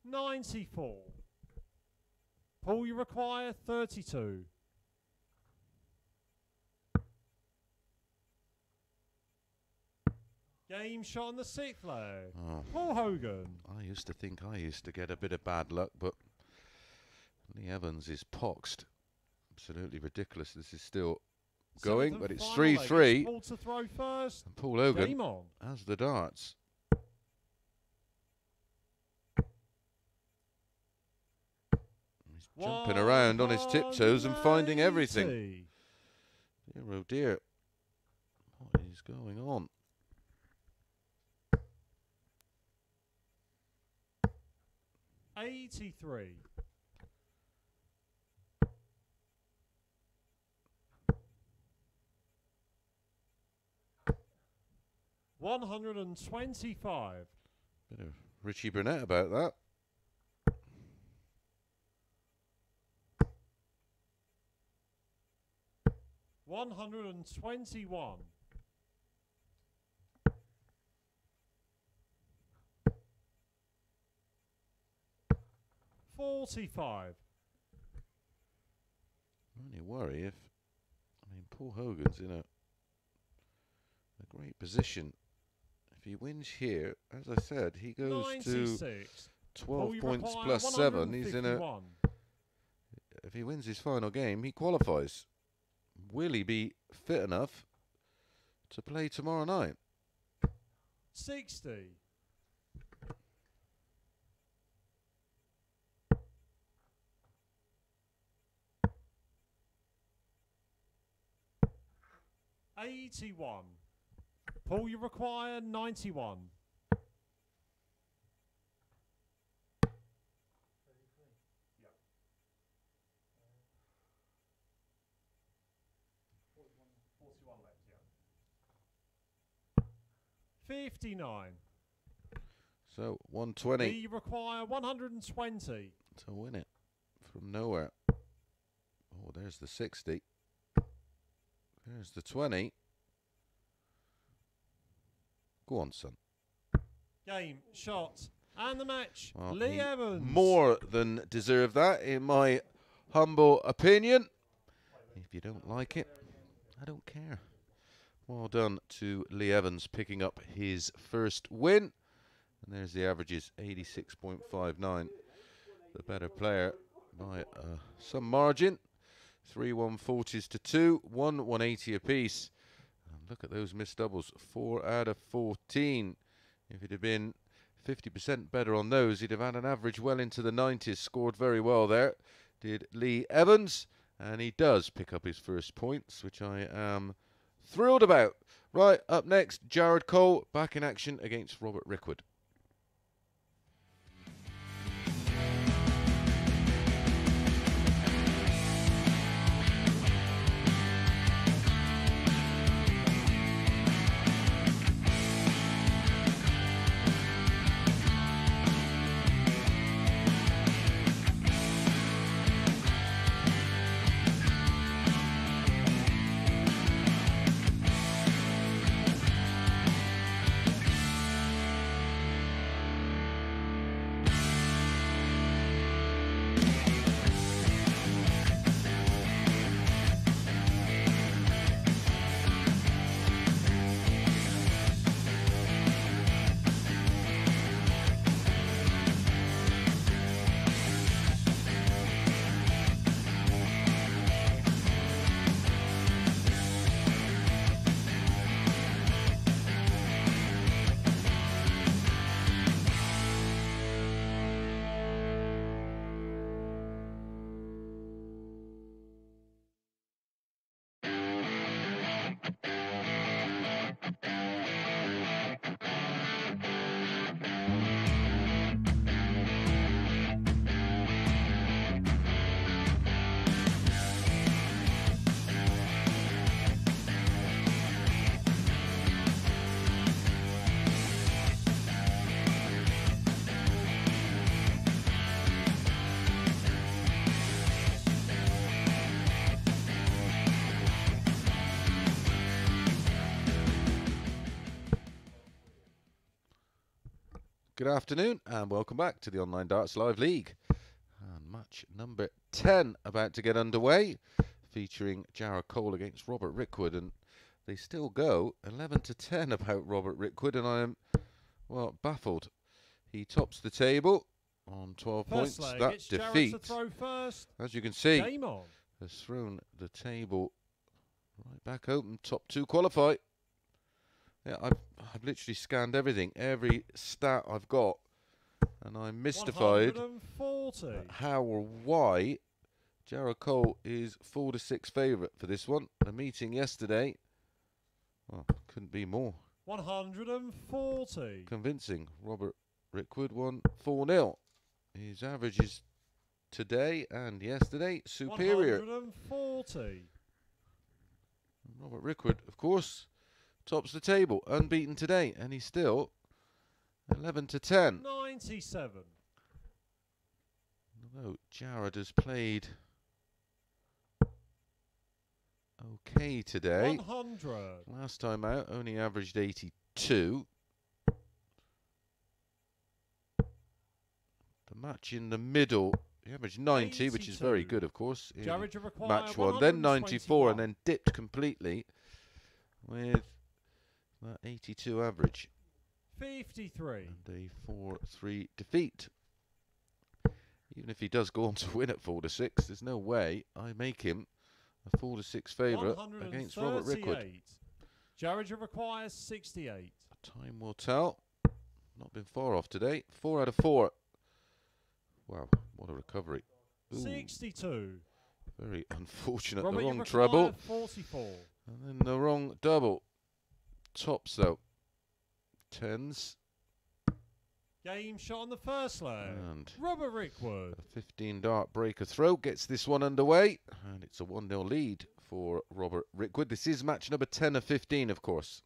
94. Paul, you require 32. Game shot on the 6th leg. Oh. Paul Hogan. I used to think I used to get a bit of bad luck, but Lee Evans is poxed. Absolutely ridiculous. This is still going, but it's 3-3. Paul to throw first. And Paul Hogan Game on. has the darts. He's jumping around on his tiptoes and finding everything. Dear, oh dear. What is going on? $83. $125. Bit of Richie Burnett about that. $121. $45. Only worry if, Paul Hogan's in a great position. If he wins here, as I said, he goes 96. to 12 points plus 7. He's in a. If he wins his final game, he qualifies. Will he be fit enough to play tomorrow night? 60. $81. Paul, you require 91. $59. So 120 You require 120. to win it from nowhere. Oh, there's the 60. There's the 20. Go on, son. Game, shot, and the match. Well, Lee Evans. More than deserve that, in my humble opinion. If you don't like it, I don't care. Well done to Lee Evans picking up his first win. And there's the averages, 86.59. The better player by some margin. 3 140s to 2, 1 180 apiece. And look at those missed doubles, 4 out of 14. If it had been 50% better on those, he'd have had an average well into the 90s. Scored very well there, did Lee Evans. And he does pick up his first points, which I am thrilled about. Right, up next, Jared Cole back in action against Robert Rickwood. Good afternoon and welcome back to the Online Darts Live League. And match number 10 about to get underway, featuring Jared Cole against Robert Rickwood. And they still go 11 to 10 about Robert Rickwood, and I am, well, baffled. He tops the table on 12 First points. leg, That it's Jared to defeat, throw first. as you can see, Game on. has thrown the table right back open. Top 2 qualify. Yeah, I've literally scanned everything, every stat I've got, and I'm mystified 140. how or why Jared Cole is 4 to 6 favourite for this one. The meeting yesterday, well, couldn't be more 140. convincing. Robert Rickwood won 4-0. His averages today and yesterday superior. 140. Robert Rickwood, of course, tops the table, unbeaten today, and he's still 11 to 10. 97. Although Jared has played okay today. 100. Last time out, only averaged 82. The match in the middle, he averaged 90, which is very 82. good, of course, in Jared, you require match 1. Then 94, and 121. then dipped completely with that 82 average. 53. And a 4-3 defeat. Even if he does go on to win at 4 to 6, there's no way I make him a 4 to 6 favourite against Robert Rickwood. Jared, you require 68. Time will tell. Not been far off today. 4 out of 4. Wow, what a recovery. Ooh, 62. very unfortunate. Robert, The you wrong require treble. 44. And then the wrong double. Tops though. Tens. Game shot on the first leg. And Robert Rickwood. a 15 dart breaker throw gets this one underway. And it's a 1-0 lead for Robert Rickwood. This is match number 10 of 15, of course.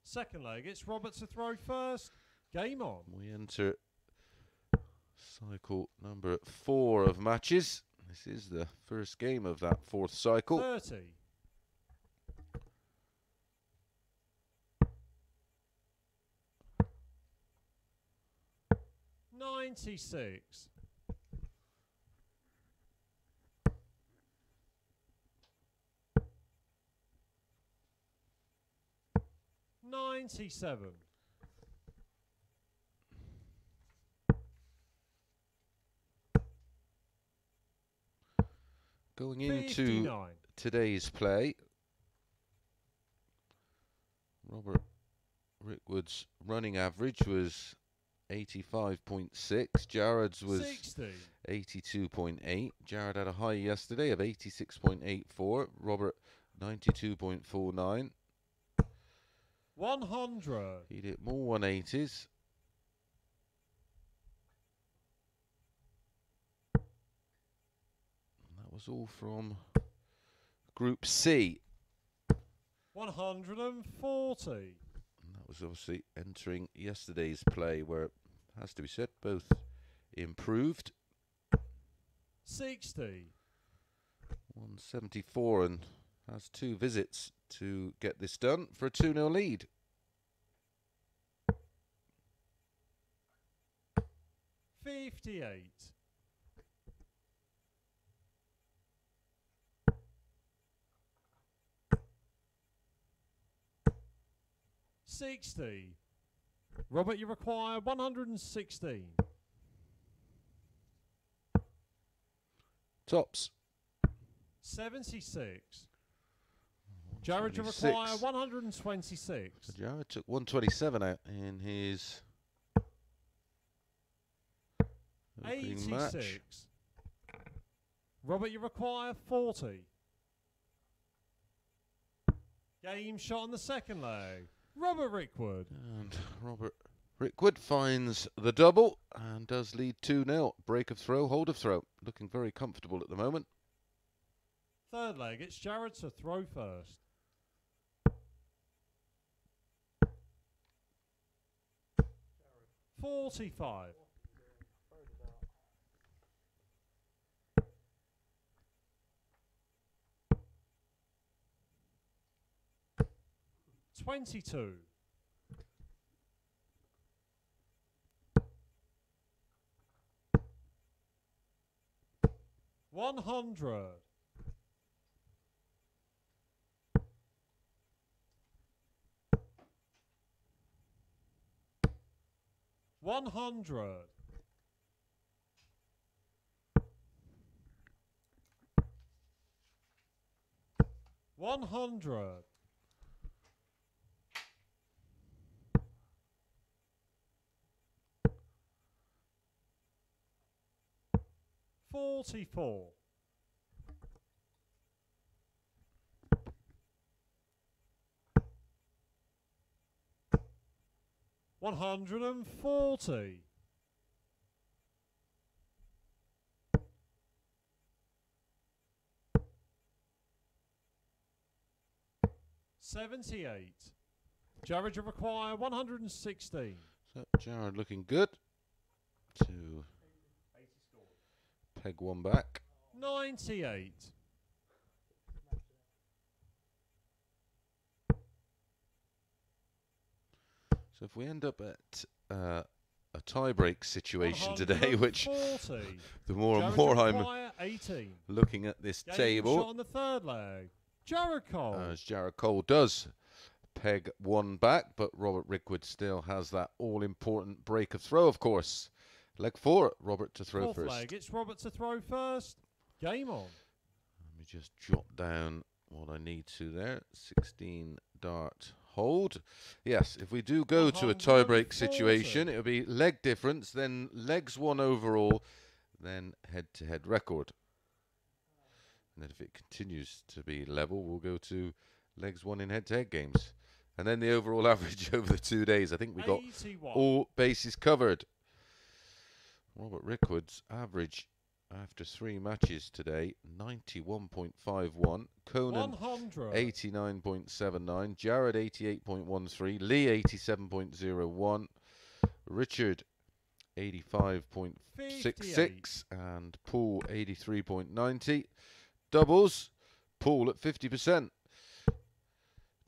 Second leg, it's Robert to throw first. Game on. We enter cycle number 4 of matches. This is the first game of that 4th cycle. 30. 96. 97. Going into 59. today's play, Robert Rickwood's running average was 85.6. Jared's was 60. 82.8. Jared had a high yesterday of 86.84. Robert 92.49. 100. He'd hit more 180s. And that was all from Group C. 140. And that was obviously entering yesterday's play, where, it has to be said, both improved. 60. 174, and has 2 visits to get this done for a 2-0 lead. 58. 60. Robert, you require 116. Tops. 76. Jared, you require 126. So Jared took 127 out in his opening match. 86. Robert, you require 40. Game shot on the second leg. Robert Rickwood. And Robert Rickwood finds the double and does lead 2-0. Break of throw, hold of throw. Looking very comfortable at the moment. Third leg, it's Jared to throw first. $45. 22. 100. 100. 100. 44. 140. 78. Jared, you require 116. So Jared looking good to peg one back. 98. So if we end up at a tie-break situation today, which the more and more I'm 18. looking at this table, shot on the third leg. Jared Cole. as Jared Cole does peg one back, but Robert Rickwood still has that all-important break of throw, of course. Leg 4, Robert to throw Fourth first. leg, it's Robert to throw first. Game on. Let me just jot down what I need to there. 16 dart hold. Yes, if we do go to a tie-break situation, it'll be leg difference, then legs 1 overall, then head-to-head record. And then if it continues to be level, we'll go to legs 1 in head-to-head games. And then the overall average over the 2 days. I think we got 81. all bases covered. Robert Rickwood's average after 3 matches today, 91.51. Conan, 100. 89.79. Jared, 88.13. Lee, 87.01. Richard, 85.66. And Paul, 83.90. Doubles, Paul at 50%.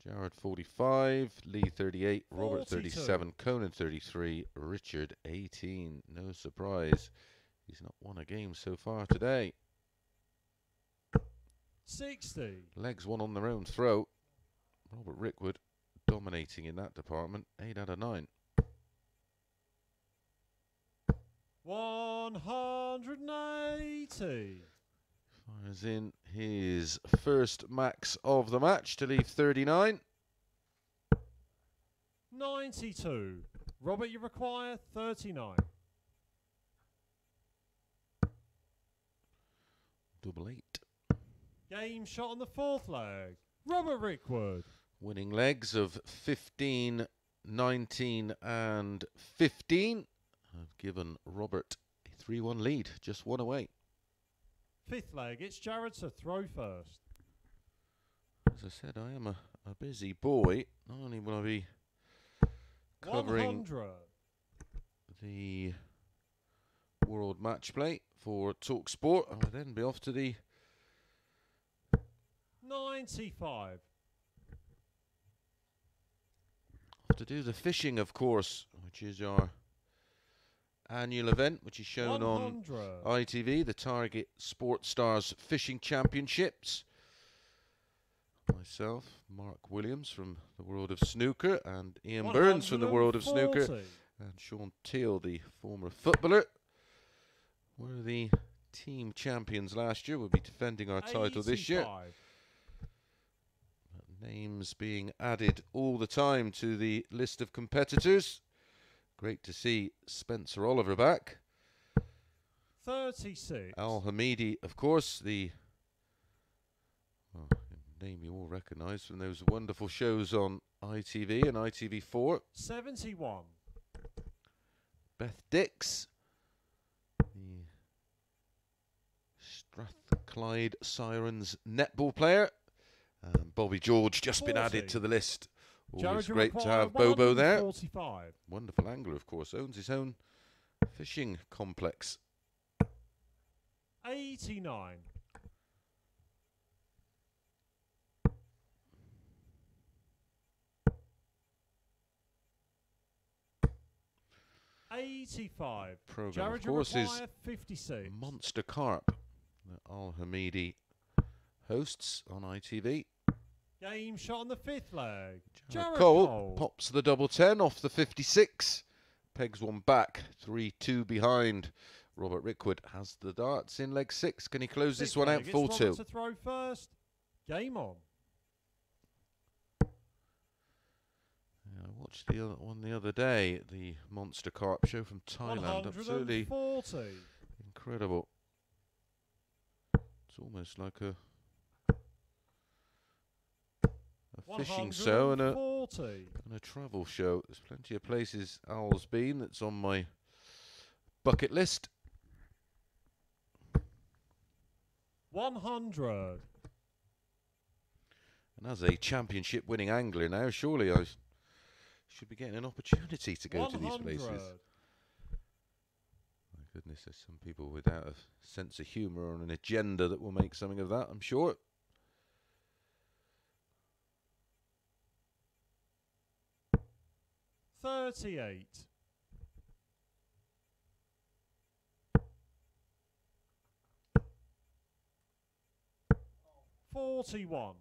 Jared 45, Lee 38, Robert 37, Conan 33, Richard 18. No surprise, he's not won a game so far today. 60. Legs 1 on their own throw. Robert Rickwood dominating in that department. 8 out of 9. 180. Fires in his first max of the match to leave 39. 92. Robert, you require 39. Double 8. Game shot on the fourth leg. Robert Rickwood. Winning legs of 15, 19 and 15 have given Robert a 3-1 lead, just 1 away. Fifth leg, it's Jared to throw first. As I said, I am a busy boy. Not only will I be covering 100. the World Match Play for Talk Sport, I will then be off to the 95. off to do the fishing, of course, which is our annual event, which is shown 100. on ITV, the Target Sports Stars Fishing Championships. Myself, Mark Williams from the world of snooker, and Ian Burns from the world of snooker, and Sean Teal, the former footballer, were the team champions last year. We'll be defending our title this year. Names being added all the time to the list of competitors. Great to see Spencer Oliver back. 36. Al Hamidi, of course, the name you all recognise from those wonderful shows on ITV and ITV4. 71. Beth Dix, the Strathclyde Sirens netball player. Bobby George just 40. been added to the list. Always Jared, great to have Bobo there. 145. Wonderful angler, of course. Owns his own fishing complex. 89. 85. Program, Jared, of course, is 56. Monster Carp that Al Hamidi hosts on ITV. Game shot on the fifth leg. Jared Cole pops the double 10 off the 56. pegs one back. 3-2 behind. Robert Rickwood has the darts in leg 6. Can he close this one out? 4-2. Robert to throw first. Game on. Yeah, I watched the other one the other day, the Monster Carp show from Thailand. Absolutely incredible. It's almost like a fishing show and a travel show. There's plenty of places Owl's been that's on my bucket list. 100. And as a championship winning angler now, surely I should be getting an opportunity to go to these places. My goodness, there's some people without a sense of humour or an agenda that will make something of that, I'm sure. $38. 41.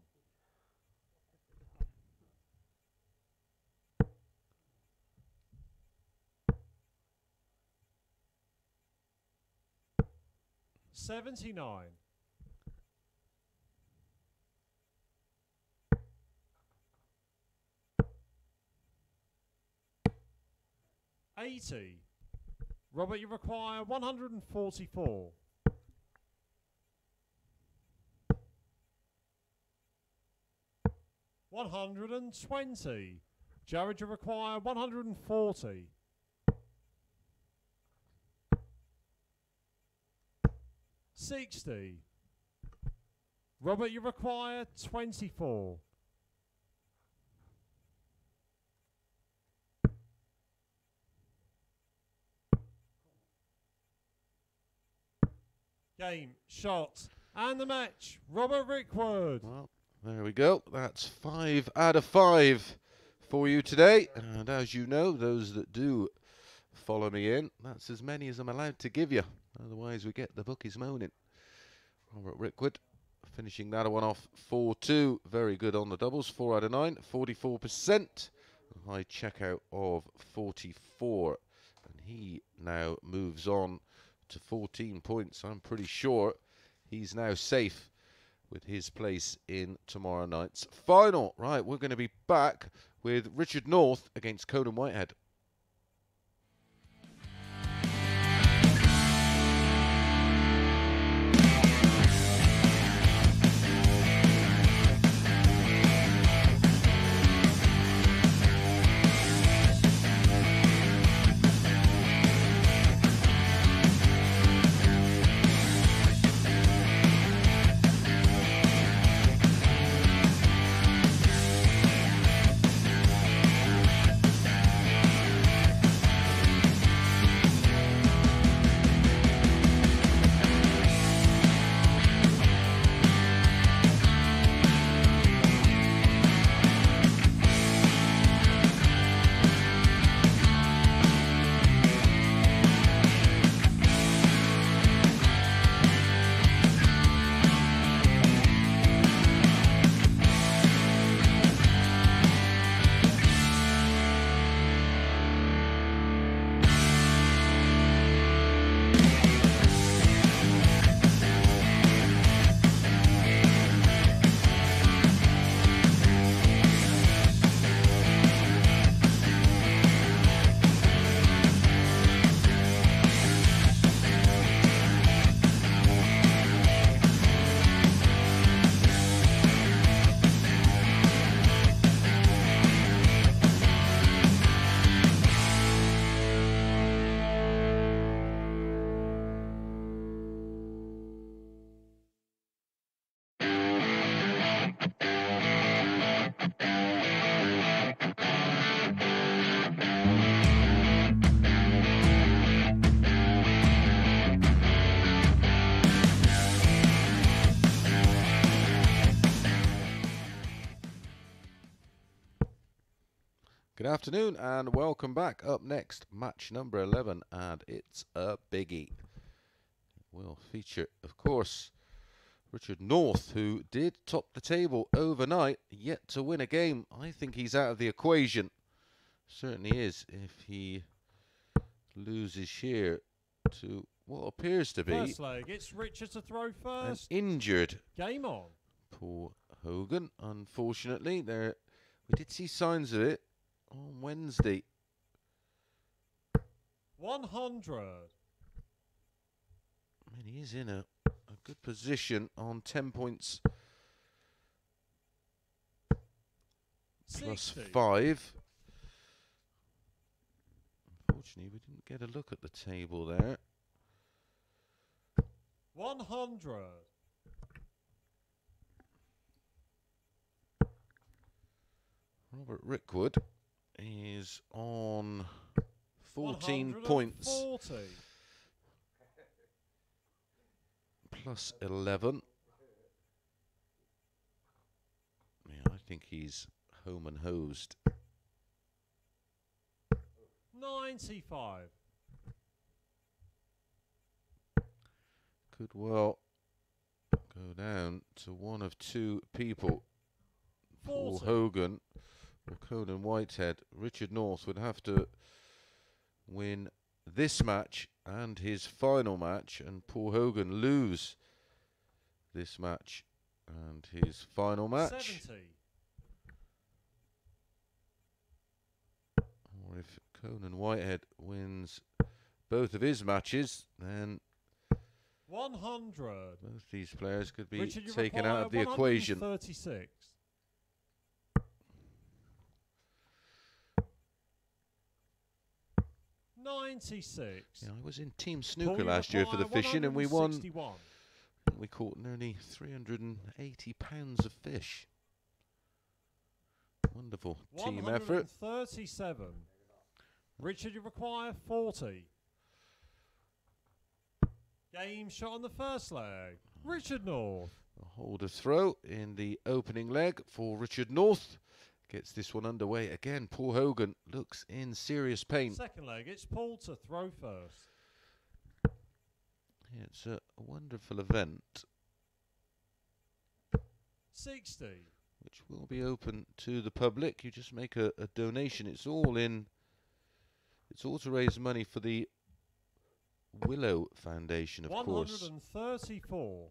79. 80. Robert, you require 144. 120. Jared, you require 140. 60. Robert, you require 24. Game, shot, and the match. Robert Rickwood. Well, there we go. That's 5 out of 5 for you today. And as you know, those that do follow me in, that's as many as I'm allowed to give you. Otherwise, we get the bookies moaning. Robert Rickwood finishing that one off 4-2. Very good on the doubles. 4 out of 9. 44%. A high checkout of 44. And he now moves on to 14 points. I'm pretty sure he's now safe with his place in tomorrow night's final. Right, we're going to be back with Richard North against Conan Whitehead. Good afternoon and welcome back. Up next, match number 11, and it's a biggie. We'll feature, of course, Richard North, who did top the table overnight, yet to win a game. I think he's out of the equation. Certainly is if he loses here to what appears to be First leg, it's Richard to throw an first. injured Game on. Paul Hogan. Unfortunately, we did see signs of it on Wednesday. 100. I mean, he is in a good position on 10 points plus 60. 5. Unfortunately, we didn't get a look at the table there. 100. Robert Rickwood is on 14 points 140. plus 11. Yeah, I think he's home and hosed. 95. Could well go down to one of two people. 40. Paul Hogan or Conan Whitehead. Richard North would have to win this match and his final match, and Paul Hogan lose this match and his final match. 70. Or if Conan Whitehead wins both of his matches, then 100. both these players could be Richard, taken out of the equation. 36. 96. Yeah, I was in Team Snooker last year for the fishing, and we won. We caught nearly £380 of fish. Wonderful team effort. 137. Richard, you require 40. Game shot on the first leg. Richard North. A holder throw in the opening leg for Richard North. Gets this one underway again. Paul Hogan looks in serious pain. Second leg, it's Paul to throw first. Yeah, it's a wonderful event, 60. which will be open to the public. You just make a donation. It's all to raise money for the Willow Foundation, of course. 134.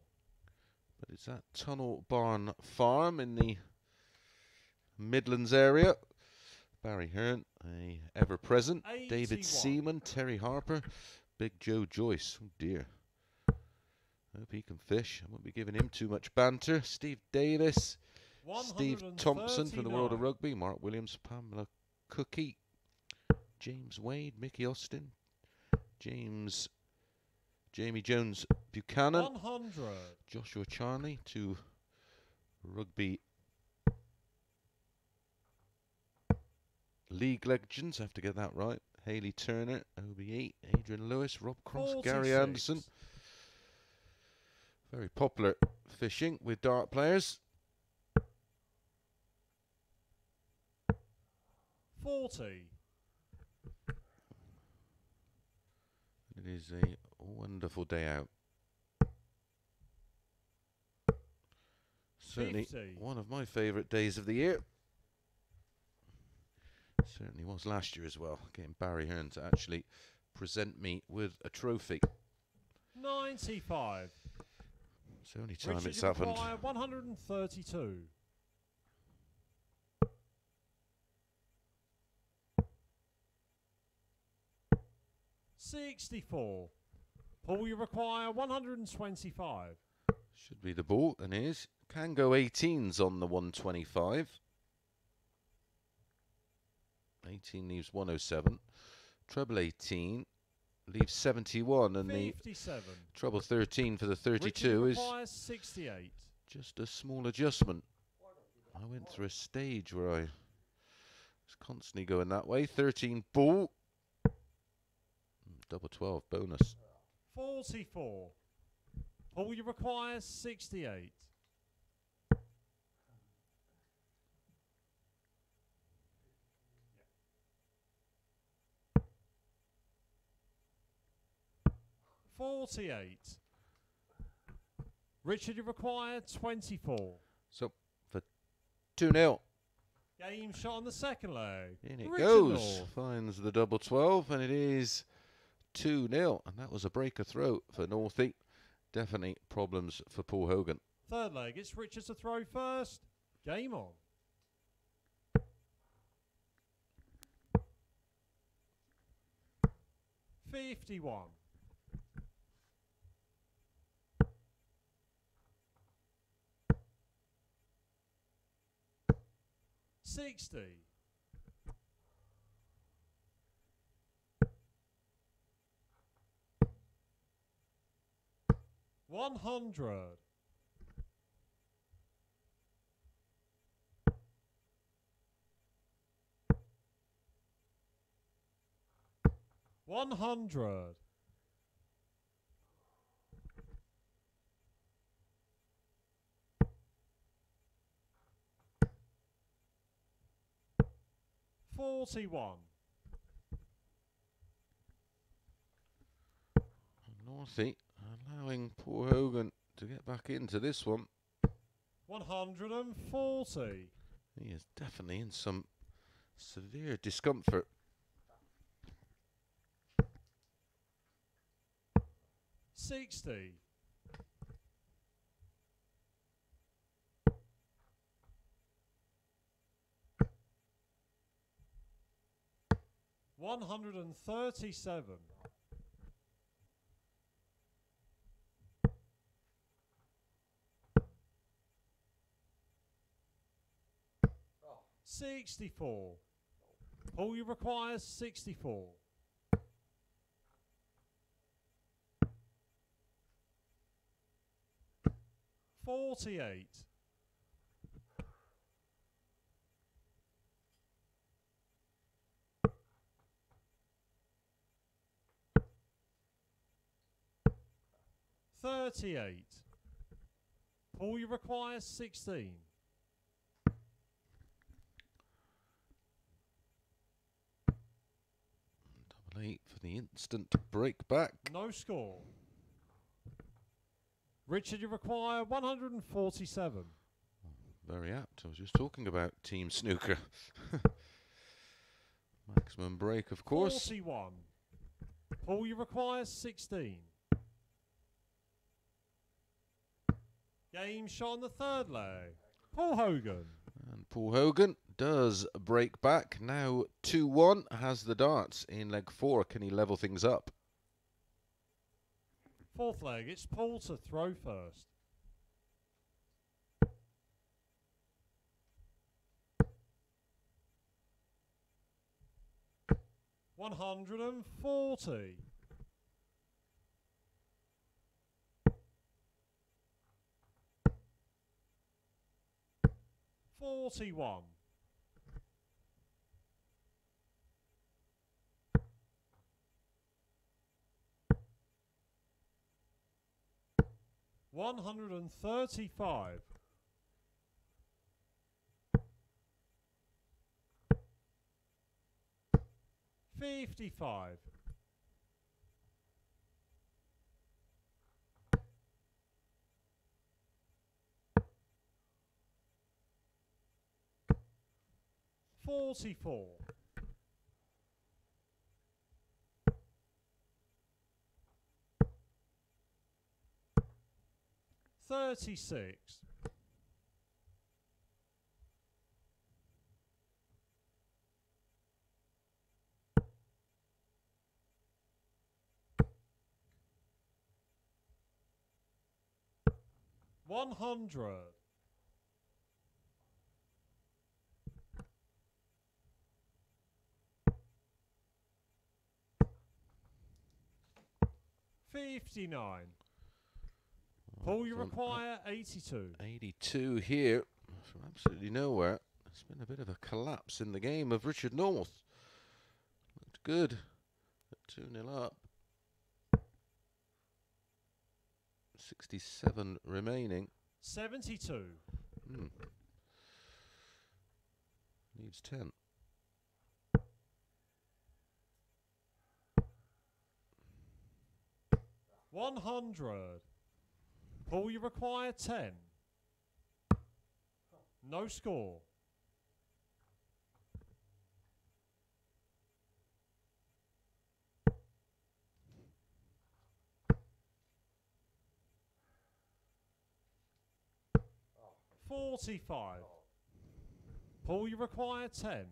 But it's at Tunnel Barn Farm in the Midlands area. Barry Hearn, a ever-present. 81. David Seaman, Terry Harper, Big Joe Joyce. Oh dear. Hope he can fish. I won't be giving him too much banter. Steve Davis, Steve Thompson from the world of rugby, Mark Williams, Pamela Cookie, James Wade, Mickey Austin, Jamie Jones Buchanan, 100. Joshua Charnley, two rugby league legends, I have to get that right. Haley Turner, OB8, Adrian Lewis, Rob Cross, 46. Gary Anderson. Very popular fishing with dart players. 40. It is a wonderful day out. Certainly 50. one of my favourite days of the year. Certainly was last year as well, getting Barry Hearn to actually present me with a trophy. 95. It's the only time Richard, it's you happened. require 132. 64. Paul, you require 125. Should be the ball, and is. Can go 18s on the 125. 18 leaves 107. Treble 18 leaves 71, and 57. the treble 13 for the 32 Richard is requires 68. just a small adjustment. I went through a stage where I was constantly going that way. 13 ball. Double 12 bonus. 44. Paul, you require 68. $48. Richard, you require 24. So for 2-0. Game shot on the second leg. In it Richard goes. North. Finds the double 12, and it is 2-0, and that was a breaker throw for Northey. Definitely problems for Paul Hogan. Third leg, it's Richards to throw first. Game on. $51. 60. 100. 100. 41. Northey allowing Paul Hogan to get back into this one. 140. He is definitely in some severe discomfort. 60. 137. 64. All you require is 64. 48. 38. All you require is 16. Double 8 for the instant break back. No score. Richard, you require 147. Very apt. I was just talking about team snooker. Maximum break, of course. 41. All you require 16. Game shot on the third leg. Paul Hogan. And Paul Hogan does break back. Now 2-1. Has the darts in leg 4. Can he level things up? Fourth leg, it's Paul to throw first. $140. 41. 135. 55. 44. 36. 100. 59. Paul, you require 82. 82 here from absolutely nowhere. It's been a bit of a collapse in the game of Richard North. Looked good at 2-0 up. 67 remaining. 72. Needs 10. 100. Paul, you require 10. No score. 45. Paul, you require 10.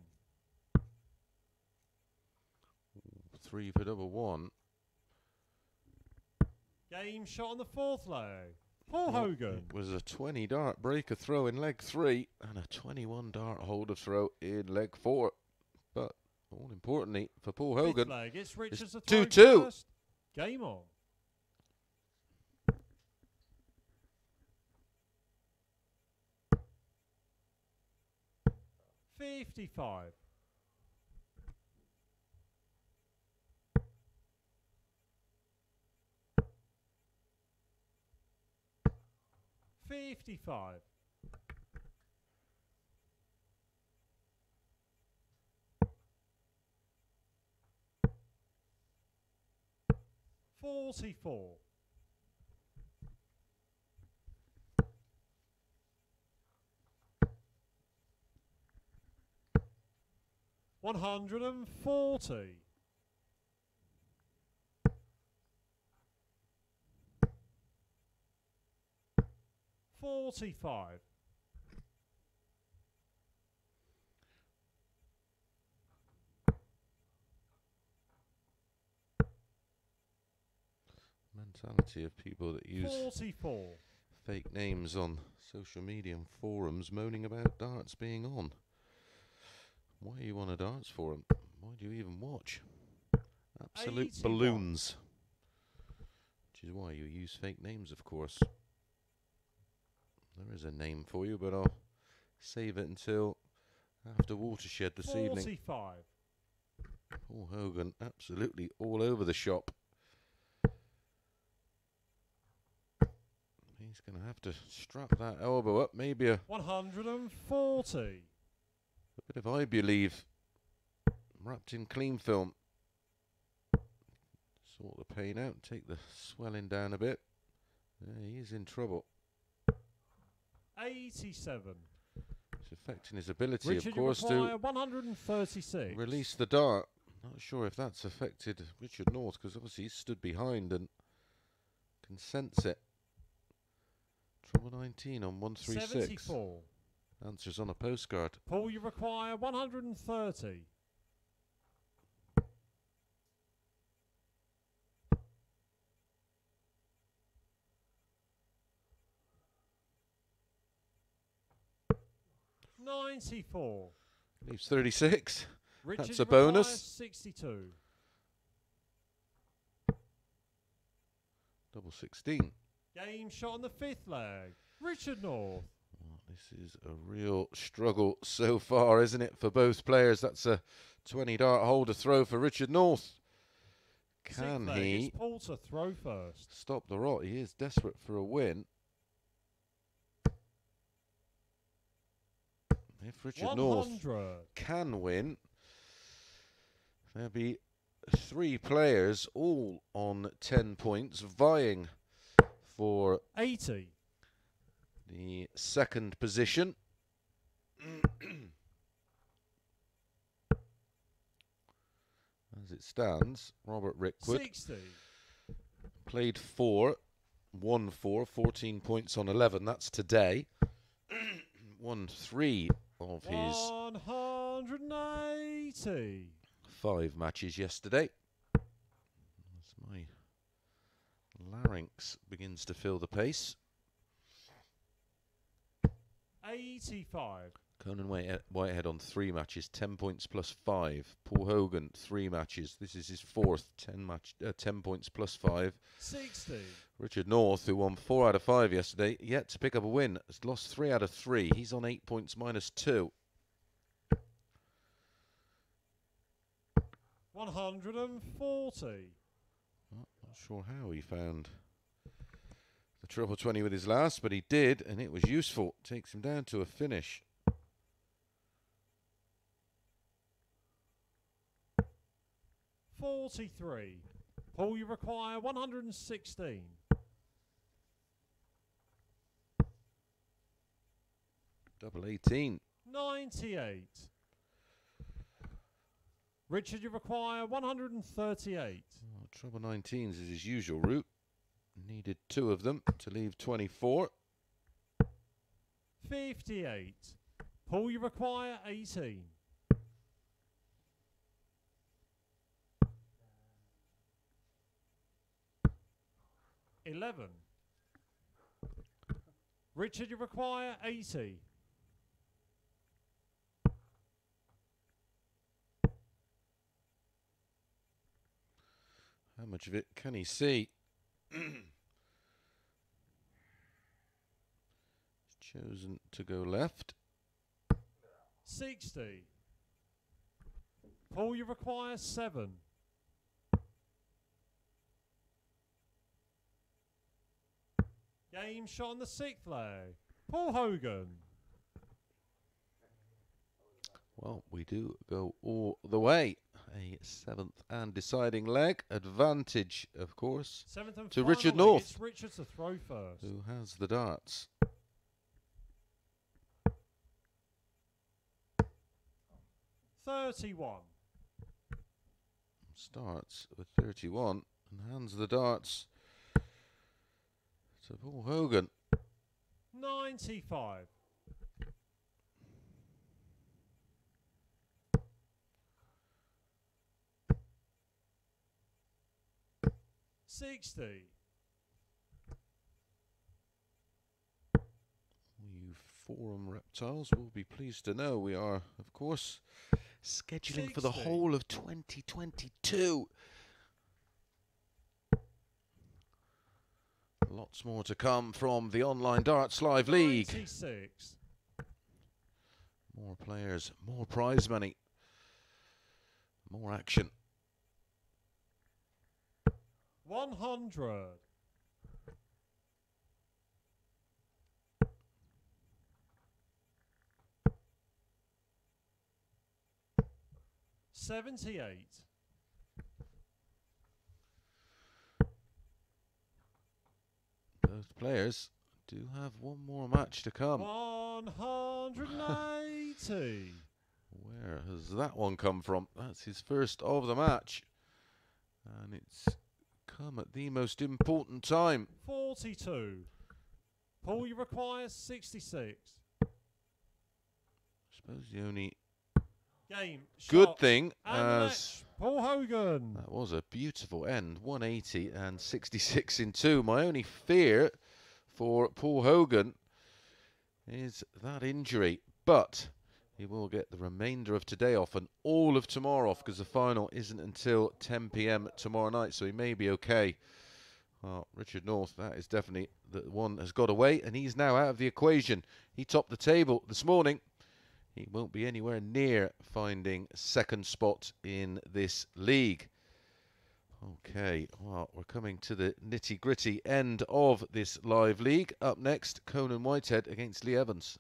3 for double 1. Game shot on the 4th leg. Paul Hogan. It was a 20 dart breaker throw in leg 3 and a 21 dart holder throw in leg 4. But all importantly for Paul Hogan, 5th leg. It's Richards it's to throw 2-2. first. Game on. $55. 55. 44. 140. 45. 'Mentality of people that use 44. fake names on social media and forums moaning about darts being on. Why are you on a darts forum? Why do you even watch? Absolute 81. balloons. Which is why you use fake names, of course. There is a name for you, but I'll save it until after Watershed this evening. 45. Paul Hogan absolutely all over the shop. He's going to have to strap that elbow up. Maybe a 140. bit of Ibuleave wrapped in clean film. Sort the pain out, take the swelling down a bit. Yeah, he is in trouble. 87. It's affecting his ability, Richard, of course, you to require 136. release the dart. Not sure if that's affected Richard North, because obviously he's stood behind and can sense it. Trouble 19 on 136. 74. Answers on a postcard. Paul, you require 130. 94. Leaves 36. Richard, That's a you require bonus. 62. Double 16. Game shot on the 5th leg. Richard North. Well, this is a real struggle so far, isn't it, for both players? That's a 20 dart holder throw for Richard North. Can 6th leg. he It's Paul to throw first. stop the rot? He is desperate for a win. If Richard North 100. can win, there'll be 3 players all on 10 points vying for 80. the 2nd position. As it stands, Robert Rickwood 60. played 4, won 4, 14 points on 11. That's today. Won 3 of his 180. 5 matches yesterday. As my larynx begins to feel the pace. 85. Conan Whitehead on 3 matches, 10 points plus 5. Paul Hogan, 3 matches. This is his 4th, 10 points plus 5. 60. Richard North, who won 4 out of 5 yesterday, yet to pick up a win, has lost 3 out of 3. He's on 8 points minus 2. 140. Not sure how he found the treble 20 with his last, but he did, and it was useful. Takes him down to a finish. 43. Paul, you require 116. Double 18. 98. Richard, you require 138. Oh, treble 19s is his usual route. Needed 2 of them to leave 24. 58. Paul, you require 18. $11. Richard, you require 80. How much of it can he see? Chosen to go left. 60. Paul, you require 7. Game shot on the 6th leg. Paul Hogan. Well, we do go all the way. A 7th and deciding leg. Advantage, of course, 7th and to final Richard leg. North, It's Richard to throw first. who has the darts. 31. Starts with 31 and hands the darts to Paul Hogan. 95. 60. You forum reptiles will be pleased to know we are, of course, scheduling for the 60. whole of 2022. Lots more to come from the Online Darts Live League. 96. More players, more prize money, more action. 100. 78. Those players do have one more match to come. 180. Where has that one come from? That's his first of the match. And it's come at the most important time. 42. Paul, you require 66. I suppose the only Game. good Shot, thing, and the as match. Paul Hogan. that was a beautiful end, 180 and 66 in 2. My only fear for Paul Hogan is that injury, but he will get the remainder of today off and all of tomorrow off, because the final isn't until 10 p.m. tomorrow night, so he may be okay. Well, Richard North, that is definitely the one has got away, and he's now out of the equation. He topped the table this morning. He won't be anywhere near finding second spot in this league. Okay, well, we're coming to the nitty-gritty end of this live league. Up next, Conan Whitehead against Lee Evans.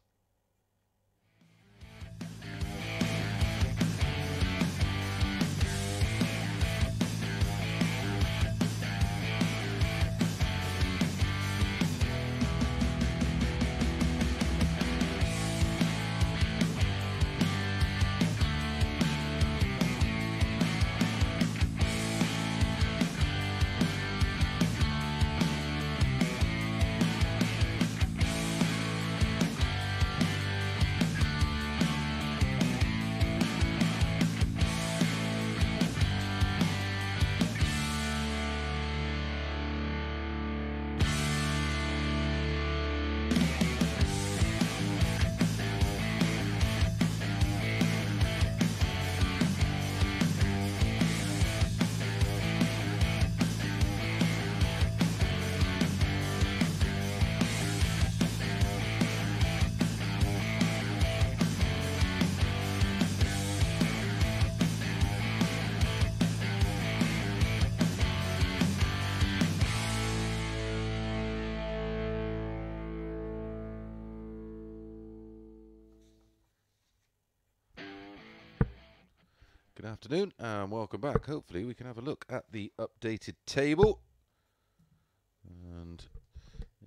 Good afternoon and welcome back. Hopefully we can have a look at the updated table. And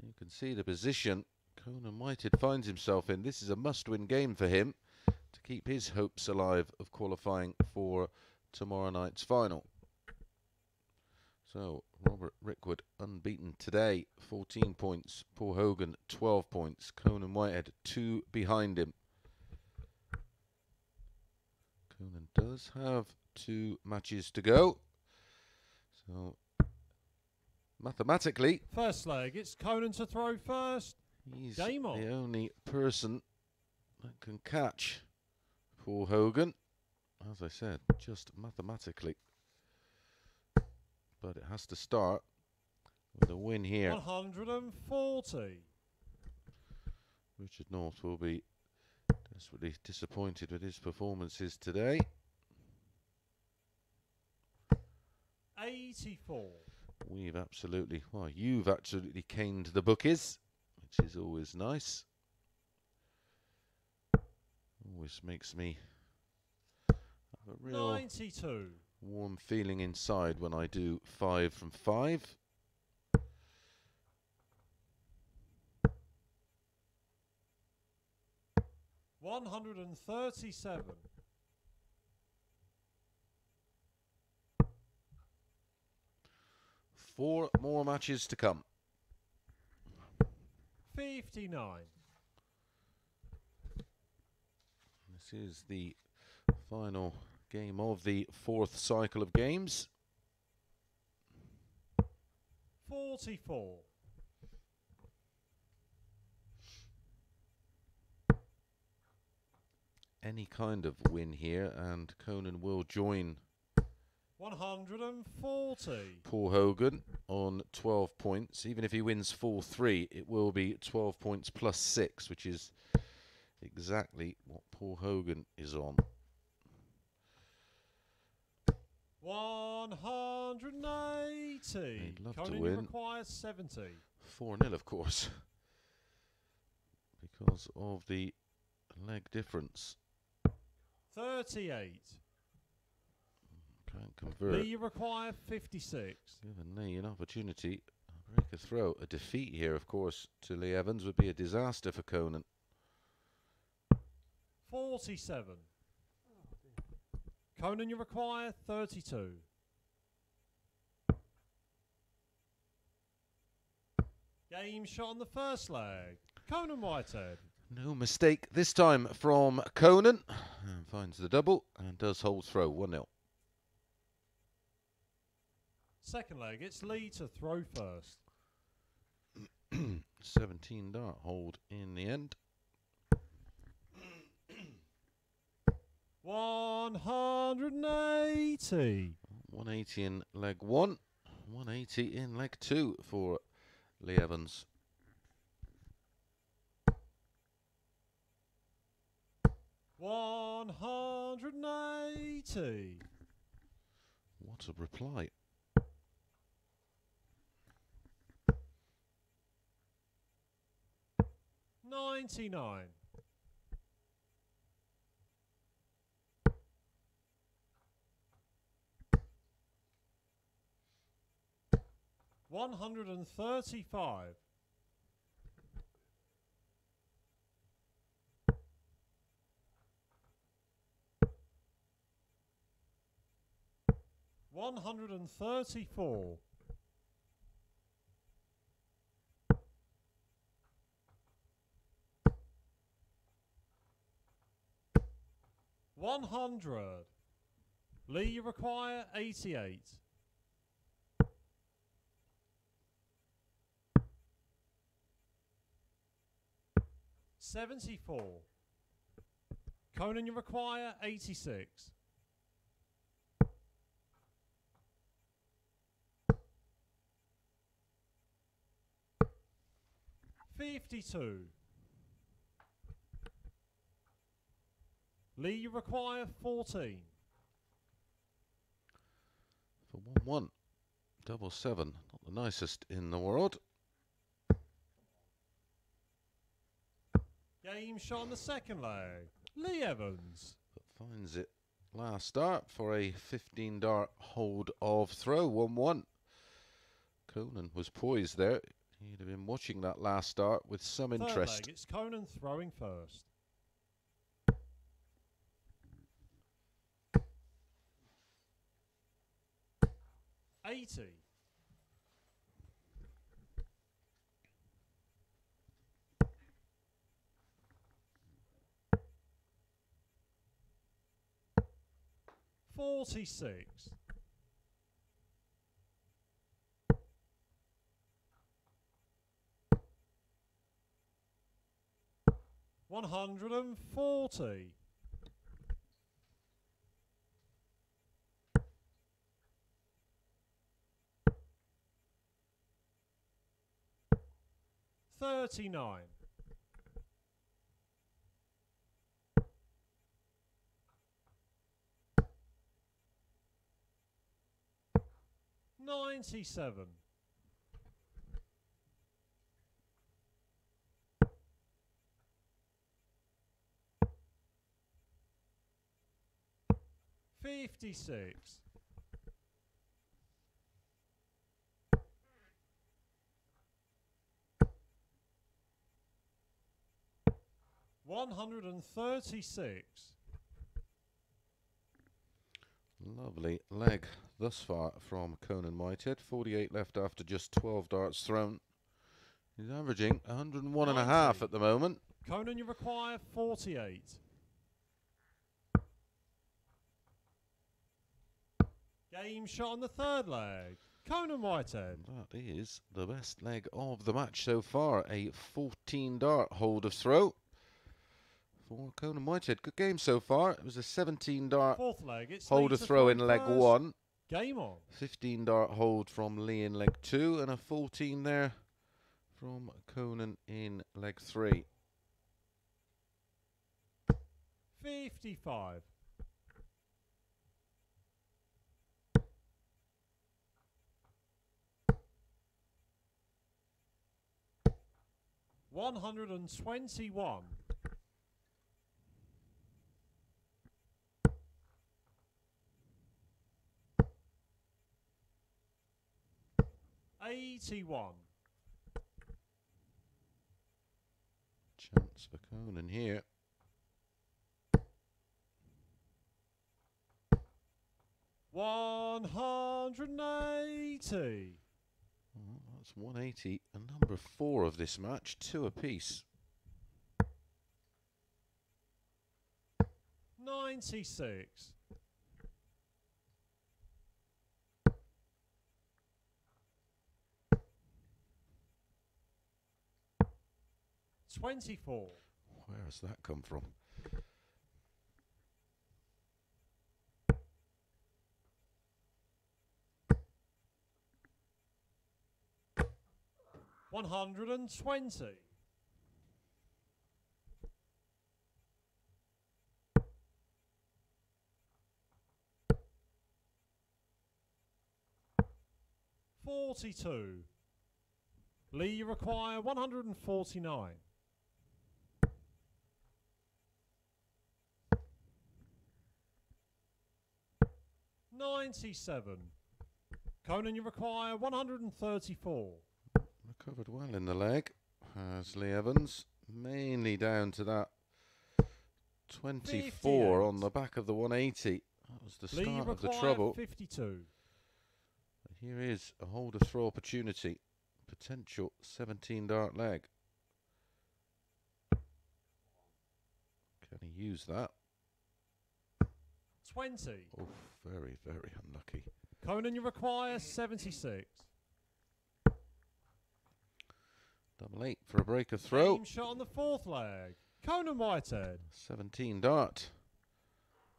you can see the position Conan Whitehead finds himself in. This is a must-win game for him to keep his hopes alive of qualifying for tomorrow night's final. So, Robert Rickwood unbeaten today, 14 points. Paul Hogan, 12 points. Conan Whitehead, 2 behind him. Conan does have 2 matches to go. So, mathematically, First leg, it's Conan to throw first. he's Game on. the only person that can catch Paul Hogan. As I said, just mathematically. But it has to start with a win here. 140. Richard North will be desperately disappointed with his performances today. 84. You've absolutely caned the bookies, which is always nice. Always makes me have a real 92. warm feeling inside when I do 5 from 5. $137. 4 more matches to come. 59. This is the final game of the 4th cycle of games. 44. Any kind of win here, and Conan will join 140. Paul Hogan on 12 points. Even if he wins 4-3, it will be 12 points plus 6, which is exactly what Paul Hogan is on. 180. He'd love to Conan win. requires 70. 4-0, of course, because of the leg difference. 38. Can't convert. Lee require 56. Given Lee an opportunity, break a throw. A defeat here, of course, to Lee Evans would be a disaster for Conan. 47. Conan, you require 32. Game shot on the first leg. Conan Whitehead. No mistake this time from Conan. And finds the double and does hold throw. 1-0. Second leg, it's Lee to throw first. 17 dart hold in the end. 180. 180 in leg 1. 180 in leg 2 for Lee Evans. 180. What a reply. 99. 135. 134. 100. Lee, you require 88. 74. Conan, you require 86. 52. Lee, you require 14. For 1-1. Double 7. Not the nicest in the world. Game shot on the second leg. Lee Evans. But finds it last start for a 15 dart hold of throw. 1-1. Conan was poised there. He'd have been watching that last start with some interest. Third leg, it's Conan throwing first. 80. 46. 140. 39. 97. 56. 136. Lovely leg thus far from Conan Whitehead. 48 left after just 12 darts thrown. He's averaging 101 and a half at the moment. Conan, you require 48. Game shot on the third leg. Conan Whitehead. That is the best leg of the match so far. A 14 dart hold of throw for Conan Whitehead. Good game so far. It was a 17 dart Fourth leg. It's hold of throw in leg 1. Game on. 15 dart hold from Lee in leg 2 and a 14 there from Conan in leg 3. 55. 121. 81. Chance for Conan here. 180. Well, that's 180, and number 4 of this match, 2 apiece. 96. 24. Where has that come from? 120. 42. Lee, you require 149. 97. Conan, you require 134. Recovered well in the leg, has Lee Evans, mainly down to that 24 on the back of the 180. That was the start of the trouble. 52. Here is a hold of throw opportunity, potential 17 dart leg. Can he use that? 20. Oh, very, very unlucky. Conan, you require 76. Double 8 for a break of throw. Game shot on the fourth leg. Conan Whitehead. 17 dart.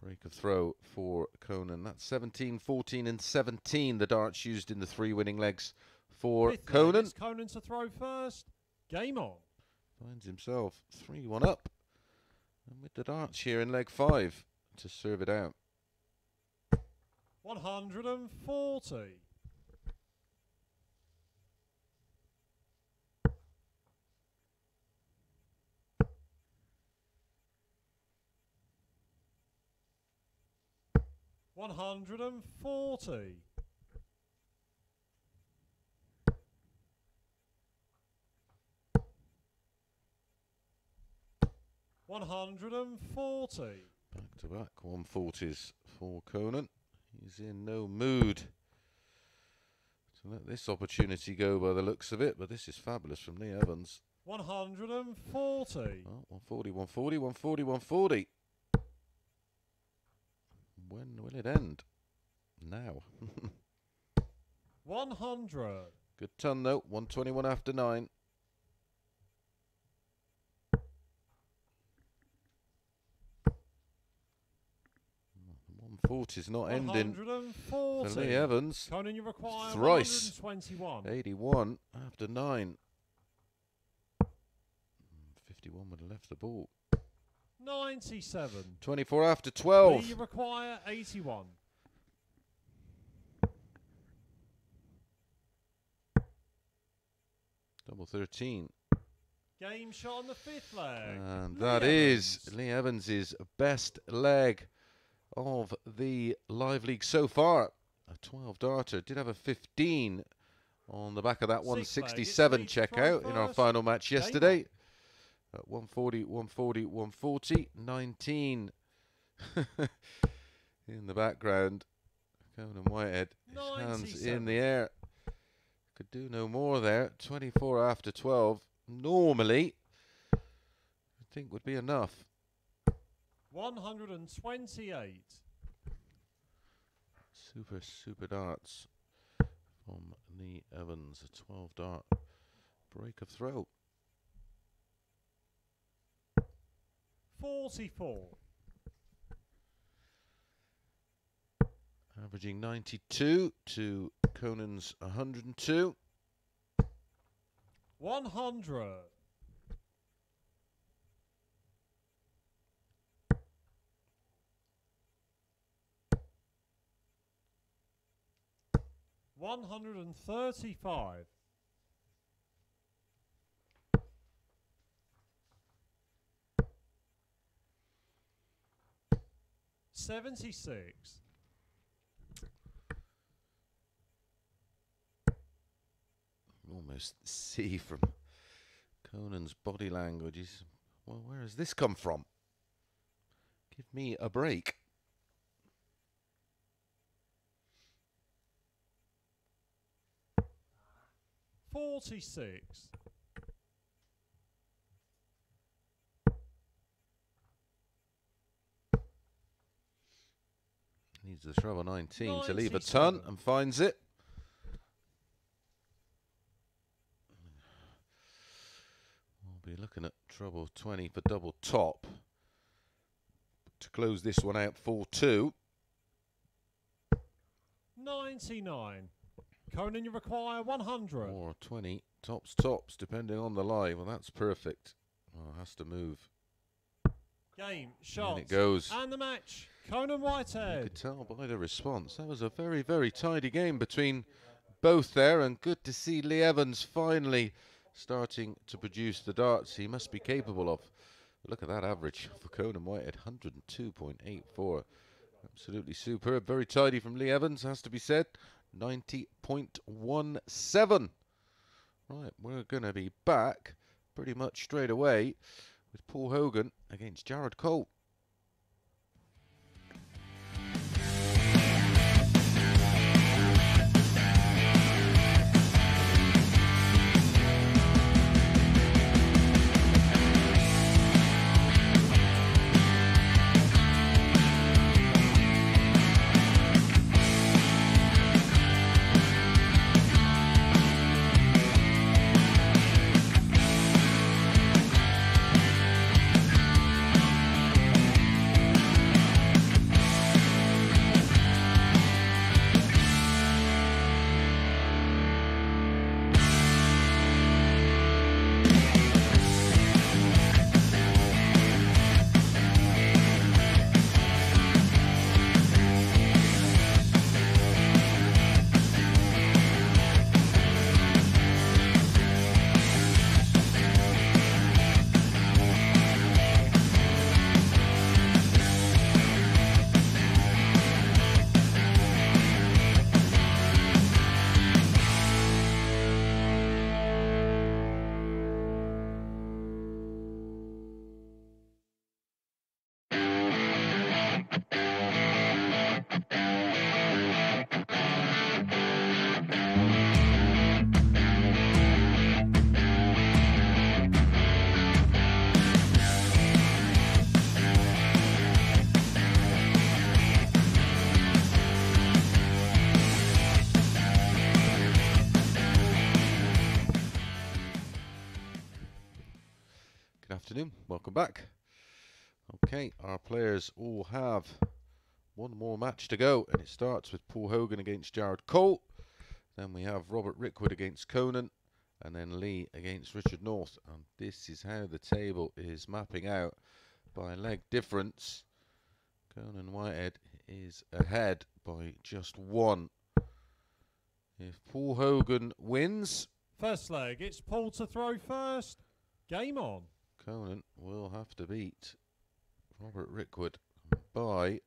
Break of throw for Conan. That's 17, 14 and 17, the darts used in the 3 winning legs for Fifth Conan. leg, it's Conan to throw first. Game on. Finds himself 3-1 up. And with the darts here in leg 5 to serve it out. 140. 140. 140. Back to back 140s for Conan. He's in no mood to let this opportunity go by the looks of it, but this is fabulous from Lee Evans. 140. Oh, 140, 140, 140, 140. When will it end? Now. 100. Good ton though. 121 after 9. 140's not ending. 140. For Lee Evans. Conan, you require Thrice. 121. 81 after 9. 51 would have left the ball. 97. 24 after 12. Lee, you require 81. Double 13. Game shot on the 5th leg. And Lee that Evans. is Lee Evans' best leg of the live league so far. A 12 darter. Did have a 15 on the back of that 167 checkout in our final match yesterday. At 140, 140, 140. 19 in the background. Conan Whitehead, his hands in the air. Could do no more there. 24 after 12. Normally, I think would be enough. 128. Super darts from Lee Evans. A 12 dart break of throw. 44. Averaging 92 to Conan's 102. 100. 135. 76. Almost see from Conan's body language. Well, where has this come from? Give me a break. 46. 'Needs the treble 19 to leave a ton and finds it. We'll be looking at treble 20 for double top. To close this one out 4-2. 99. Conan, you require 100. Or 20. Tops, depending on the lie. Well, that's perfect. Oh, it has to move. Game, shot. And it goes. And the match. Conan Whitehead. You could tell by the response. That was a very, very tidy game between both there. And good to see Lee Evans finally starting to produce the darts he must be capable of. Look at that average for Conan Whitehead. 102.84. Absolutely superb. Very tidy from Lee Evans, has to be said. 90.17. Right, we're going to be back pretty much straight away with Paul Hogan against Jared Cole. afternoon. Welcome back. Okay, our players all have one more match to go, and it starts with Paul Hogan against Jared Cole. Then we have Robert Rickwood against Conan, and then Lee against Richard North. And this is how the table is mapping out by leg difference. Conan Whitehead is ahead by just one. If Paul Hogan wins, First leg, it's Paul to throw first. Game on. Conan will have to beat Robert Rickwood by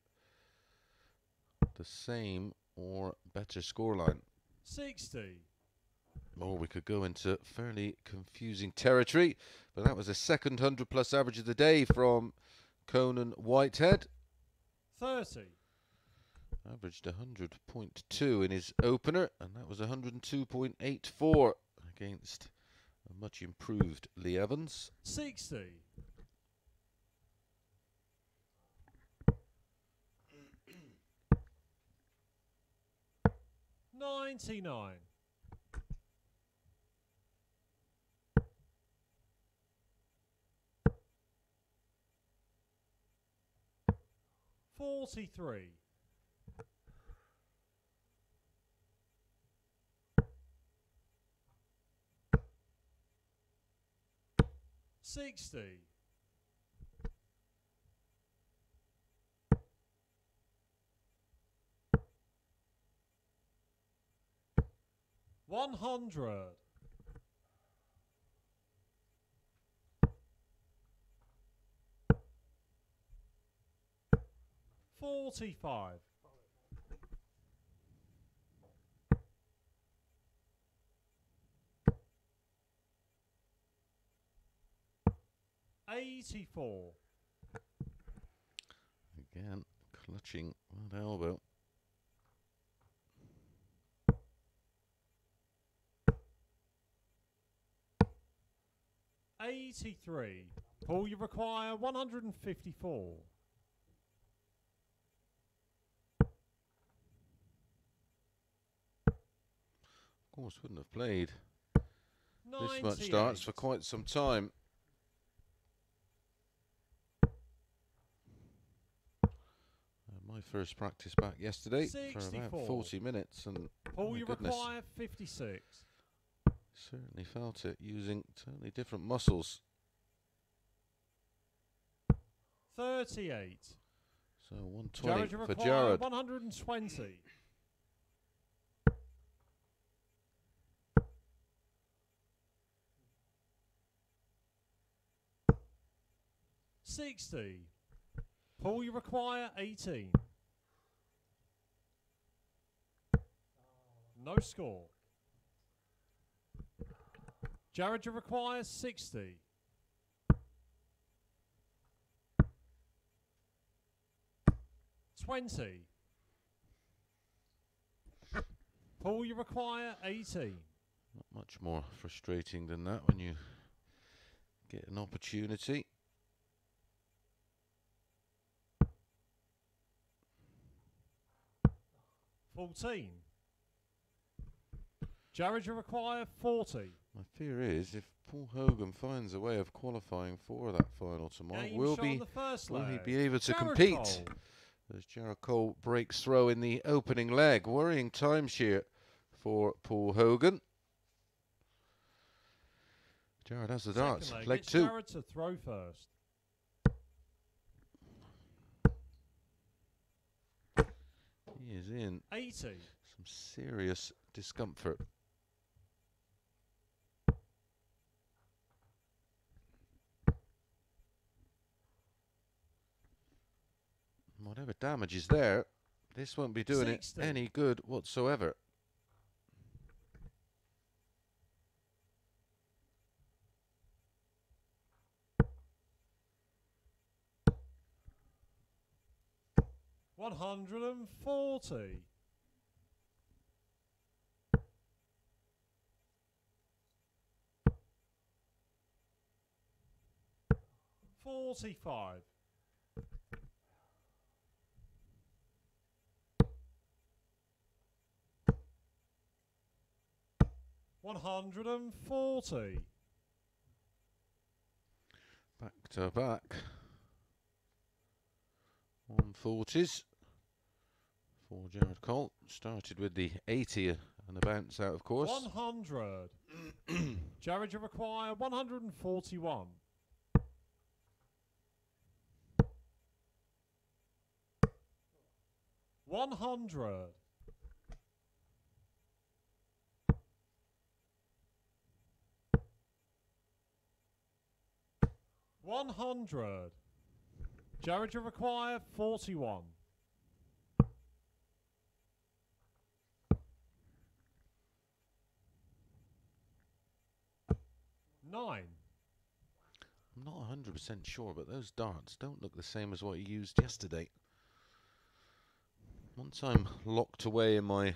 the same or better scoreline. 60. Or we could go into fairly confusing territory, but that was a second 100+ average of the day from Conan Whitehead. 30. Averaged 100.2 in his opener, and that was 102.84 against a much improved Lee Evans. 60. 99. 43. 60. 100. 45. 84. Again, clutching that elbow. 83. Paul, you require 154. Of course, wouldn't have played 98. this much darts for quite some time. My first practice back yesterday 64. for about 40 minutes, and Paul, my you goodness, require 56. certainly felt it using totally different muscles. 38. So 120 Jared, you for require Jared. 120. 60. Paul, you require 18. No score. Jared, you require 60. 20. Paul, you require 18. Not much more frustrating than that when you get an opportunity. 14. Jared, you require 40. My fear is if Paul Hogan finds a way of qualifying for that final tomorrow, Game will shot on he the first will he leg. be able to Jared compete? Cole. As Jared Cole breaks throw in the opening leg. Worrying times here for Paul Hogan. Jared has the darts. Second Leg it's 2. Jared to throw first. He is in 80. some serious discomfort. Whatever damage is there, this won't be doing 60. it any good whatsoever. $140. 45. 140. Back to back. 140s for Jared Cole. Started with the 80 and a bounce out, of course. 100. Jared, you require 141. 100. 100. Jared, you require 41. 9. I'm not 100% sure, but those darts don't look the same as what you used yesterday. Once I'm locked away in my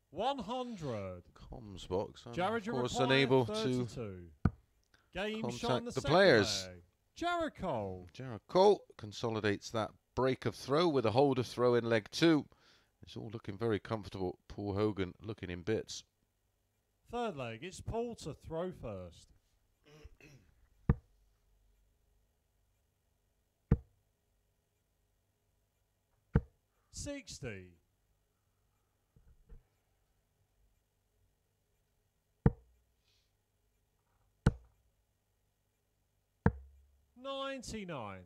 100. comms box, I'm Jared, of course require unable 32. to Game shot contact on the the second players. leg. Jared Cole. Jared Cole consolidates that break of throw with a hold of throw in leg 2. It's all looking very comfortable. Paul Hogan looking in bits. Third leg, it's Paul to throw first. $60. 99.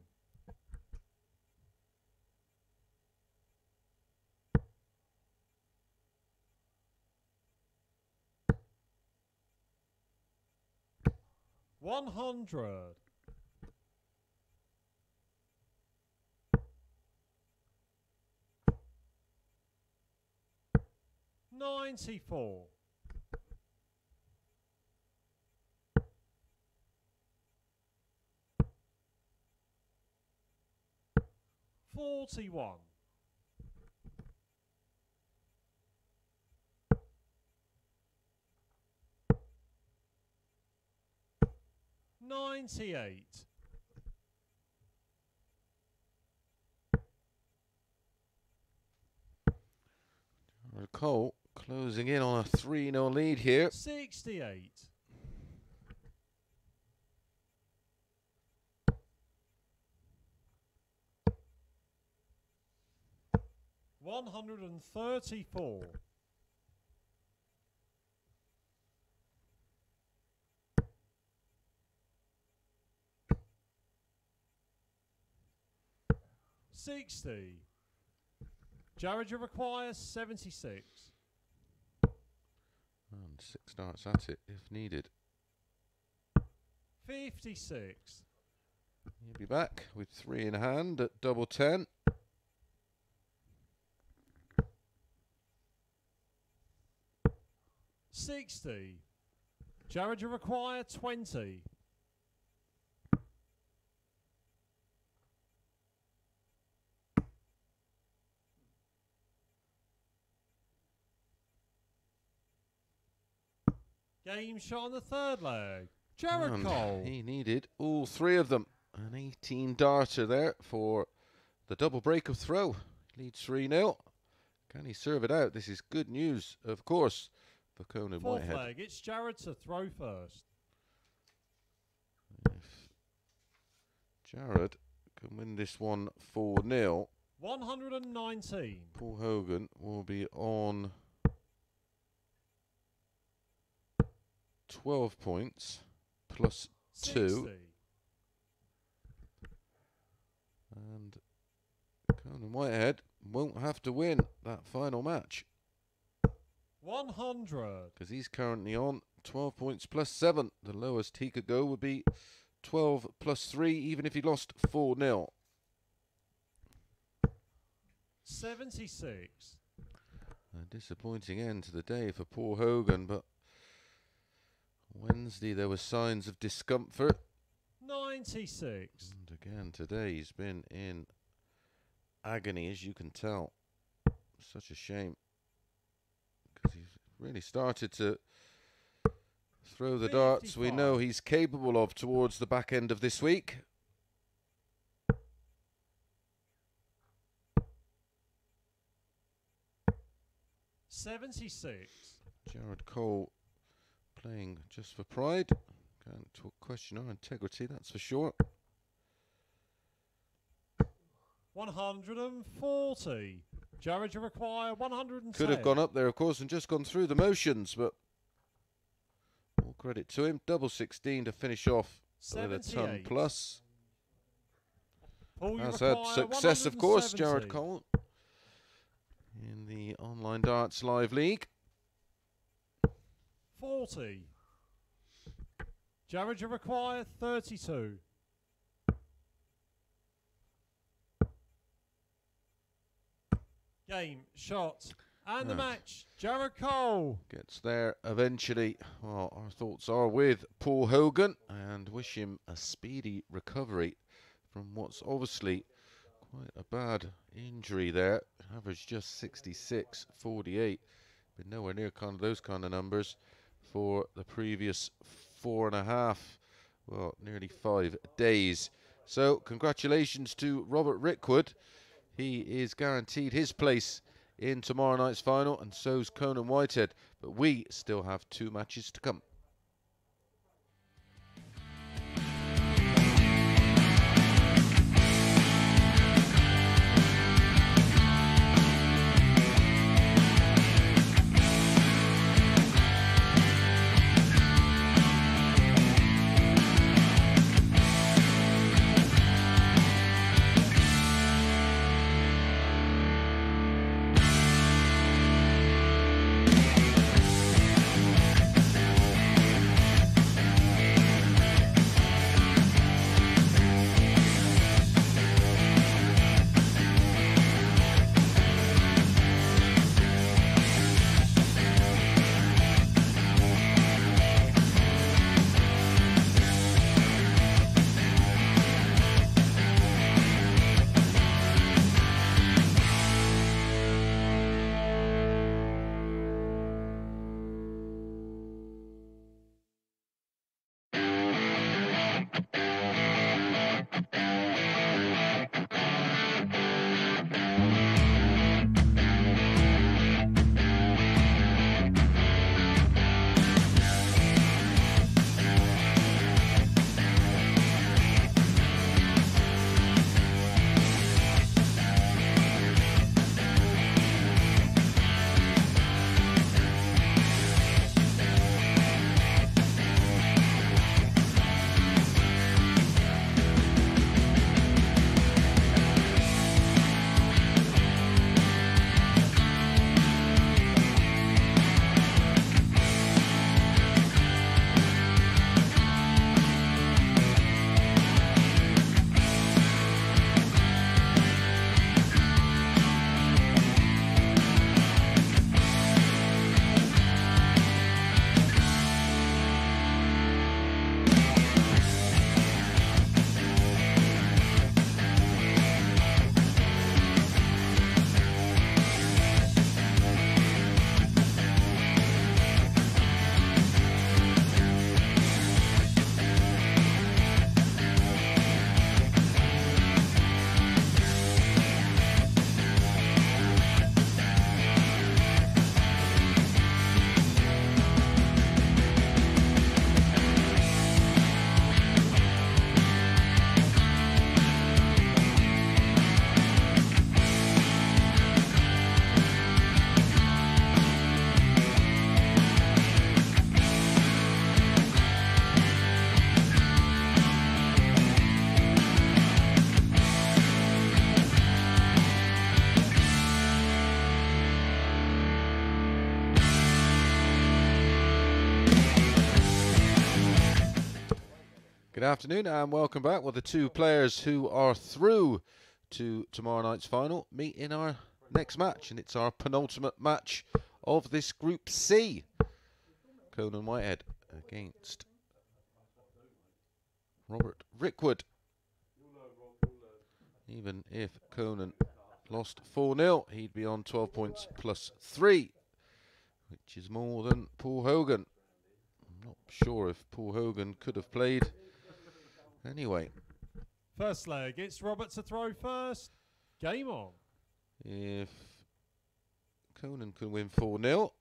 100. 94. 41. 98. Cole closing in on a 3-0 lead here. 68. 134. 60. Jared, you require 76. And 6 darts at it if needed. 56. He'll be back with 3 in hand at double 10. 60. Jared, you require 20. 'Game shot on the third leg. Jared And Cole. he needed all 3 of them. An 18 darter there for the double break of throw. Leads 3-0. Can he serve it out? This is good news, of course, for Conan Fourth Whitehead. leg, it's Jared to throw first. If Jared can win this one 4-0, 119. Paul Hogan will be on 12 points plus 2. 60. And Conan Whitehead won't have to win that final match 100. because he's currently on 12 points plus 7. The lowest he could go would be 12 plus 3, even if he lost 4-0. 76. A disappointing end to the day for Paul Hogan, but Wednesday there were signs of discomfort. 96. And again today he's been in agony, as you can tell. Such a shame, because he's really started to throw the darts we 55. know he's capable of towards the back end of this week. 76. Jared Cole playing just for pride. Can't question our integrity, that's for sure. 140. Jared, you require 110. Could have gone up there, of course, and just gone through the motions, but all credit to him. Double 16 to finish off with a ton plus. Paul, has had success, of course, Jared Cole, in the Online Darts Live League. 40. Jared, you require 32. Game, shot, and the match. Jared Cole gets there eventually. Well, our thoughts are with Paul Hogan and wish him a speedy recovery from what's obviously quite a bad injury there. Average just 66.48. Been nowhere near those kind of numbers for the previous 4.5, well, nearly 5 days. So congratulations to Robert Rickwood. He is guaranteed his place in tomorrow night's final, and so's Conan Whitehead. But we still have 2 matches to come. Good afternoon and welcome back. Well, the 2 players who are through to tomorrow night's final meet in our next match, and it's our penultimate match of this Group C. Conan Whitehead against Robert Rickwood. Even if Conan lost 4-0, he'd be on 12 points plus 3, which is more than Paul Hogan. I'm not sure if Paul Hogan could have played anyway. First leg, it's Robert to throw first. Game on. If Conan can win 4-0,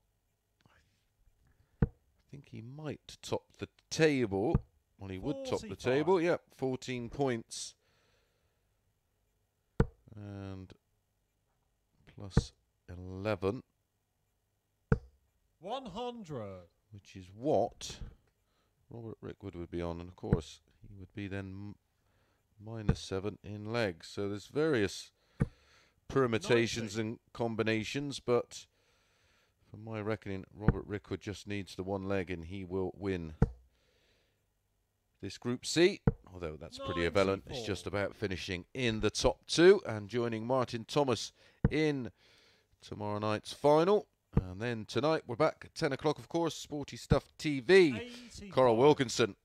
I think he might top the table. Well, he would top the 45. table. Yep, 14 points. And plus 11. 100. Which is what Robert Rickwood would be on. And, of course, he would be then -7 in legs. So there's various permutations 90. and combinations, but from my reckoning, Robert Rickwood just needs the one leg and he will win this Group C, although that's pretty irrelevant. It's 94. just about finishing in the top 2 and joining Martin Thomas in tomorrow night's final. And then tonight we're back at 10 o'clock, of course, Sporty Stuff TV. 85. Carl Wilkinson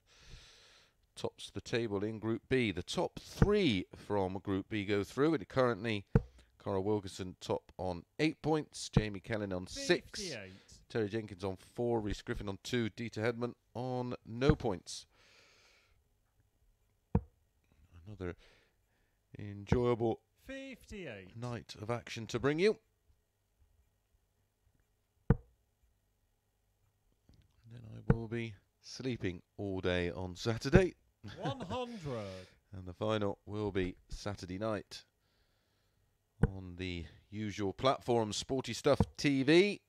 tops the table in Group B. The top 3 from Group B go through, and currently Carl Wilkinson top on 8 points, Jamie Kellen on 6, 58. Terry Jenkins on 4, Rhys Griffin on 2, Dieter Hedman on no points. Another enjoyable 58. night of action to bring you. And then I will be sleeping all day on Saturday. 100. And the final will be Saturday night on the usual platform, Sporty Stuff TV,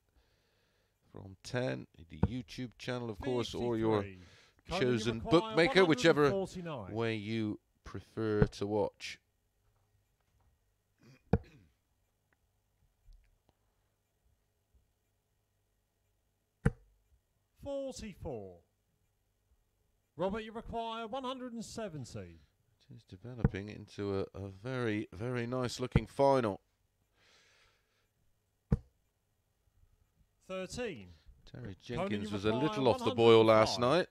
from 10, the YouTube channel, of course, or your 53. Conan, chosen you require bookmaker, whichever 149. way you prefer to watch. 44. Robert, you require 170. It is developing into a very, very nice looking final. 13. Terry Conan, Jenkins you was a require little off the boil last 105. night.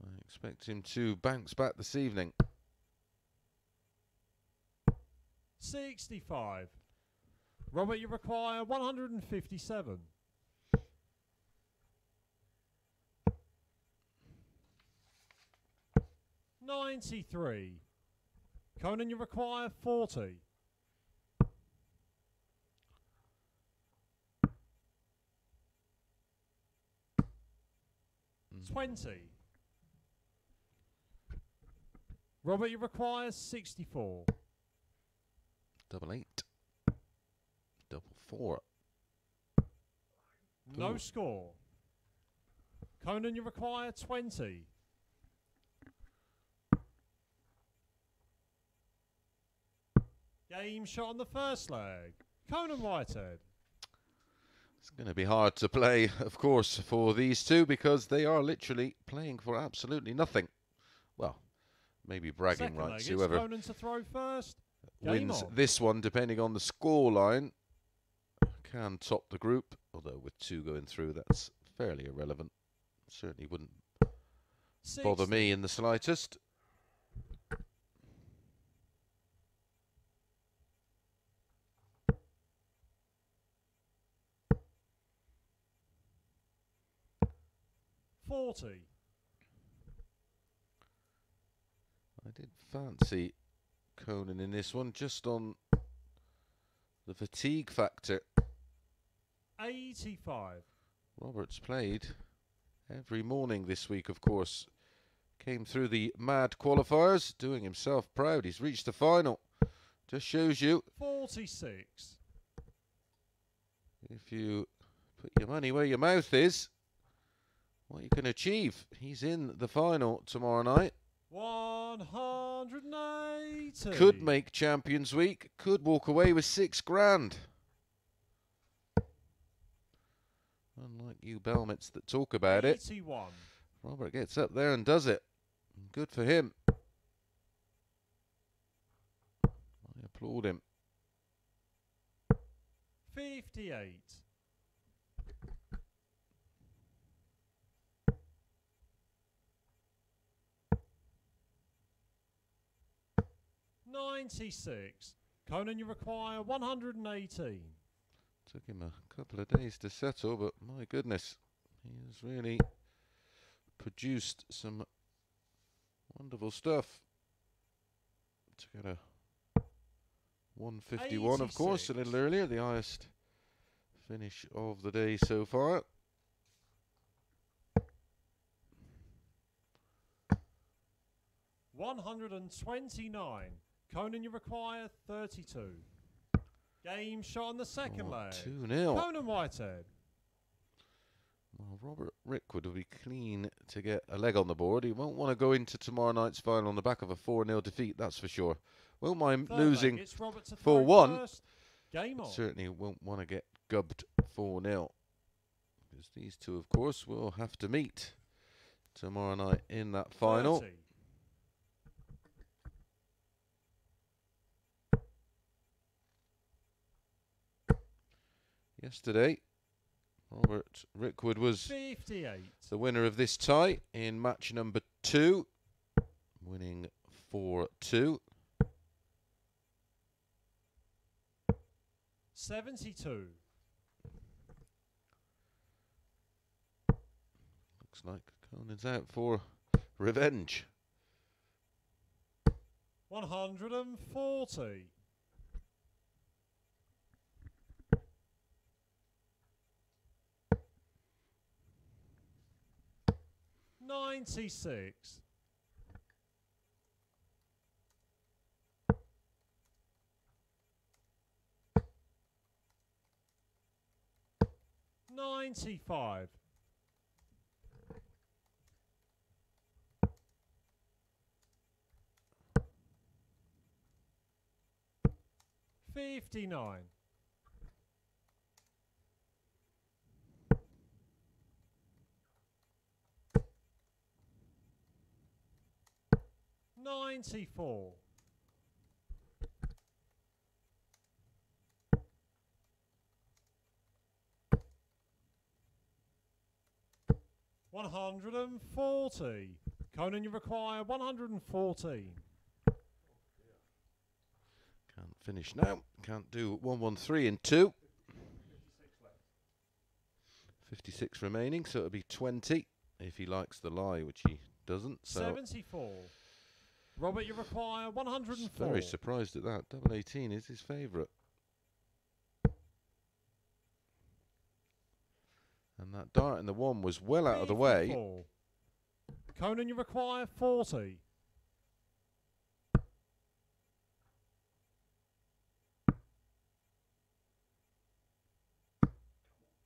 I expect him to bounce back this evening. 65. Robert, you require 157. 93. Conan, you require 40. 20. Robert, you require 64. 88. 4. No Ooh. score. Conan, you require 20. Game shot on the first leg. Conan Whitehead. It's going to be hard to play, of course, for these two because they are literally playing for absolutely nothing. Well, maybe bragging Second rights, leg, whoever it's Conan to throw first. Game wins on. this one, depending on the score line, can top the group. Although with 2 going through, that's fairly irrelevant. Certainly wouldn't 60. bother me in the slightest. $40. I did fancy Conan in this one, just on the fatigue factor. 85. Robert's played every morning this week, of course. Came through the mad qualifiers, doing himself proud. He's reached the final. Just shows you 46. if you put your money where your mouth is, what you can achieve. He's in the final tomorrow night. 180. Could make Champions Week. Could walk away with $6 grand. Unlike you Belmets that talk about it, 81. Robert gets up there and does it. Good for him. I applaud him. 58. 96. Conan, you require 118. Took him a couple of days to settle, but my goodness, he has really produced some wonderful stuff. To get a 151, of course, a 86. little earlier, the highest finish of the day so far. 129. Conan, you require 32. Game shot on the second leg. 2-0. Conan Whitehead. Well, Robert Rickwood will be keen to get a leg on the board. He won't want to go into tomorrow night's final on the back of a 4-0 defeat, that's for sure. Won't mind Third losing leg, it's Robert to 4-1. first. Game on. Certainly won't want to get gubbed 4-0. Because these two, of course, will have to meet tomorrow night in that final. 30. Yesterday, Robert Rickwood was 58. the winner of this tie in match number 2, winning 4-2. 72. Looks like Conan's out for revenge. 140. 96. 95. 59. 94. 140. Conan, you require 114. Can't finish now. Can't do 113 in 2. 56 remaining, so it'll be 20 if he likes the lie, which he doesn't. So 74. Robert, you require 104. very surprised at that. Double 18 is his favourite. And that dart in the 1 was well out of the way. 54. Conan, you require 40.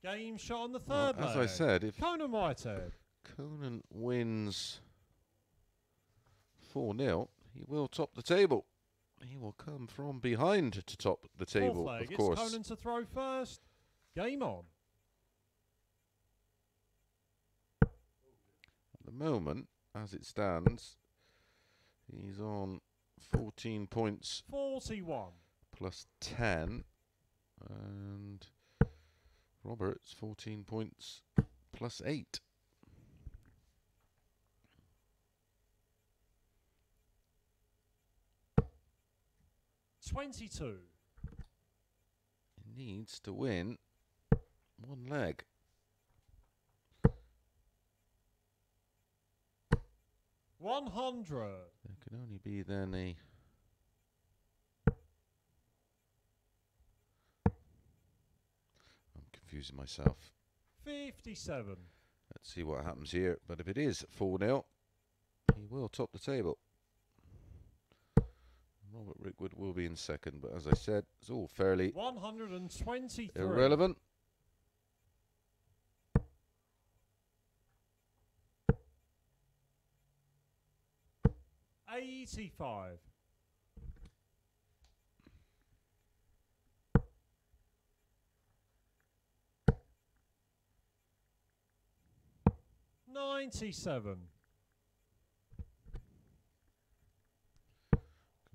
Game shot on the third Well, as leg. I said, if Conan Whitehead. Conan wins 4-0, he will top the table. He will come from behind to top the table, Fourth leg, of course. it's Conan to throw first. Game on. At the moment, as it stands, he's on 14 points 41. plus 10. And Robert's 14 points plus 8. $22. He needs to win one leg. 100. There can only be then a... I'm confusing myself. 57. Let's see what happens here. But if it is 4-0, he will top the table. Robert Rickwood will be in second, but as I said, it's all fairly 123. irrelevant. $85. 97.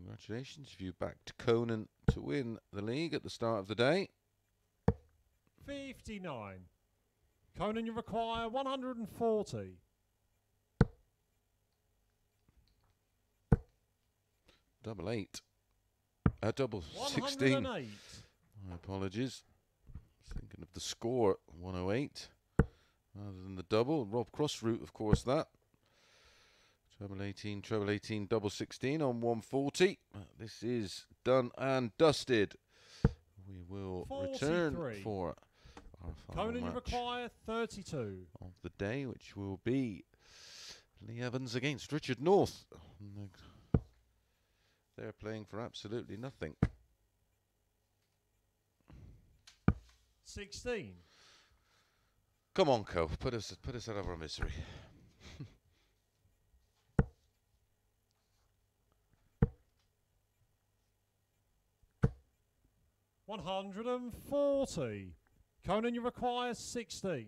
Congratulations, you backed Conan to win the league at the start of the day. 59. Conan, you require 140. Double 8. Double 16. 108. My apologies. Thinking of the score, 108. Rather than the double. Rob Crossroot, of course, that. Treble 18, double 16 on 140. This is done and dusted. We will 43. return for our final Conan, you match require 32. of the day, which will be Lee Evans against Richard North. They're playing for absolutely nothing. 16. Come on, Co. Put us out of our misery. $140. Conan, you require 16.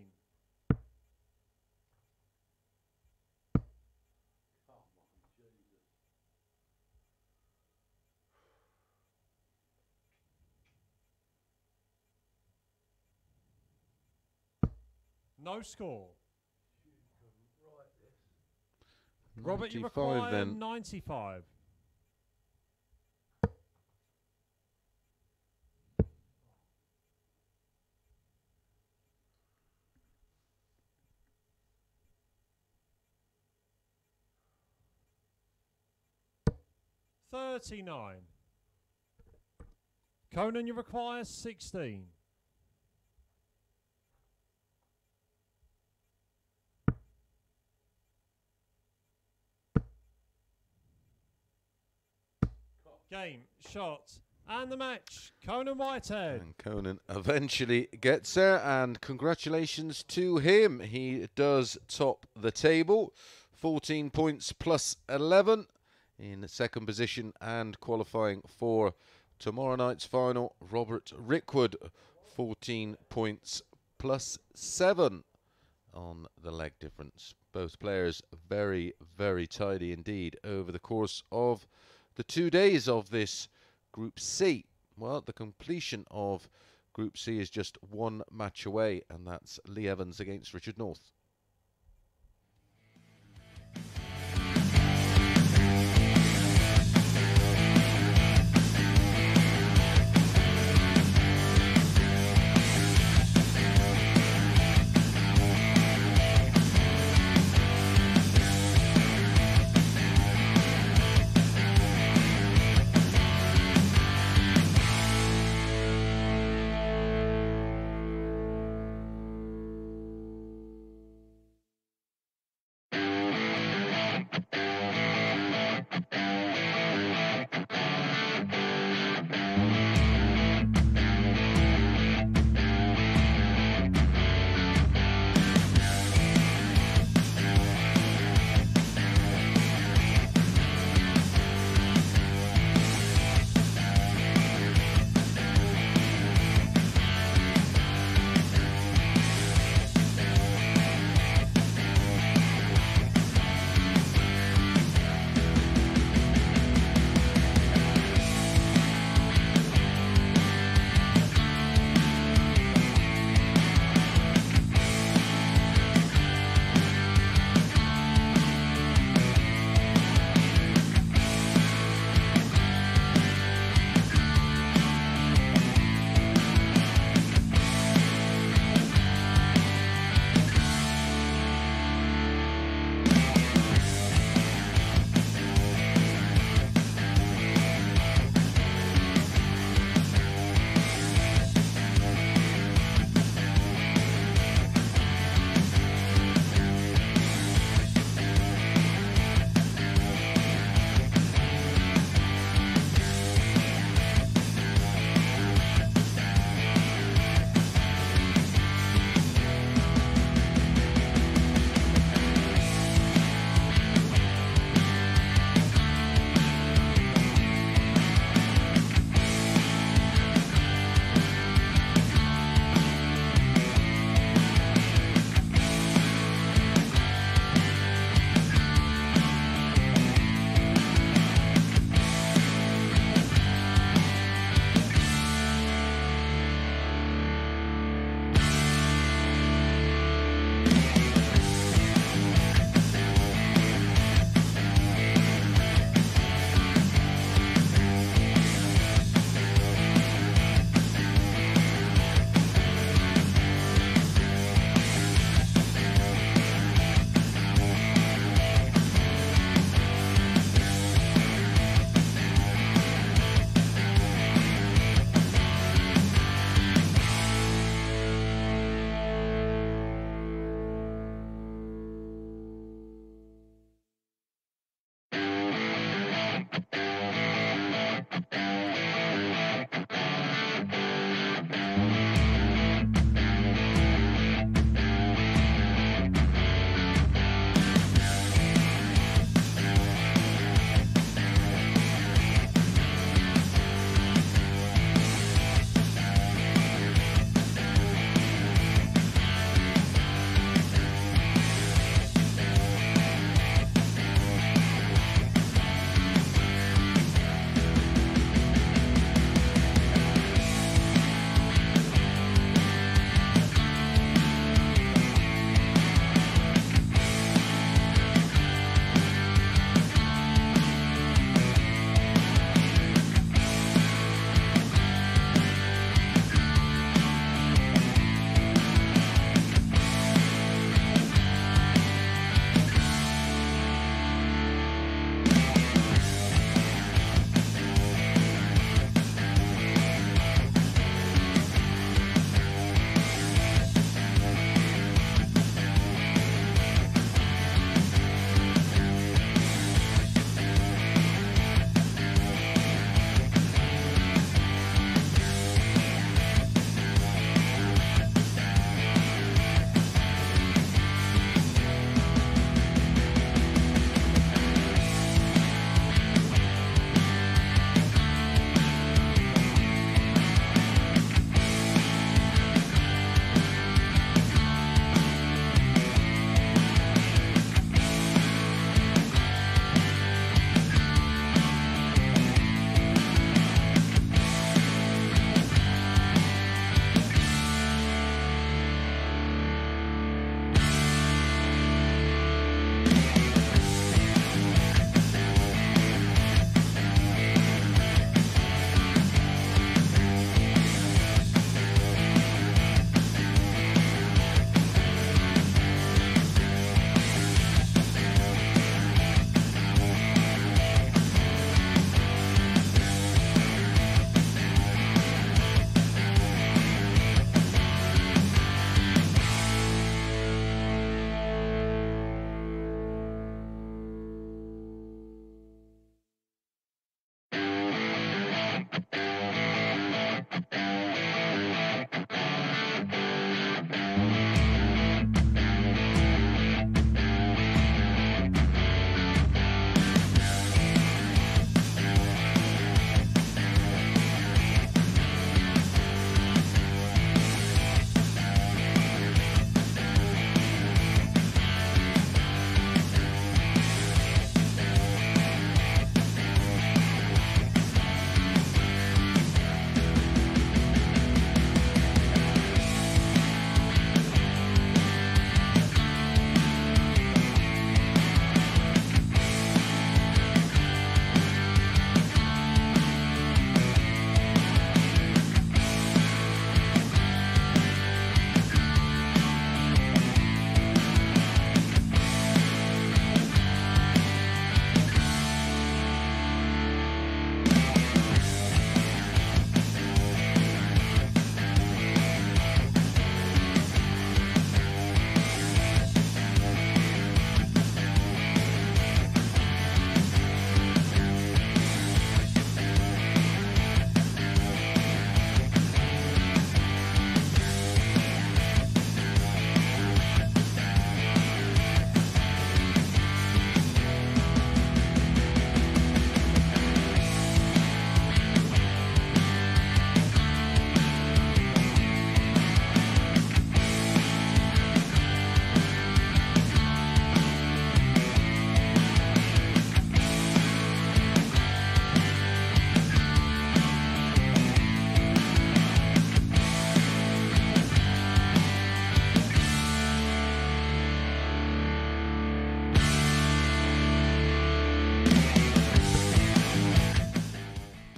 No score. Robert, you require then. 95. $39. Conan, you require 16. Game, shot, and the match. Conan Whitehead. And Conan eventually gets there, and congratulations to him. He does top the table. 14 points plus 11 in second position, and qualifying for tomorrow night's final, Robert Rickwood, 14 points plus 7 on the leg difference. Both players very, very tidy indeed over the course of the 2 days of this Group C. Well, the completion of Group C is just one match away, and that's Lee Evans against Richard North.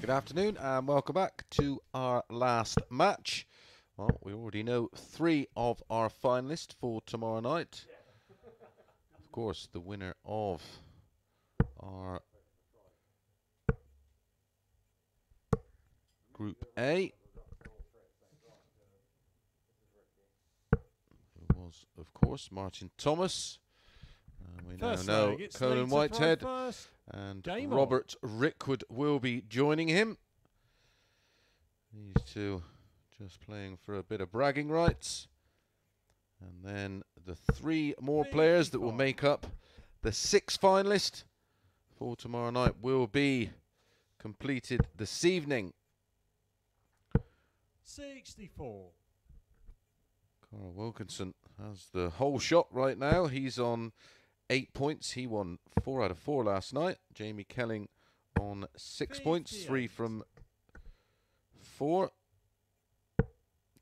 Good afternoon and welcome back to our last match. Well, we already know 3 of our finalists for tomorrow night. Of course, the winner of our Group A was, of course, Martin Thomas. We now know Conan Whitehead and Robert Rickwood will be joining him. These two just playing for a bit of bragging rights. And then the 3 more players that will make up the 6th finalist for tomorrow night will be completed this evening. 64. Carl Wilkinson has the whole shot right now. He's on 8 points. He won 4 out of 4 last night. Jamie Kelling on 6 points, 3 from 4.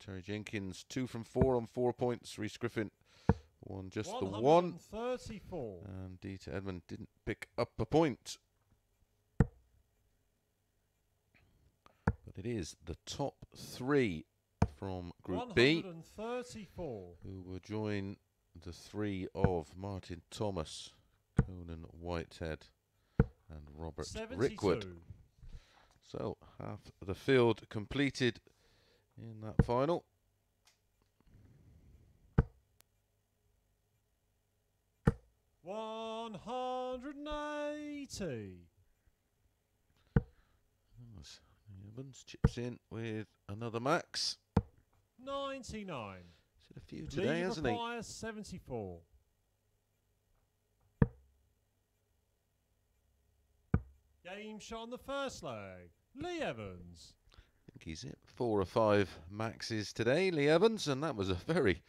Terry Jenkins 2 from 4 on 4 points. Reese Griffin won just the 1. 34. And Dieter Edmund didn't pick up a point. But it is the top 3 from Group B who will join the 3 of Martin Thomas, Conan Whitehead and Robert 72. Rickwood. So half the field completed in that final. $180. Evans chips in with another max. 99. He's had a few today, hasn't he? 74. Game shot on the first leg. Lee Evans. I think he's hit 4 or 5 maxes today, Lee Evans, and that was a very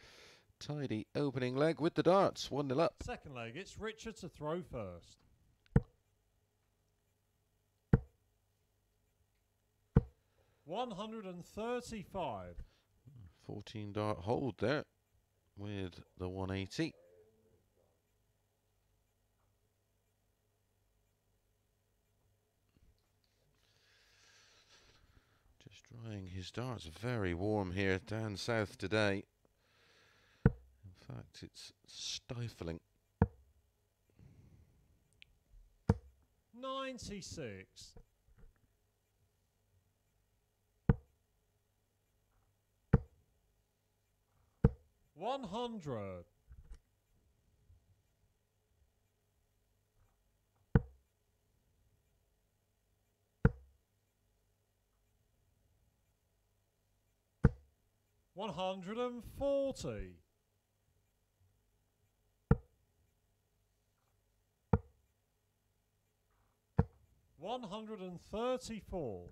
tidy opening leg with the darts. 1-0 up. Second leg, it's Richard to throw first. $135. 14 dart hold there with the 180. Just drying his darts. Very warm here down south today. In fact, it's stifling. 96. 100. 140. 134.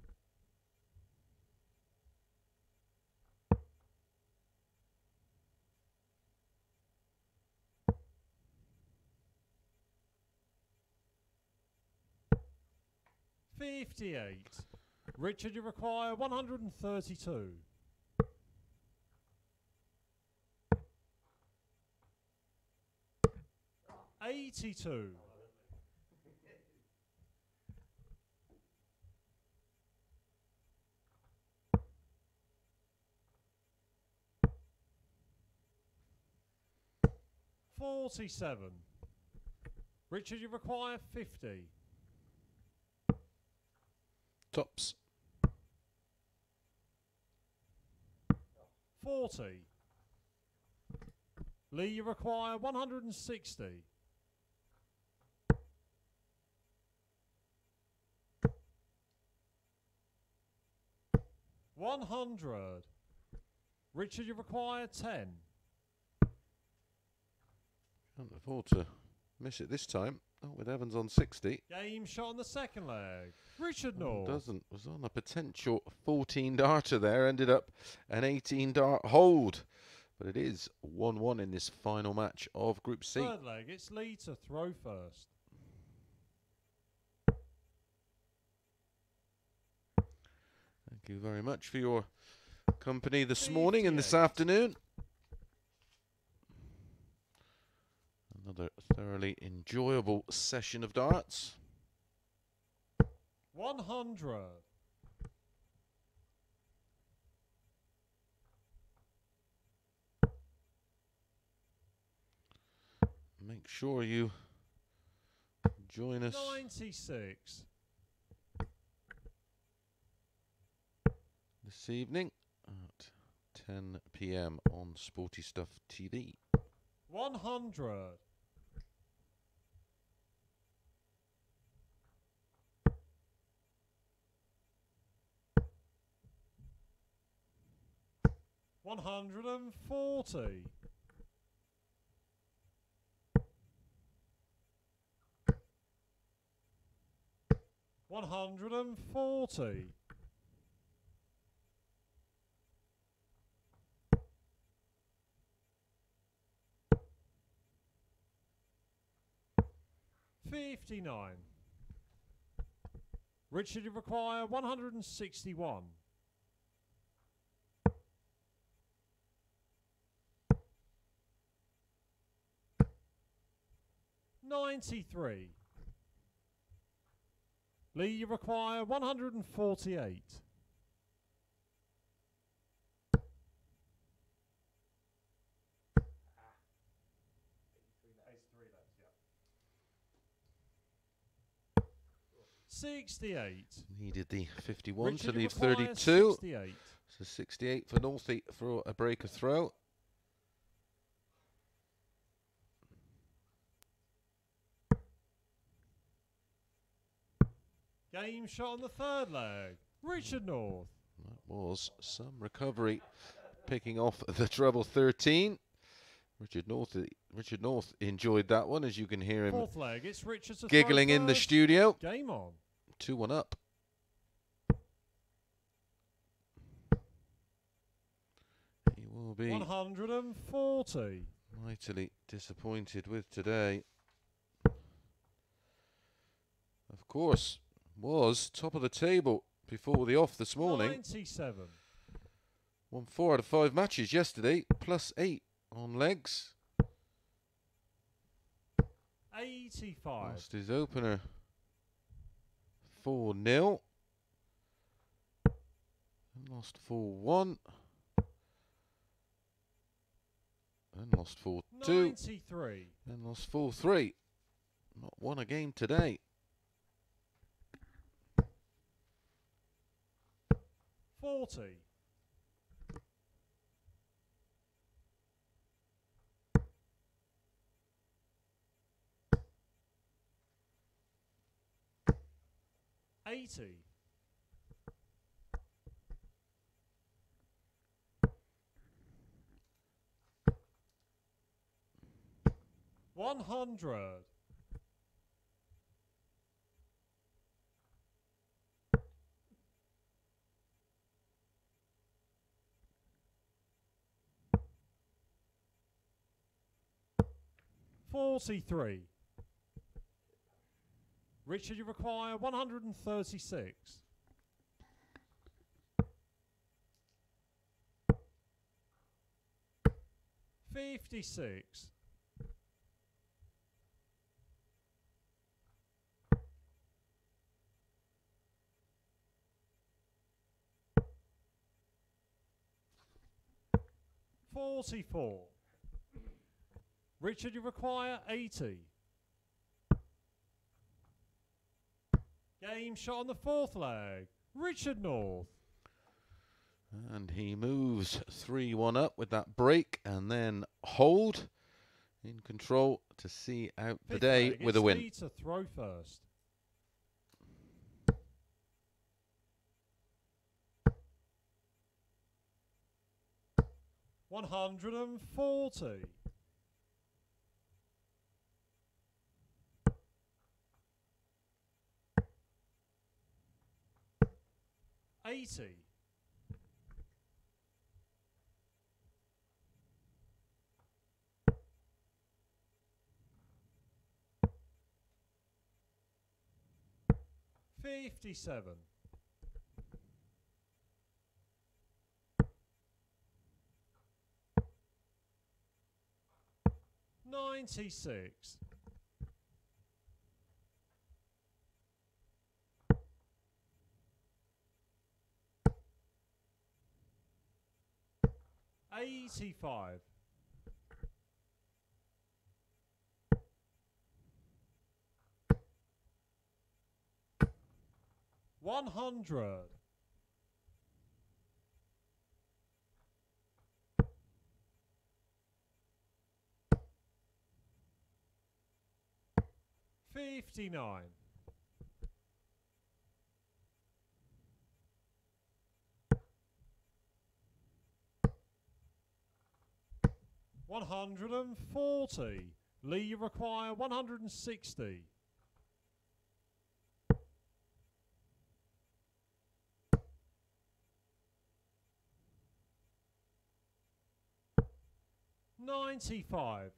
58. Richard, you require 132. 82. 47. Richard, you require 50. Tops. 40. Lee, you require 160. 100. Richard, you require 10. Can't afford to miss it this time. Oh, with Evans on 60. Game shot on the second leg. Richard North. Doesn't. Was on a potential 14 darter there. Ended up an 18 dart hold. But it is 1-1 in this final match of Group C. Third leg, it's Lee to throw first. Thank you very much for your company this morning and this afternoon. Another thoroughly enjoyable session of darts. 100. make sure you join us 96. this evening at 10 p.m. on Sporty Stuff TV. 100. 140. 140. 59. Richard, you require 161. 93. Lee, you require 148. 68. Needed the 51 Richard, to you leave require 32. 68. So 68 for Northie for a breaker throw. Game shot on the third leg. Richard North. That was some recovery, picking off the treble 13. Richard North enjoyed that one, as you can hear him Fourth leg. It's Richard to giggling throw in the first. studio. Game on. 2-1 up. He will be 140. mightily disappointed with today. Of course, was top of the table before the off this morning. 97. Won 4 out of 5 matches yesterday, +8 on legs. 85. Lost his opener 4-0. And lost 4-1. And lost 4-2. 93. And lost 4-3. Not won a game today. 40. 80. 100. 43. Richard, you require 136. 56. 44. Richard, you require 80. Game shot on the fourth leg. Richard North. And he moves 3-1 up with that break and then hold in control to see out the Fifth day leg, with a it's win. Lee to throw first. $140. 80. 57. 96. 85. 100. $59. 140. Lee, you require 160. $95.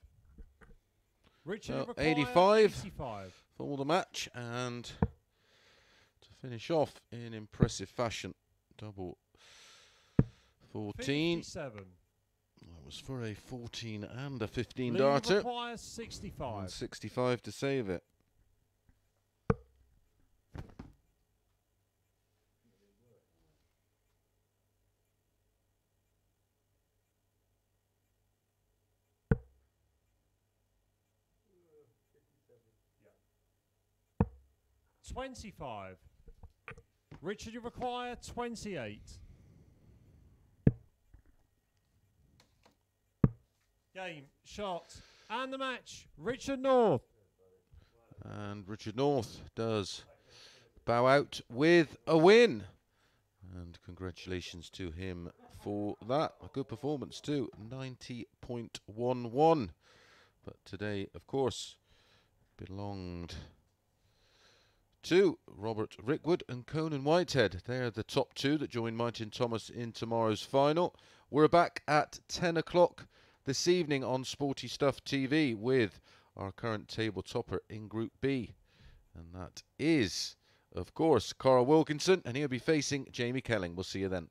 Richard, you require 85 85 for the match, and to finish off in impressive fashion, double 14. 57. That was for a 14 and a 15 Lee darter. requires 65. And 65 to save it. $25. Richard, you require 28. Game, shot, and the match. Richard North. And Richard North does bow out with a win. And congratulations to him for that. A good performance too, 90.11. But today, of course, belonged to Robert Rickwood and Conan Whitehead. They're the top two that join Martin Thomas in tomorrow's final. We're back at 10 o'clock this evening on Sporty Stuff TV with our current table topper in Group B. And that is, of course, Carl Wilkinson, and he'll be facing Jamie Kelling. We'll see you then.